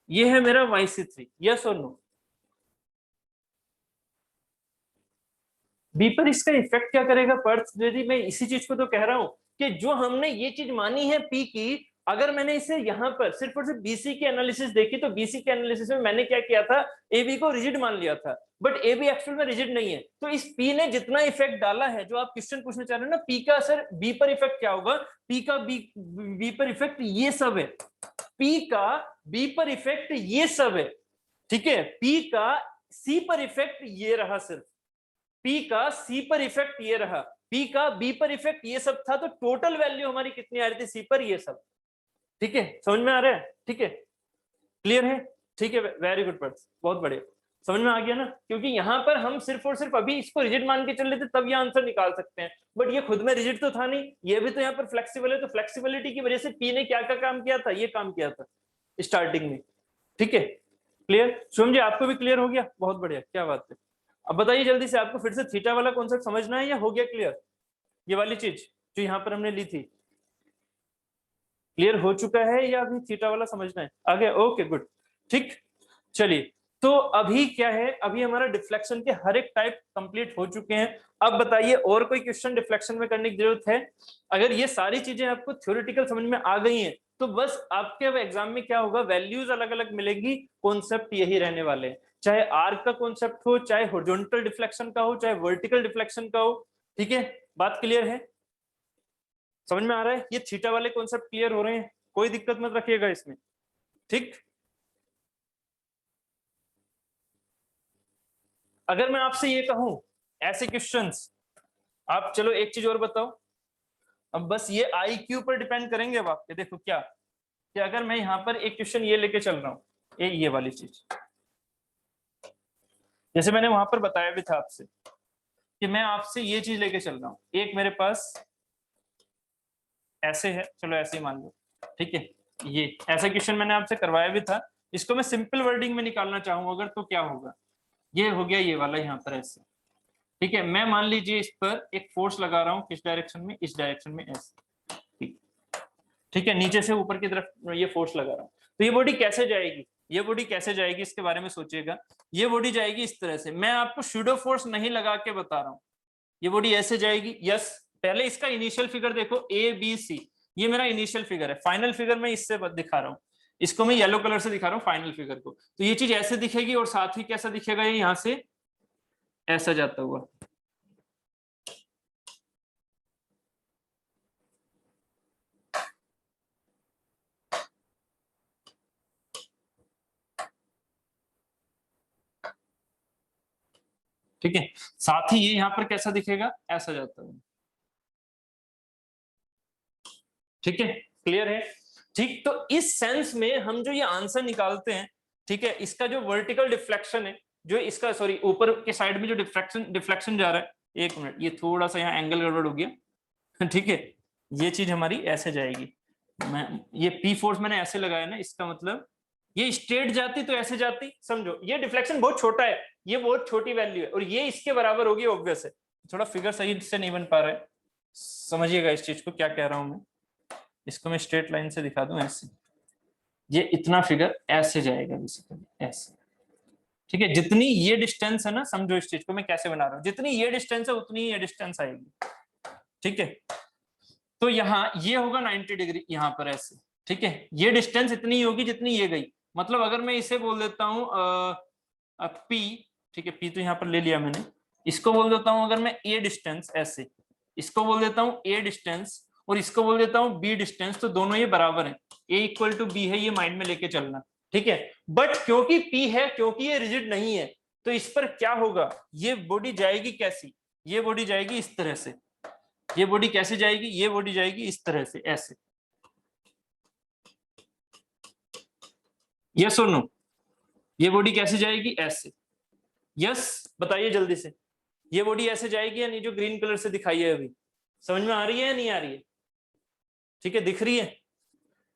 ये है मेरा YC3, यस और नो। बी पर इसका इफेक्ट क्या करेगा पर्थ, यदि मैं इसी चीज को तो कह रहा हूं कि जो हमने ये चीज मानी है P की, अगर मैंने इसे यहाँ पर सिर्फ और सिर्फ BC की एनालिसिस देखी, तो BC के एनालिसिस में मैंने क्या किया था, AB को रिजिड मान लिया था, बट AB एक्चुअल में रिजिड नहीं है। तो इस P ने जितना इफेक्ट डाला है, जो आप क्वेश्चन पूछना चाह रहे हो ना, P का असर B पर इफेक्ट क्या होगा, P का B पर इफेक्ट ये सब है, P का B पर इफेक्ट ये सब है, ठीक है, P का C पर इफेक्ट ये रहा, सिर्फ P का C पर इफेक्ट ये रहा, P का B पर इफेक्ट ये सब था, तो टोटल वैल्यू हमारी कितनी आ रही थी C पर, ये सब, ठीक है, समझ में आ रहा है, ठीक है, क्लियर है, ठीक है, वेरी गुड पर्स, बहुत बढ़िया, समझ में आ गया ना। क्योंकि यहाँ पर हम सिर्फ और सिर्फ अभी इसको रिजिड मान के चल रहे थे, तब ये आंसर निकाल सकते हैं, बट ये खुद में रिजिड तो था नहीं, ये भी तो यहाँ पर फ्लेक्सिबल है, तो फ्लेक्सिबिलिटी की वजह से P ने क्या क्या काम किया था, ये काम किया था स्टार्टिंग में, ठीक है, क्लियर। शुभम जी आपको भी क्लियर हो गया, बहुत बढ़िया, क्या बात है। अब बताइए जल्दी से, आपको फिर से थीटा वाला कॉन्सेप्ट समझना है या हो गया क्लियर, ये वाली चीज जो यहाँ पर हमने ली थी, क्लियर हो चुका है या अभी थीटा वाला समझना है, आगे, ओके गुड, ठीक। चलिए, तो अभी क्या है, अभी हमारा डिफ्लेक्शन के हर एक टाइप कंप्लीट हो चुके हैं। अब बताइए और कोई क्वेश्चन डिफ्लेक्शन में करने की जरूरत है। अगर ये सारी चीजें आपको थ्योरेटिकल समझ में आ गई हैं, तो बस आपके अब एग्जाम में क्या होगा, वैल्यूज अलग अलग मिलेगी, कॉन्सेप्ट यही रहने वाले हैं, चाहे आर्क का कॉन्सेप्ट हो, चाहे हॉरिजॉन्टल डिफ्लेक्शन का हो, चाहे वर्टिकल डिफ्लेक्शन का हो, ठीक है, बात क्लियर है, समझ में आ रहा है, ये थीटा वाले कॉन्सेप्ट क्लियर हो रहे हैं, कोई दिक्कत मत रखिएगा इसमें, ठीक। अगर मैं आपसे ये कहूं ऐसे क्वेश्चंस, आप चलो एक चीज और बताओ, अब बस ये IQ पर डिपेंड करेंगे अब आप, ये देखो क्या कि अगर मैं यहाँ पर एक क्वेश्चन ये लेके चल रहा हूँ, ये वाली चीज, जैसे मैंने वहां पर बताया भी था आपसे कि मैं आपसे ये चीज लेके चल रहा हूँ, एक मेरे पास ऐसे है, चलो ऐसे ही मान लो, ठीक है, ये ऐसा क्वेश्चन मैंने आपसे करवाया भी था, इसको मैं सिंपल वर्डिंग में निकालना चाहूँ अगर, तो क्या होगा, ये हो गया ये वाला यहाँ पर ऐसे, ठीक है, मैं मान लीजिए इस पर एक फोर्स लगा रहा हूँ, किस डायरेक्शन में, इस डायरेक्शन में ऐसे, ठीक है, नीचे से ऊपर की तरफ ये फोर्स लगा रहा हूँ, तो ये बॉडी कैसे जाएगी, ये बॉडी कैसे जाएगी, इसके बारे में सोचिएगा। ये बॉडी जाएगी इस तरह से, मैं आपको शूडो फोर्स नहीं लगा के बता रहा हूँ, ये बॉडी ऐसे जाएगी, यस, पहले इसका इनिशियल फिगर देखो, ABC, ये मेरा इनिशियल फिगर है, फाइनल फिगर मैं इससे दिखा रहा हूँ, इसको मैं येलो कलर से दिखा रहा हूँ फाइनल फिगर को। तो ये चीज ऐसे दिखेगी और साथ ही कैसा दिखेगा, ये यहाँ से ऐसा जाता हुआ। ठीक है, साथ ही ये यहाँ पर कैसा दिखेगा, ऐसा जाता हुआ। ठीक है, क्लियर है। ठीक, तो इस सेंस में हम जो ये आंसर निकालते हैं, ठीक है, इसका जो वर्टिकल डिफ्लेक्शन है, जो इसका सॉरी ऊपर के साइड में जो डिफ्लेक्शन जा रहा है, एक मिनट, ये थोड़ा सा यहाँ एंगल गड़बड़ हो गया। ठीक है, ये चीज हमारी ऐसे जाएगी। मैं ये पी फोर्स मैंने ऐसे लगाया ना, इसका मतलब ये स्ट्रेट जाती तो ऐसे जाती, समझो ये डिफ्लेक्शन बहुत छोटा है, ये बहुत छोटी वैल्यू है, और ये इसके बराबर होगी, ऑब्वियस है। थोड़ा फिगर सही से नहीं बन पा रहा है, समझिएगा इस चीज को क्या कह रहा हूं मैं। इसको मैं स्ट्रेट लाइन से दिखा दूं ऐसे, ये इतना फिगर ऐसे जाएगा बेसिकली ऐसे। ठीक है, जितनी ये डिस्टेंस है ना, समझो इस चीज को मैं कैसे बना रहा हूँ, जितनी ये डिस्टेंस है उतनी ये डिस्टेंस आएगी। ठीक है, तो यहाँ ये होगा 90 डिग्री यहाँ पर ऐसे। ठीक है, ये डिस्टेंस इतनी होगी जितनी ये गई, मतलब अगर मैं इसे बोल देता हूँ पी, ठीक है, पी तो यहाँ पर ले लिया मैंने, इसको बोल देता हूँ अगर मैं ए डिस्टेंस ऐसे, इसको बोल देता हूँ ए डिस्टेंस, और इसको बोल देता हूँ बी डिस्टेंस, तो दोनों ये बराबर हैं, ए इक्वल टू बी है, ये माइंड में लेके चलना। ठीक है, बट क्योंकि पी है, क्योंकि ये रिजिड नहीं है, तो इस पर क्या होगा, ये बॉडी जाएगी कैसी, ये बॉडी जाएगी इस तरह से, ये बॉडी कैसे जाएगी, ये बॉडी जाएगी इस तरह से ऐसे। यस और नो, ये बॉडी कैसे जाएगी, ऐसे। यस, बताइए जल्दी से, ये बॉडी ऐसे जाएगी या नहीं, जो ग्रीन कलर से दिखाई है अभी, समझ में आ रही है या नहीं आ रही है? ठीक है, दिख रही है,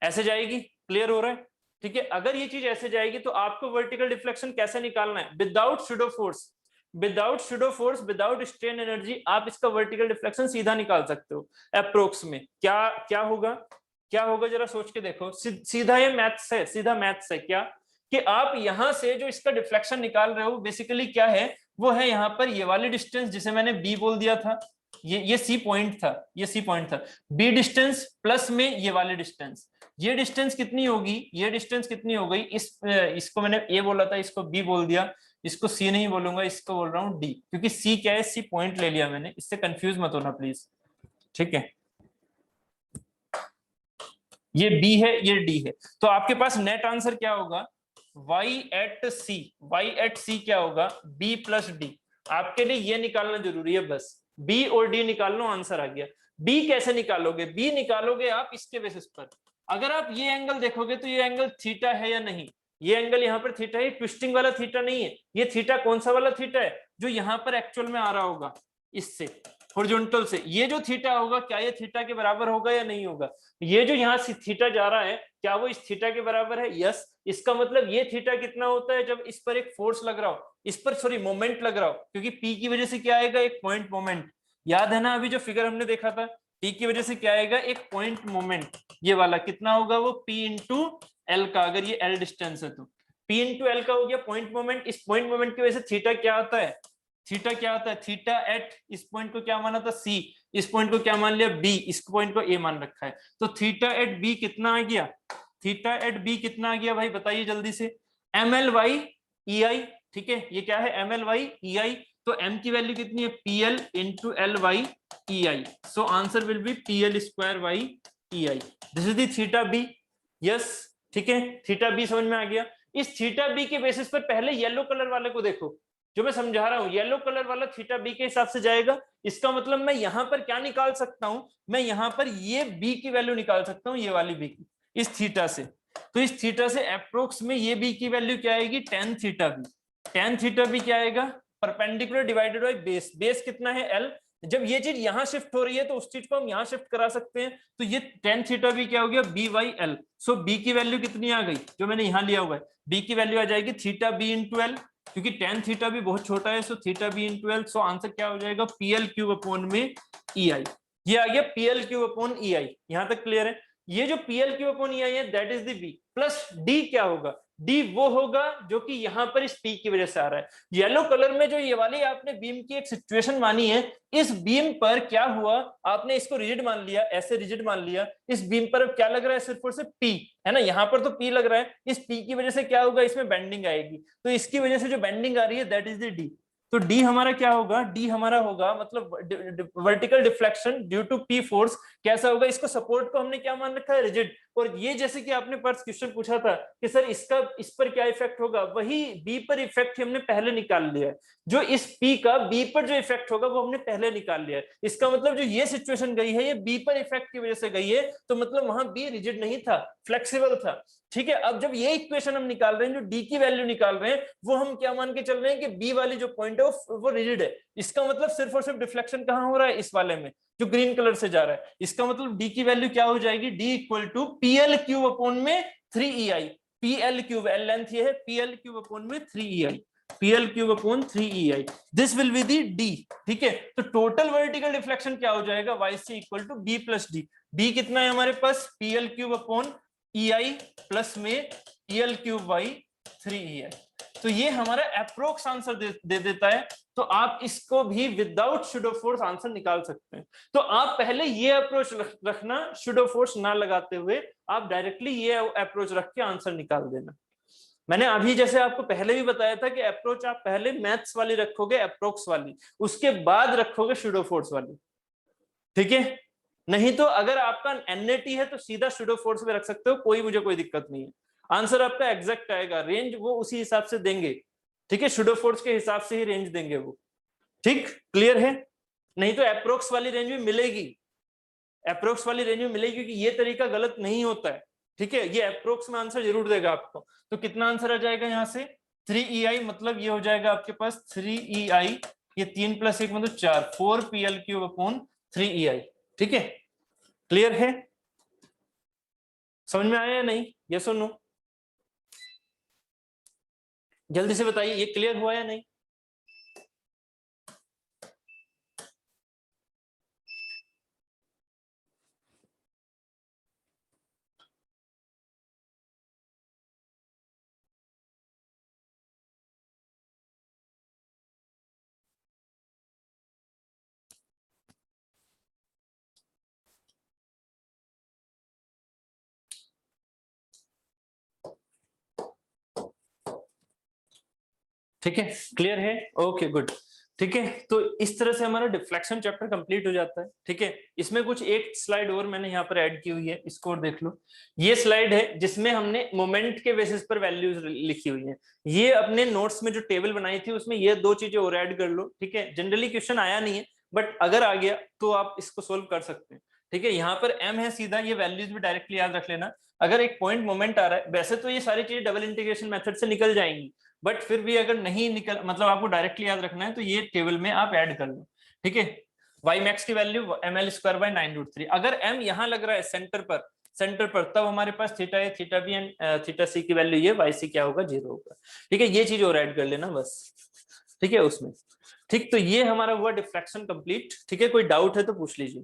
ऐसे जाएगी, क्लियर हो रहा है? ठीक है, अगर ये चीज ऐसे जाएगी तो आपको वर्टिकल डिफ्लेक्शन कैसे निकालना है, without pseudo force, without pseudo force, without strain energy, आप इसका वर्टिकल डिफ्लेक्शन सीधा निकाल सकते हो अप्रोक्स में। क्या क्या होगा, क्या होगा जरा सोच के देखो, सीधा ये मैथ्स है, सीधा मैथ्स है। क्या कि आप यहां से जो इसका डिफ्लेक्शन निकाल रहे हो, बेसिकली क्या है, वो है यहाँ पर ये वाली डिस्टेंस जिसे मैंने बी बोल दिया था, ये सी पॉइंट था, ये सी पॉइंट था, बी डिस्टेंस प्लस में ये वाली डिस्टेंस, ये डिस्टेंस कितनी होगी, ये डिस्टेंस कितनी हो गई, इसको मैंने ए बोला था, इसको बी बोल दिया, इसको सी नहीं बोलूंगा, इसको बोल रहा हूँ डी, क्योंकि सी क्या है, सी पॉइंट ले लिया मैंने, इससे कंफ्यूज मत होना प्लीज। ठीक है, ये बी है, ये डी है, तो आपके पास नेट आंसर क्या होगा, y एट सी, y एट सी क्या होगा, b प्लस डी। आपके लिए ये निकालना जरूरी है, बस b और d निकाल लो, आंसर आ गया। b कैसे निकालोगे, b निकालोगे आप इसके बेसिस पर, अगर आप ये एंगल देखोगे तो ये एंगल थीटा है या नहीं, ये एंगल यहाँ पर थीटा है, ट्विस्टिंग वाला थीटा नहीं है, ये थीटा कौन सा वाला थीटा है, जो यहाँ पर एक्चुअल में आ रहा होगा इससे, हॉरिजॉन्टल से, ये जो थीटा होगा, क्या ये थीटा के बराबर होगा या नहीं होगा, ये जो यहाँ से थीटा जा रहा है, क्या वो इस थीटा के बराबर है, यस। इसका मतलब ये थीटा कितना होता है, जब इस पर एक फोर्स लग रहा हो, इस पर सॉरी मोमेंट लग रहा हो, क्योंकि पी की वजह से क्या आएगा, एक पॉइंट मोमेंट, याद है ना अभी जो फिगर हमने देखा था, पी की वजह से क्या आएगा, एक पॉइंट मोमेंट, ये वाला कितना होगा, वो पी इंटू एल का, अगर ये एल डिस्टेंस है तो पी इंटू एल का हो गया पॉइंट मोमेंट। इस पॉइंट मोमेंट की वजह से थीटा क्या आता है, थीटा क्या होता है, थीटा एट, इस पॉइंट को क्या माना था सी, इस पॉइंट को क्या मान लिया बी, इस पॉइंट को ए मान रखा है, तो थीटा एट बी कितना आ गया, थीटा एट बी कितना आ गया भाई, बताइए जल्दी से, M L Y E I. ठीक है, ये क्या है, M L Y E I, तो एम की वैल्यू कितनी है, P L into L Y E I, so answer will be P L square Y E I, this is the theta B. Yes, ठीक है, थीटा बी समझ में आ गया। इस थीटा बी के बेसिस पर पहले येलो कलर वाले को देखो, जो मैं समझा रहा हूं, येलो कलर वाला थीटा बी के हिसाब से जाएगा, इसका मतलब मैं यहां पर क्या निकाल सकता हूं, मैं यहां पर ये बी की वैल्यू निकाल सकता हूं, ये वाली बी की, इस थीटा से, तो इस थीटा से अप्रोक्स में ये बी की वैल्यू क्या आएगी, tan theta B, tan theta B क्या आएगा, perpendicular divided by base, base कितना है एल, जब ये चीज यहां शिफ्ट हो रही है तो उस चीज को हम यहां शिफ्ट करा सकते हैं, तो ये टेन थीटा बी क्या हो गया, बी वाई एल, सो बी की वैल्यू कितनी आ गई, जो मैंने यहां लिया हुआ है, बी की वैल्यू आ जाएगी थीटा बी इंटू एल, क्योंकि टेन थीटा भी बहुत छोटा है, so theta B into L, so answer क्या हो जाएगा, पीएल क्यूब अपॉन में ई आई, ये आ गया PL cube upon E I, यहां तक क्लियर है। ये जो PL cube upon E I है that is the B, plus D क्या होगा, डी वो होगा जो कि यहाँ पर इस पी की वजह से आ रहा है। येलो कलर में जो ये वाली आपने बीम की एक सिचुएशन मानी है, इस बीम पर क्या हुआ, आपने इसको रिजिड मान लिया, ऐसे रिजिड मान लिया, इस बीम पर अब क्या लग रहा है, सिर्फ और सिर्फ पी है ना, यहाँ पर तो पी लग रहा है, इस पी की वजह से क्या होगा, इसमें बेंडिंग आएगी, तो इसकी वजह से जो बेंडिंग आ रही है दैट इज द डी। तो डी हमारा क्या होगा, डी हमारा होगा मतलब vertical deflection due to P force, कैसा होगा, इसको सपोर्ट को हमने क्या मान रखा है, रिजिड। और ये जैसे कि आपने पर्स क्वेश्चन पूछा था कि सर इसका इस पर क्या इफेक्ट होगा, वही बी पर इफेक्ट हमने पहले निकाल लिया है, जो इस पी का बी पर जो इफेक्ट होगा वो हमने पहले निकाल लिया है। इसका मतलब जो ये सिचुएशन गई है ये बी पर इफेक्ट की वजह से गई है, तो मतलब वहां बी रिजिड नहीं था, फ्लेक्सिबल था। ठीक है, अब जब ये इक्वेशन हम निकाल रहे हैं, जो डी की वैल्यू निकाल रहे हैं, वो हम क्या मान के चल रहे हैं कि बी वाली जो पॉइंट है वो रिजिड है। इसका मतलब सिर्फ और सिर्फ डिफ्लेक्शन कहां हो रहा है, इस वाले में जो ग्रीन कलर से जा रहा है। इसका मतलब डी की वैल्यू क्या हो जाएगी, D equal to P L cube upon में 3EI। P L cube, L length ये है, पी एल क्यूब अपॉन में 3EI, P L cube upon 3EI, this will be the D. ठीक है, तो टोटल वर्टिकल डिफ्लेक्शन क्या हो जाएगा, Y C equal to B plus D. B कितना है हमारे पास, P L cube upon EI plus में EL क्यूब बाई 3EI। तो ये हमारा अप्रोक्स आंसर दे देता है। तो आप इसको भी विदाउट शूडो फोर्स आंसर निकाल सकते हैं। तो आप पहले ये अप्रोच रखना, शूडो फोर्स ना लगाते हुए आप डायरेक्टली ये अप्रोच रख के आंसर निकाल देना। मैंने अभी जैसे आपको पहले भी बताया था कि अप्रोच आप पहले मैथ्स वाली रखोगे, अप्रोक्स वाली, उसके बाद रखोगे शूडो फोर्स वाली। ठीक है, नहीं तो अगर आपका एनएटी है तो सीधा शूडो फोर्स में रख सकते हो, मुझे कोई दिक्कत नहीं है, आंसर आपका एग्जैक्ट आएगा, रेंज वो उसी हिसाब से देंगे। ठीक है, शूडो फोर्स के हिसाब से ही रेंज देंगे वो। ठीक, क्लियर है। नहीं तो अप्रोक्स वाली रेंज में मिलेगी, अप्रोक्स वाली रेंज में मिलेगी, क्योंकि ये तरीका गलत नहीं होता है। ठीक है, ये अप्रोक्स में आंसर जरूर देगा आपको। तो कितना आंसर आ जाएगा यहाँ से, 3EI, मतलब ये हो जाएगा आपके पास 3EI, ये 3 + 1 मतलब 4, 4PL क्यूब अपॉन 3EI। ठीक है, क्लियर है, समझ में आया या नहीं, यस और नो, जल्दी से बताइए ये क्लियर हुआ या नहीं। ठीक है, क्लियर है, ओके गुड। ठीक है, तो इस तरह से हमारा डिफ्लेक्शन चैप्टर कंप्लीट हो जाता है। ठीक है, इसमें कुछ एक स्लाइड और मैंने यहाँ पर ऐड की हुई है, इसको और देख लो। ये स्लाइड है जिसमें हमने मोमेंट के बेसिस पर वैल्यूज लिखी हुई है। ये अपने नोट्स में जो टेबल बनाई थी उसमें ये 2 चीजें और ऐड कर लो। ठीक है, जनरली क्वेश्चन आया नहीं है, बट अगर आ गया तो आप इसको सोल्व कर सकते हैं। ठीक है, यहाँ पर m है सीधा, ये वैल्यूज भी डायरेक्टली याद रख लेना। अगर एक पॉइंट मोमेंट आ रहा है, वैसे तो ये सारी चीजें डबल इंटीग्रेशन मेथड से निकल जाएंगी, बट फिर भी अगर नहीं निकल, मतलब आपको डायरेक्टली याद रखना है, तो ये टेबल में आप ऐड कर लो। ठीक है, वाई मैक्स की वैल्यू ml²/9√3। अगर m यहाँ लग रहा है सेंटर पर, तब हमारे पास theta A, theta B and theta C की वैल्यू ये, वाई सी क्या होगा, 0 होगा। ठीक है, ये चीज और ऐड कर लेना बस। ठीक है उसमें। ठीक, तो ये हमारा हुआ डिफ्रैक्शन कंप्लीट। ठीक है, कोई डाउट है तो पूछ लीजिए।